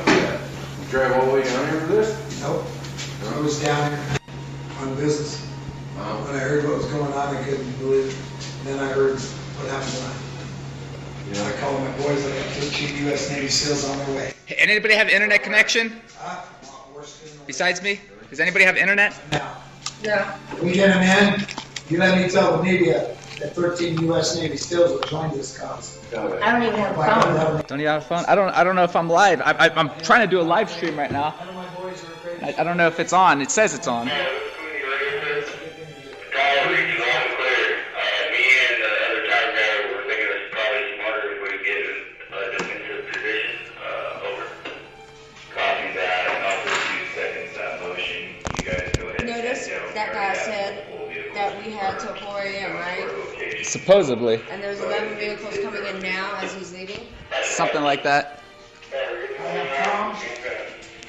[SPEAKER 9] Yeah. You drive all the way down here for this?
[SPEAKER 17] Nope. I was down here on business. When I heard what was going on, I couldn't believe it. And then I heard what happened tonight. I called my boys. I got 13 U.S. Navy SEALs on their way.
[SPEAKER 3] Hey, anybody have internet connection? Besides me? Does anybody have internet?
[SPEAKER 17] No.
[SPEAKER 2] Yeah.
[SPEAKER 17] We get them in. You let me tell the media that 13 U.S. Navy SEALs will join this cause.
[SPEAKER 2] I don't even have a phone.
[SPEAKER 3] Don't you have a phone? I don't know if I'm live. I'm trying to do a live stream right now. I don't know if it's on. It says it's on.
[SPEAKER 2] Notice that guy said that we had till 4 a.m., right?
[SPEAKER 3] Supposedly.
[SPEAKER 2] And there's 11 vehicles coming in now as he's leaving?
[SPEAKER 3] Something like that.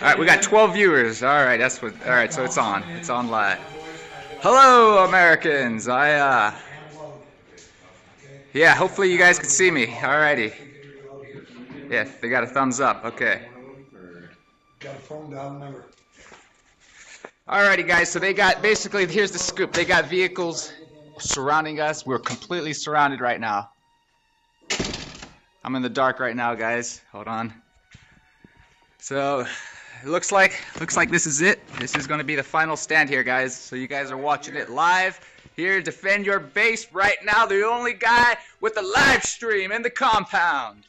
[SPEAKER 3] All right, we got 12 viewers. All right, that's what. All right, so it's on. It's on live. Hello, Americans. Yeah, hopefully you guys can see me. All righty. Yeah, they got a thumbs up. Okay.
[SPEAKER 17] Got a phone down number.
[SPEAKER 3] Alrighty guys, so they got, basically, here's the scoop. They got vehicles surrounding us. We're completely surrounded right now. I'm in the dark right now, guys. Hold on. So, it looks like this is it. This is going to be the final stand here, guys. So you guys are watching it live. Here to defend your base right now, the only guy with a live stream in the compound.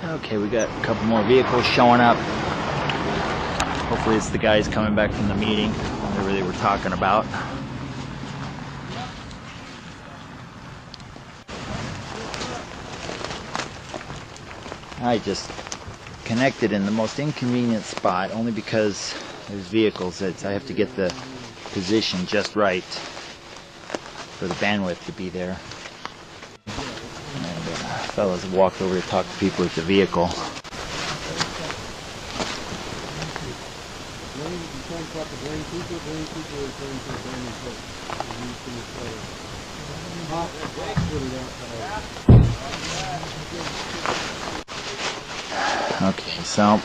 [SPEAKER 20] Okay, we got a couple more vehicles showing up. Hopefully it's the guys coming back from the meeting, whatever they were talking about. I just connected in the most inconvenient spot only because there's vehicles. I have to get the position just right for the bandwidth to be there. And fellas have walked over to talk to people at the vehicle. Okay, so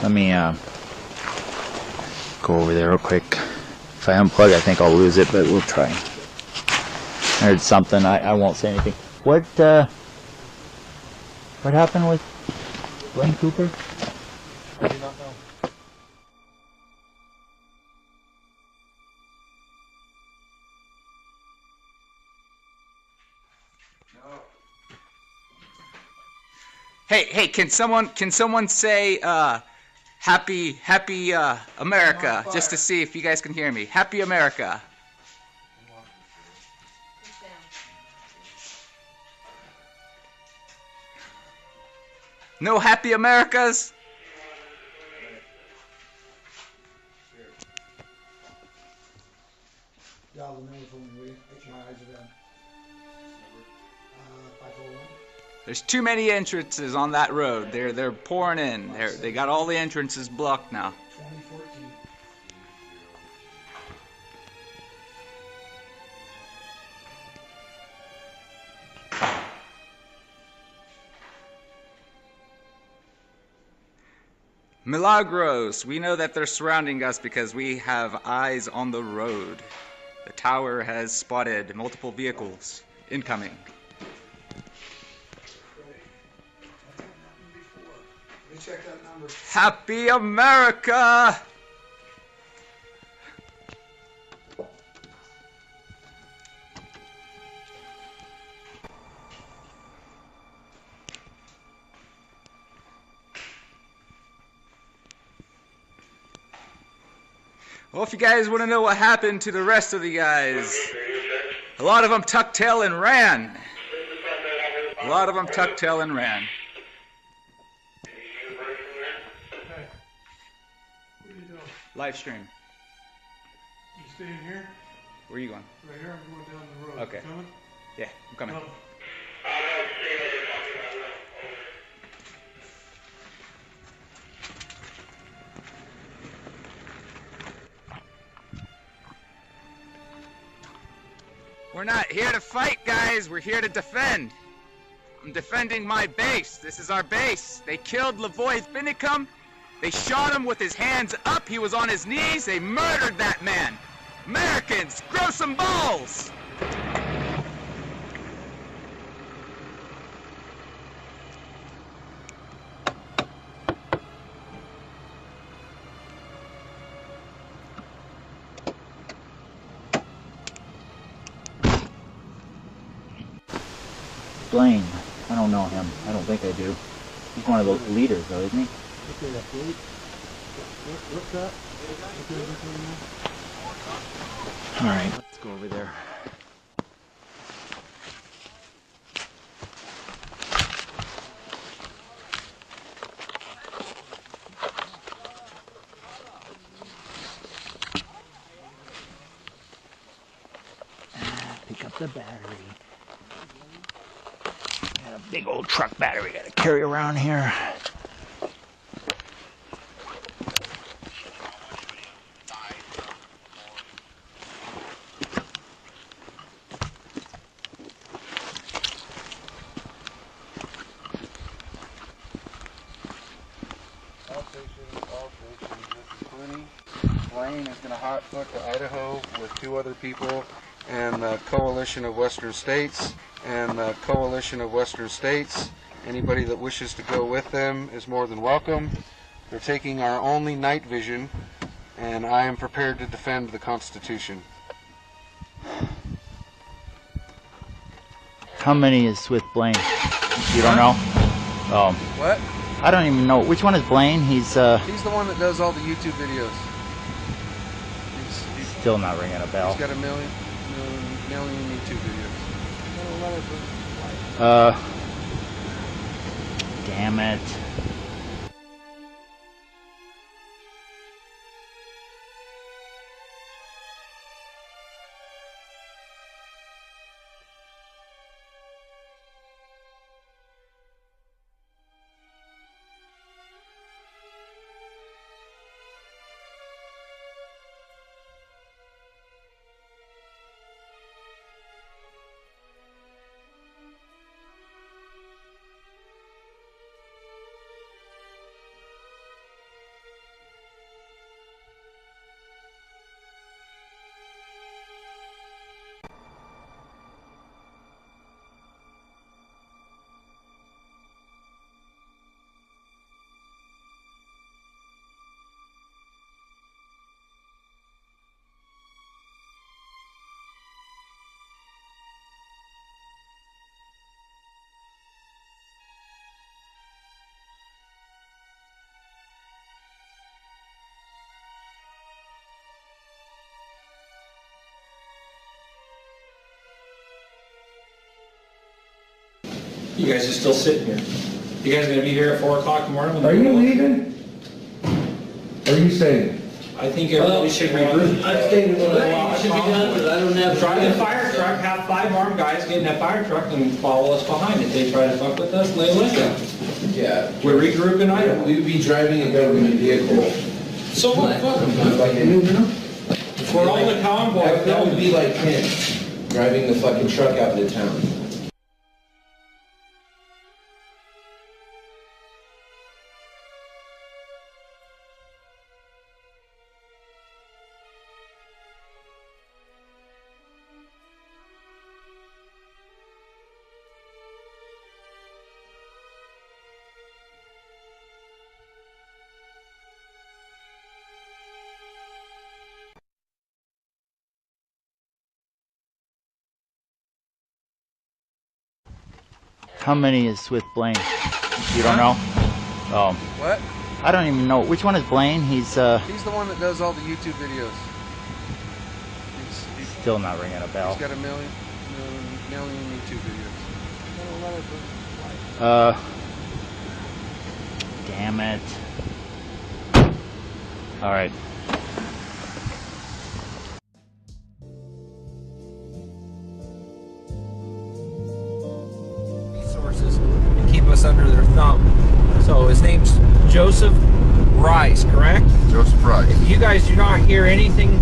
[SPEAKER 20] let me go over there real quick. If I unplug, I think I'll lose it, but we'll try. I heard something. I won't say anything. What happened with Glenn Cooper?
[SPEAKER 17] I do not know.
[SPEAKER 3] Hey, can someone say happy America, just to see if you guys can hear me. Happy America. No happy Americas? There's too many entrances on that road. They're pouring in. They got all the entrances blocked now. Milagros, we know that they're surrounding us because we have eyes on the road. The tower has spotted multiple vehicles incoming.
[SPEAKER 17] Check that number.
[SPEAKER 3] Happy America! Well, if you guys want to know what happened to the rest of the guys, a lot of them tucked tail and ran. A lot of them tucked tail and ran. Live stream.
[SPEAKER 17] You staying here?
[SPEAKER 3] Where are you going?
[SPEAKER 17] Right here, I'm going down the road.
[SPEAKER 3] Okay.
[SPEAKER 17] You coming?
[SPEAKER 3] Yeah, I'm coming.
[SPEAKER 17] Come.
[SPEAKER 3] We're not here to fight, guys. We're here to defend. I'm defending my base. This is our base. They killed Lavoie Finicum. They shot him with his hands up. He was on his knees. They murdered that man. Americans, grow some balls!
[SPEAKER 20] Blaine. I don't know him. I don't think I do. He's one of those leaders, though, isn't he?
[SPEAKER 17] What's that?
[SPEAKER 20] All right, let's go over there. Pick up the battery. Got a big old truck battery got to carry around here.
[SPEAKER 9] Blaine is going to hot foot to Idaho with 2 other people and the Coalition of Western States, Anybody that wishes to go with them is more than welcome. They're taking our only night vision, and I am prepared to defend the Constitution.
[SPEAKER 20] How many is with Blaine? You don't know? Oh.
[SPEAKER 9] What?
[SPEAKER 20] I don't even know. Which one is Blaine? He's
[SPEAKER 9] the one that does all the YouTube videos. He's
[SPEAKER 20] still not ringing a bell.
[SPEAKER 9] He's got a million YouTube videos.
[SPEAKER 20] Damn it.
[SPEAKER 15] You guys are still sitting here. You guys are going to be here at 4 o'clock tomorrow?
[SPEAKER 4] Are you leaving? Or are you staying?
[SPEAKER 15] I think everybody should regroup.
[SPEAKER 13] I'm staying with what should be done, but I don't have...
[SPEAKER 15] Drive the fire truck, have 5 armed guys get in that fire truck and follow us behind. If they try to fuck with us, lay with them.
[SPEAKER 5] Yeah.
[SPEAKER 15] We're regrouping item.
[SPEAKER 5] We would be driving a government vehicle.
[SPEAKER 15] So what? Fuck them. For all the convoy.
[SPEAKER 5] That would be like him, driving the fucking truck out of town.
[SPEAKER 20] How many is with Blaine? You don't know? Oh.
[SPEAKER 9] What?
[SPEAKER 20] I don't even know. Which one is Blaine? He's the
[SPEAKER 9] one that does all the YouTube videos. He's
[SPEAKER 20] still not ringing a bell.
[SPEAKER 9] He's got a million YouTube videos.
[SPEAKER 20] Damn it. All right.
[SPEAKER 15] And keep us under their thumb. So his name's Joseph Rice, correct?
[SPEAKER 9] Joseph Rice.
[SPEAKER 15] If you guys do not hear anything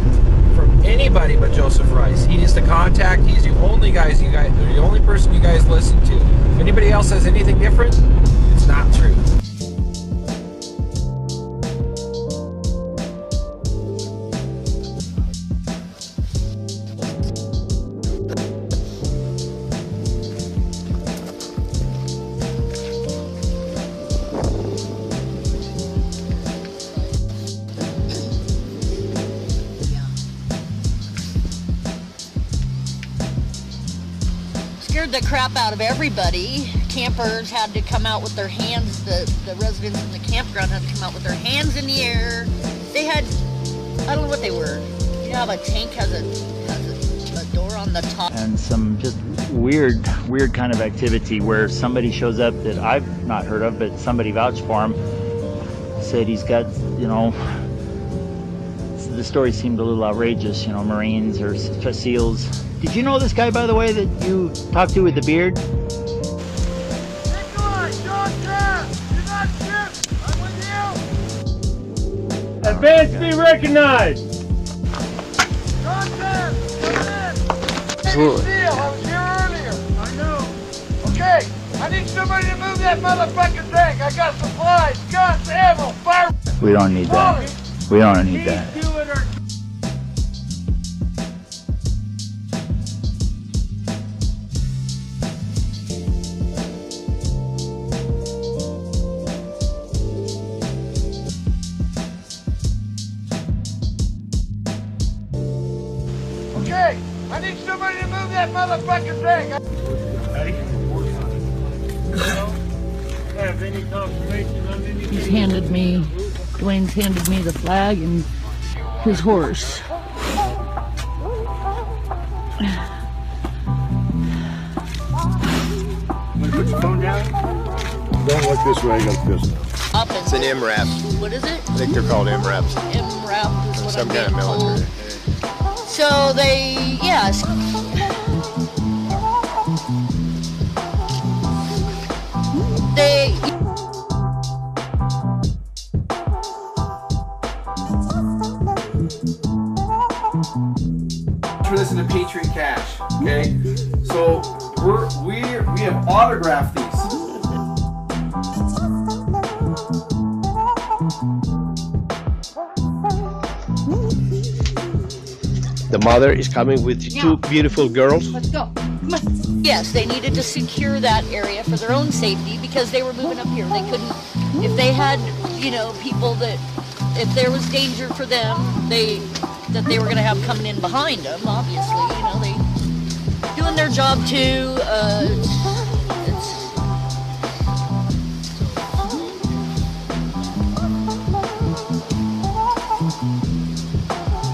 [SPEAKER 15] from anybody but Joseph Rice, he is the contact. He's the only the only person you guys listen to. If anybody else says anything different, it's not true.
[SPEAKER 21] Scared the crap out of everybody. Campers had to come out with their hands, the residents in the campground had to come out with their hands in the air. They had, I don't know what they were. You know how a tank has a door on the top?
[SPEAKER 20] And some just weird kind of activity where somebody shows up that I've not heard of, but somebody vouched for him. Said he's got, you know, the story seemed a little outrageous, you know, Marines or SEALs. Did you know this guy, by the way, that you talked to with the beard?
[SPEAKER 7] Advance be recognized!
[SPEAKER 17] I was here earlier. I know. Okay, I need somebody to move that motherfucking tank. I got supplies, guns, ammo, fire.
[SPEAKER 20] We don't need that. We don't need that.
[SPEAKER 1] to move that motherfucking thing.
[SPEAKER 8] Have any confirmation on anything?
[SPEAKER 21] He's handed me, Dwayne's handed me the flag and his horse.
[SPEAKER 8] Put your phone down.
[SPEAKER 16] Don't look this way, look this way.
[SPEAKER 21] Up and
[SPEAKER 16] It's an MRAP.
[SPEAKER 21] What is it?
[SPEAKER 16] I think they're called MRAPs.
[SPEAKER 21] MRAP is what
[SPEAKER 16] Some
[SPEAKER 21] I'm
[SPEAKER 16] kind of
[SPEAKER 21] being told.
[SPEAKER 16] military.
[SPEAKER 21] So they, yes. They.
[SPEAKER 10] For this in a Patriot cash, okay? So we have autographed these.
[SPEAKER 16] The mother is coming with two beautiful girls.
[SPEAKER 21] Let's go. Come on. Yes, they needed to secure that area for their own safety because they were moving up here. They couldn't, if they had, you know, people that, if there was danger for them, that they were going to have coming in behind them, obviously, you know, they doing their job too.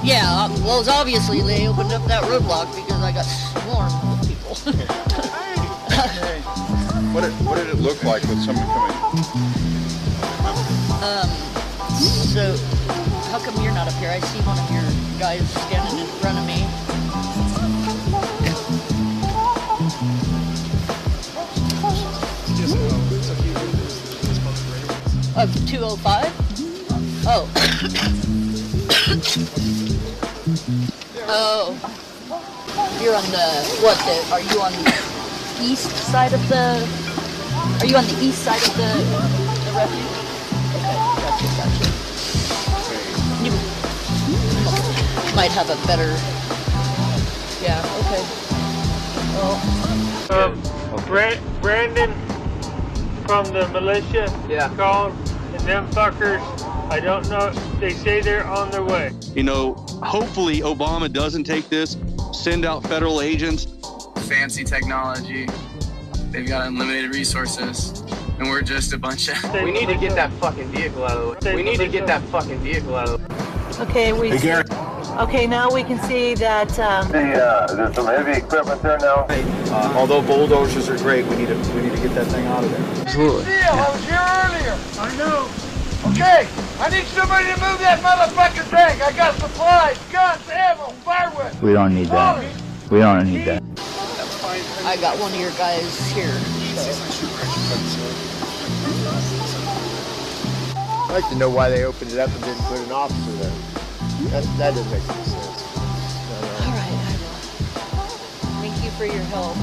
[SPEAKER 21] Yeah, well, it's obviously they opened up that roadblock because I got swarmed with people.
[SPEAKER 23] What did it look like with someone coming?
[SPEAKER 21] So, how come you're not up here? I see one of your guys standing in front of me. Of 205? Oh. Oh. You're on the, are you on the east side of the, are you on the east side of the refuge? Okay, gotcha. You might have a better, yeah, okay.
[SPEAKER 8] Well, Brandon from the militia called, and them fuckers, I don't know, they say they're on their way.
[SPEAKER 24] You know, hopefully Obama doesn't take this, send out federal agents.
[SPEAKER 3] Fancy technology. They've got unlimited resources. And we're just a bunch of...
[SPEAKER 18] We need to get that fucking vehicle out of the way. We need to get that fucking vehicle out of the way.
[SPEAKER 25] Okay,
[SPEAKER 23] Hey, Gary.
[SPEAKER 25] Okay, now we can see that.
[SPEAKER 23] There's some heavy equipment there now.
[SPEAKER 16] Although bulldozers are great, we need to get that thing out of there.
[SPEAKER 1] Absolutely. I was here earlier. I know. Okay, I need somebody to move that motherfucking thing. I got supplies, guns, ammo, firewood.
[SPEAKER 20] We don't need that. We don't need that.
[SPEAKER 21] I got one of your guys here.
[SPEAKER 16] I'd like to know why they opened it up and didn't put an officer there. That doesn't make any sense.
[SPEAKER 21] All right, I will. Thank you for your help.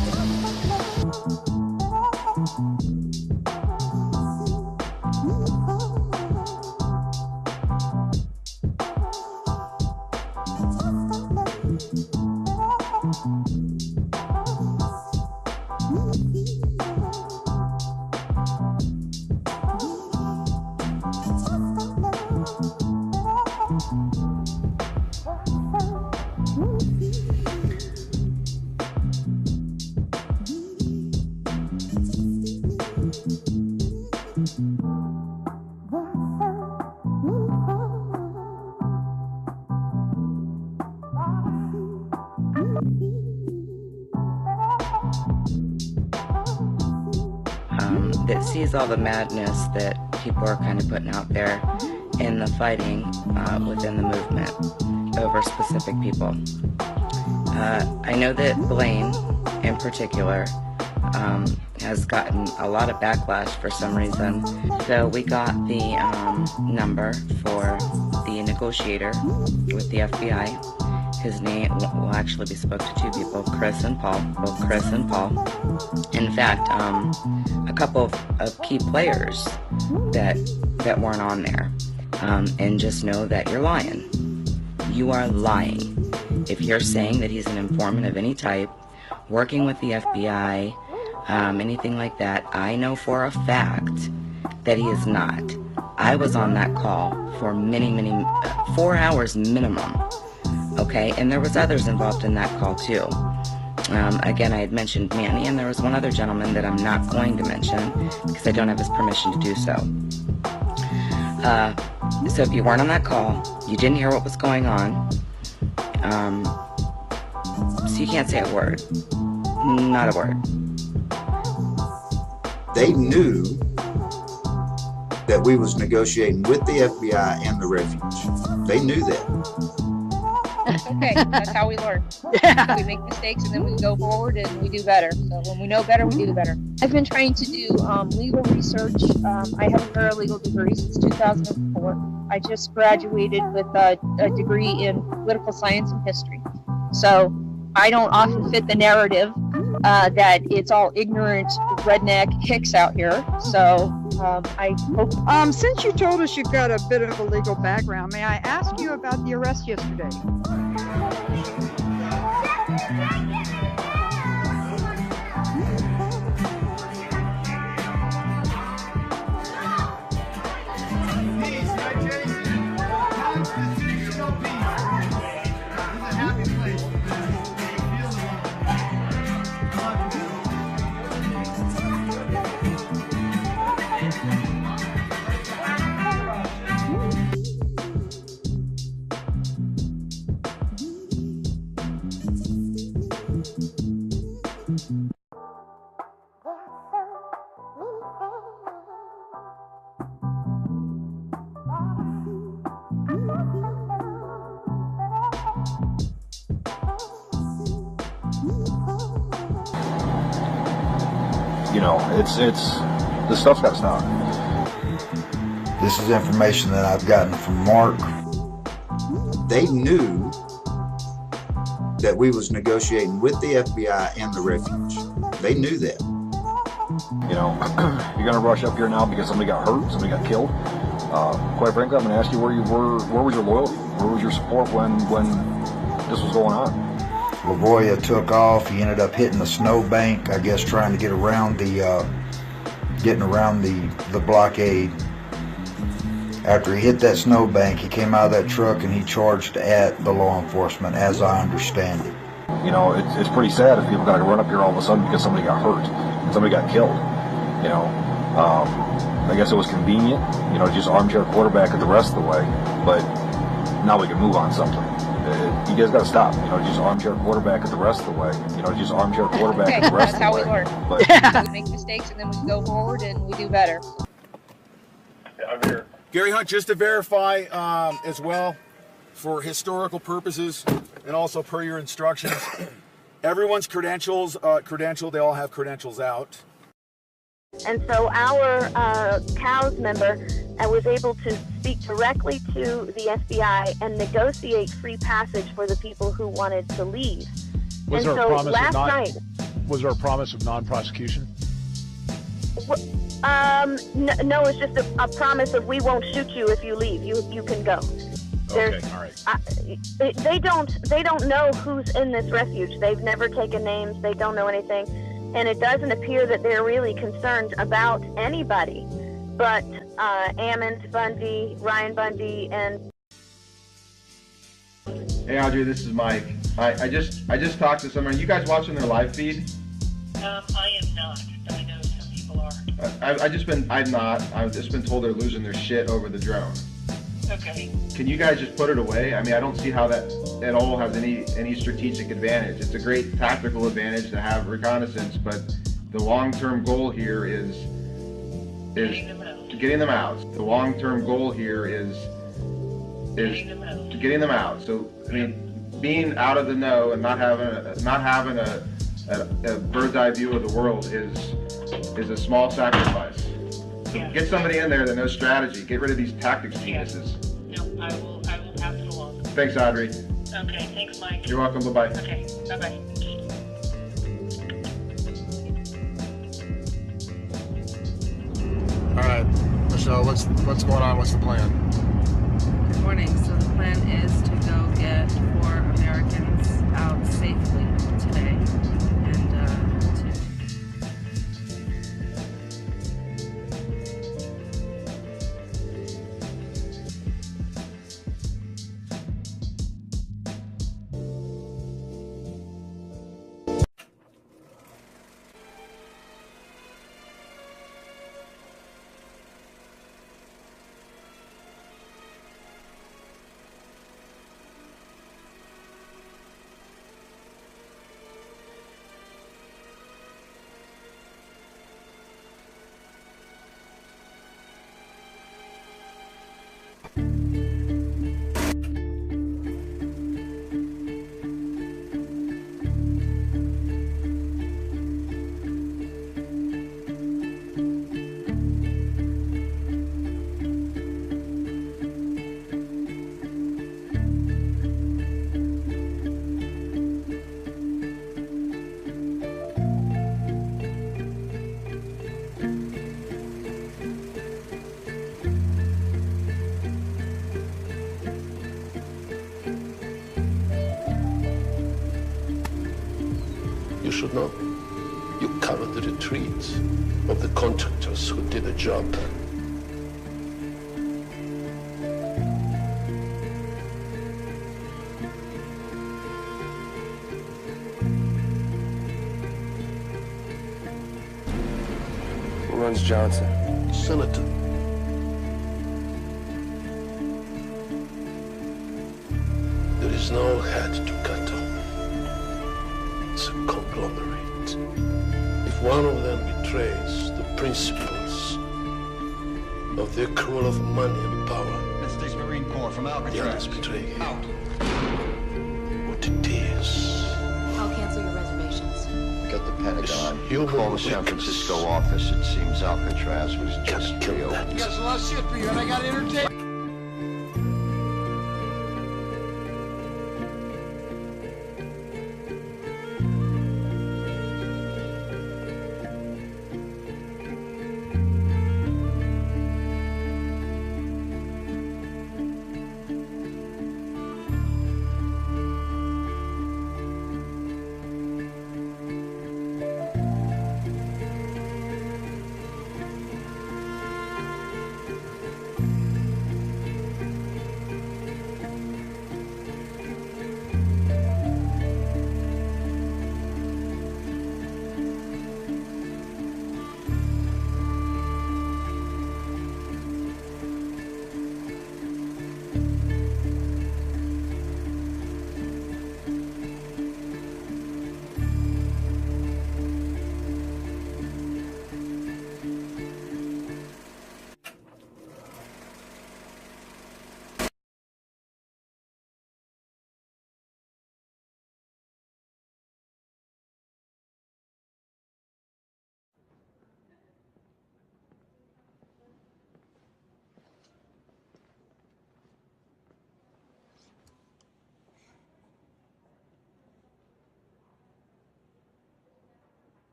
[SPEAKER 26] That sees all the madness that people are kind of putting out there in the fighting within the movement over specific people. I know that Blaine, in particular, has gotten a lot of backlash for some reason. So we got the number for the negotiator with the FBI. His name will actually be spoke to two people, Chris and Paul, both Chris and Paul. In fact, a couple of key players that weren't on there. And just know that you're lying. You are lying. If you're saying that he's an informant of any type, working with the FBI, anything like that, I know for a fact that he is not. I was on that call for 4 hours minimum. Okay, and there was others involved in that call too. Again, I had mentioned Manny, and there was one other gentleman that I'm not going to mention because I don't have his permission to do so. So if you weren't on that call, you didn't hear what was going on, so you can't say a word. Not a word.
[SPEAKER 6] They knew that we was negotiating with the FBI and the refuge. They knew that.
[SPEAKER 11] Okay, that's how we learn. We make mistakes and then we go forward and we do better. So when we know better, we do better. I've been trying to do legal research. I have a paralegal degree since 2004. I just graduated with a degree in political science and history. So I don't often fit the narrative that it's all ignorant redneck hicks out here. So I hope.
[SPEAKER 12] Since you told us you've got a bit of a legal background, may I ask you about the arrest yesterday?
[SPEAKER 14] You know, this stuff's got to stop.
[SPEAKER 6] This is information that I've gotten from Mark. They knew that we was negotiating with the FBI and the refuge. They knew that.
[SPEAKER 14] You know, you're going to rush up here now because somebody got hurt, somebody got killed. Quite frankly, I'm going to ask you where you were. Where was your loyalty? Where was your support when this was going on?
[SPEAKER 6] Lavoya took off. He ended up hitting the snowbank, I guess, trying to get around the blockade. After he hit that snowbank, he came out of that truck and he charged at the law enforcement, as I understand it.
[SPEAKER 14] You know, it's pretty sad if people got to run up here all of a sudden because somebody got hurt, somebody got killed. You know, I guess it was convenient. You know, just armchair quarterback it the rest of the way. But now we can move on something. You guys got to stop. You know, just armchair quarterback it the rest of the way. You know, just armchair quarterback it the rest of the way.
[SPEAKER 11] That's how we learn. We make mistakes and then we go forward and we do better.
[SPEAKER 19] I'm here. Gary Hunt, just to verify as well, for historical purposes and also per your instructions, everyone's credentials, they all have credentials out.
[SPEAKER 22] And so our COWS member was able to speak directly to the FBI and negotiate free passage for the people who wanted to leave.
[SPEAKER 27] Was there a promise of non-prosecution?
[SPEAKER 22] No, it's just a promise of we won't shoot you if you leave. You can go.
[SPEAKER 27] Okay, all right.
[SPEAKER 22] They don't know who's in this refuge. They've never taken names. They don't know anything. And it doesn't appear that they're really concerned about anybody but Ammons, Bundy, Ryan Bundy, and...
[SPEAKER 28] Hey Audrey, this is Mike. I just talked to someone. Are you guys watching their live feed?
[SPEAKER 29] I am not, but I know some people are.
[SPEAKER 28] I've just been told they're losing their shit over the drone.
[SPEAKER 29] Okay.
[SPEAKER 28] Can you guys just put it away? I mean, I don't see how that at all has any strategic advantage. It's a great tactical advantage to have reconnaissance, but the long-term goal here is getting them out. The long-term goal here is getting them out. So I mean, being out of the know and not having a bird's eye view of the world is a small sacrifice. So get somebody in there that knows strategy. Get rid of these tactics geniuses.
[SPEAKER 29] No, I will pass it along.
[SPEAKER 28] Thanks, Audrey.
[SPEAKER 29] Okay, thanks, Mike.
[SPEAKER 28] You're welcome. Bye-bye.
[SPEAKER 29] Okay, bye-bye.
[SPEAKER 10] All right, Michelle, what's going on? What's the plan?
[SPEAKER 30] Good morning. So the plan is to go get 4 Americans out safely today, and
[SPEAKER 2] You should know. You covered the retreats of the contractors who did the job.
[SPEAKER 4] Who runs Johnson?
[SPEAKER 2] Senator. There is no head to cut off. It's a conglomerate. If one of them betrays the principles of the accrual of money and power,
[SPEAKER 5] United States Marine Corps from
[SPEAKER 2] the
[SPEAKER 5] Alcatraz.
[SPEAKER 2] others betray him.
[SPEAKER 5] Out.
[SPEAKER 2] What it is.
[SPEAKER 7] I'll cancel your reservations.
[SPEAKER 5] Got the Pentagon.
[SPEAKER 2] Human
[SPEAKER 5] Call the San Francisco office. It seems Alcatraz was just reopened.
[SPEAKER 1] I got a lot of shit for you, and I got entertainment.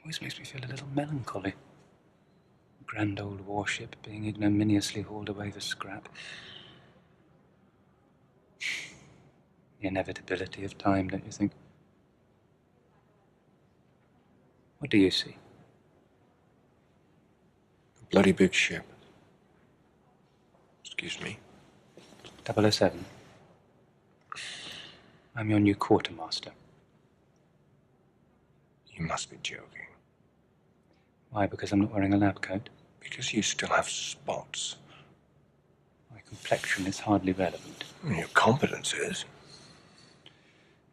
[SPEAKER 8] Always makes me feel a little melancholy. A grand old warship being ignominiously hauled away for scrap. The inevitability of time, don't you think? What do you see?
[SPEAKER 5] A bloody big ship. Excuse me.
[SPEAKER 8] 007. I'm your new quartermaster.
[SPEAKER 5] You must be joking.
[SPEAKER 8] Why? Because I'm not wearing a lab coat?
[SPEAKER 5] Because you still have spots.
[SPEAKER 8] My complexion is hardly relevant.
[SPEAKER 5] Your competence is.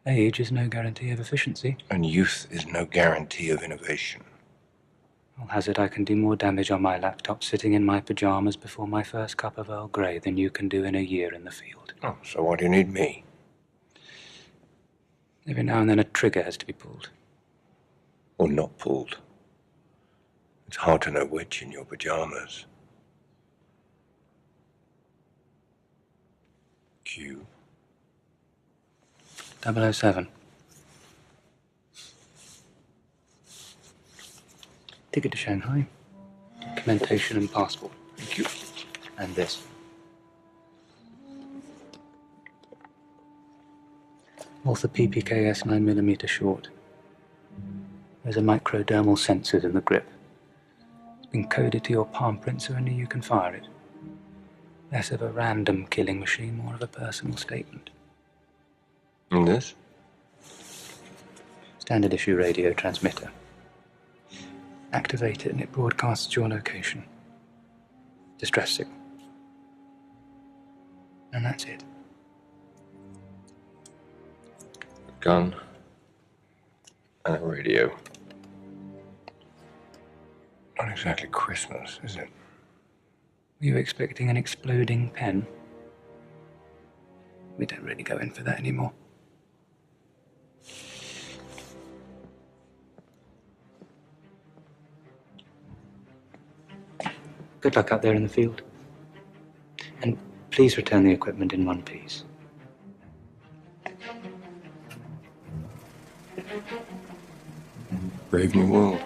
[SPEAKER 8] Age is no guarantee of efficiency.
[SPEAKER 5] And youth is no guarantee of innovation.
[SPEAKER 8] I'll hazard I can do more damage on my laptop sitting in my pajamas before my first cup of Earl Grey than you can do in a year in the field.
[SPEAKER 5] Oh, so why do you need me?
[SPEAKER 8] Every now and then a trigger has to be pulled.
[SPEAKER 5] Or not pulled. It's hard to know which in your pajamas. Q.
[SPEAKER 8] 007. Ticket to Shanghai. Documentation and passport.
[SPEAKER 5] Thank you.
[SPEAKER 8] And this. Author PPKS 9mm short. There's a microdermal sensor in the grip. It's been coded to your palm print so only you can fire it. Less of a random killing machine, more of a personal statement.
[SPEAKER 5] And this?
[SPEAKER 8] Standard issue radio transmitter. Activate it and it broadcasts your location. Distress signal. And that's it.
[SPEAKER 5] A gun. And a radio. Not exactly Christmas, is it?
[SPEAKER 8] Were you expecting an exploding pen? We don't really go in for that anymore. Good luck out there in the field. And please return the equipment in one piece.
[SPEAKER 5] Brave new world.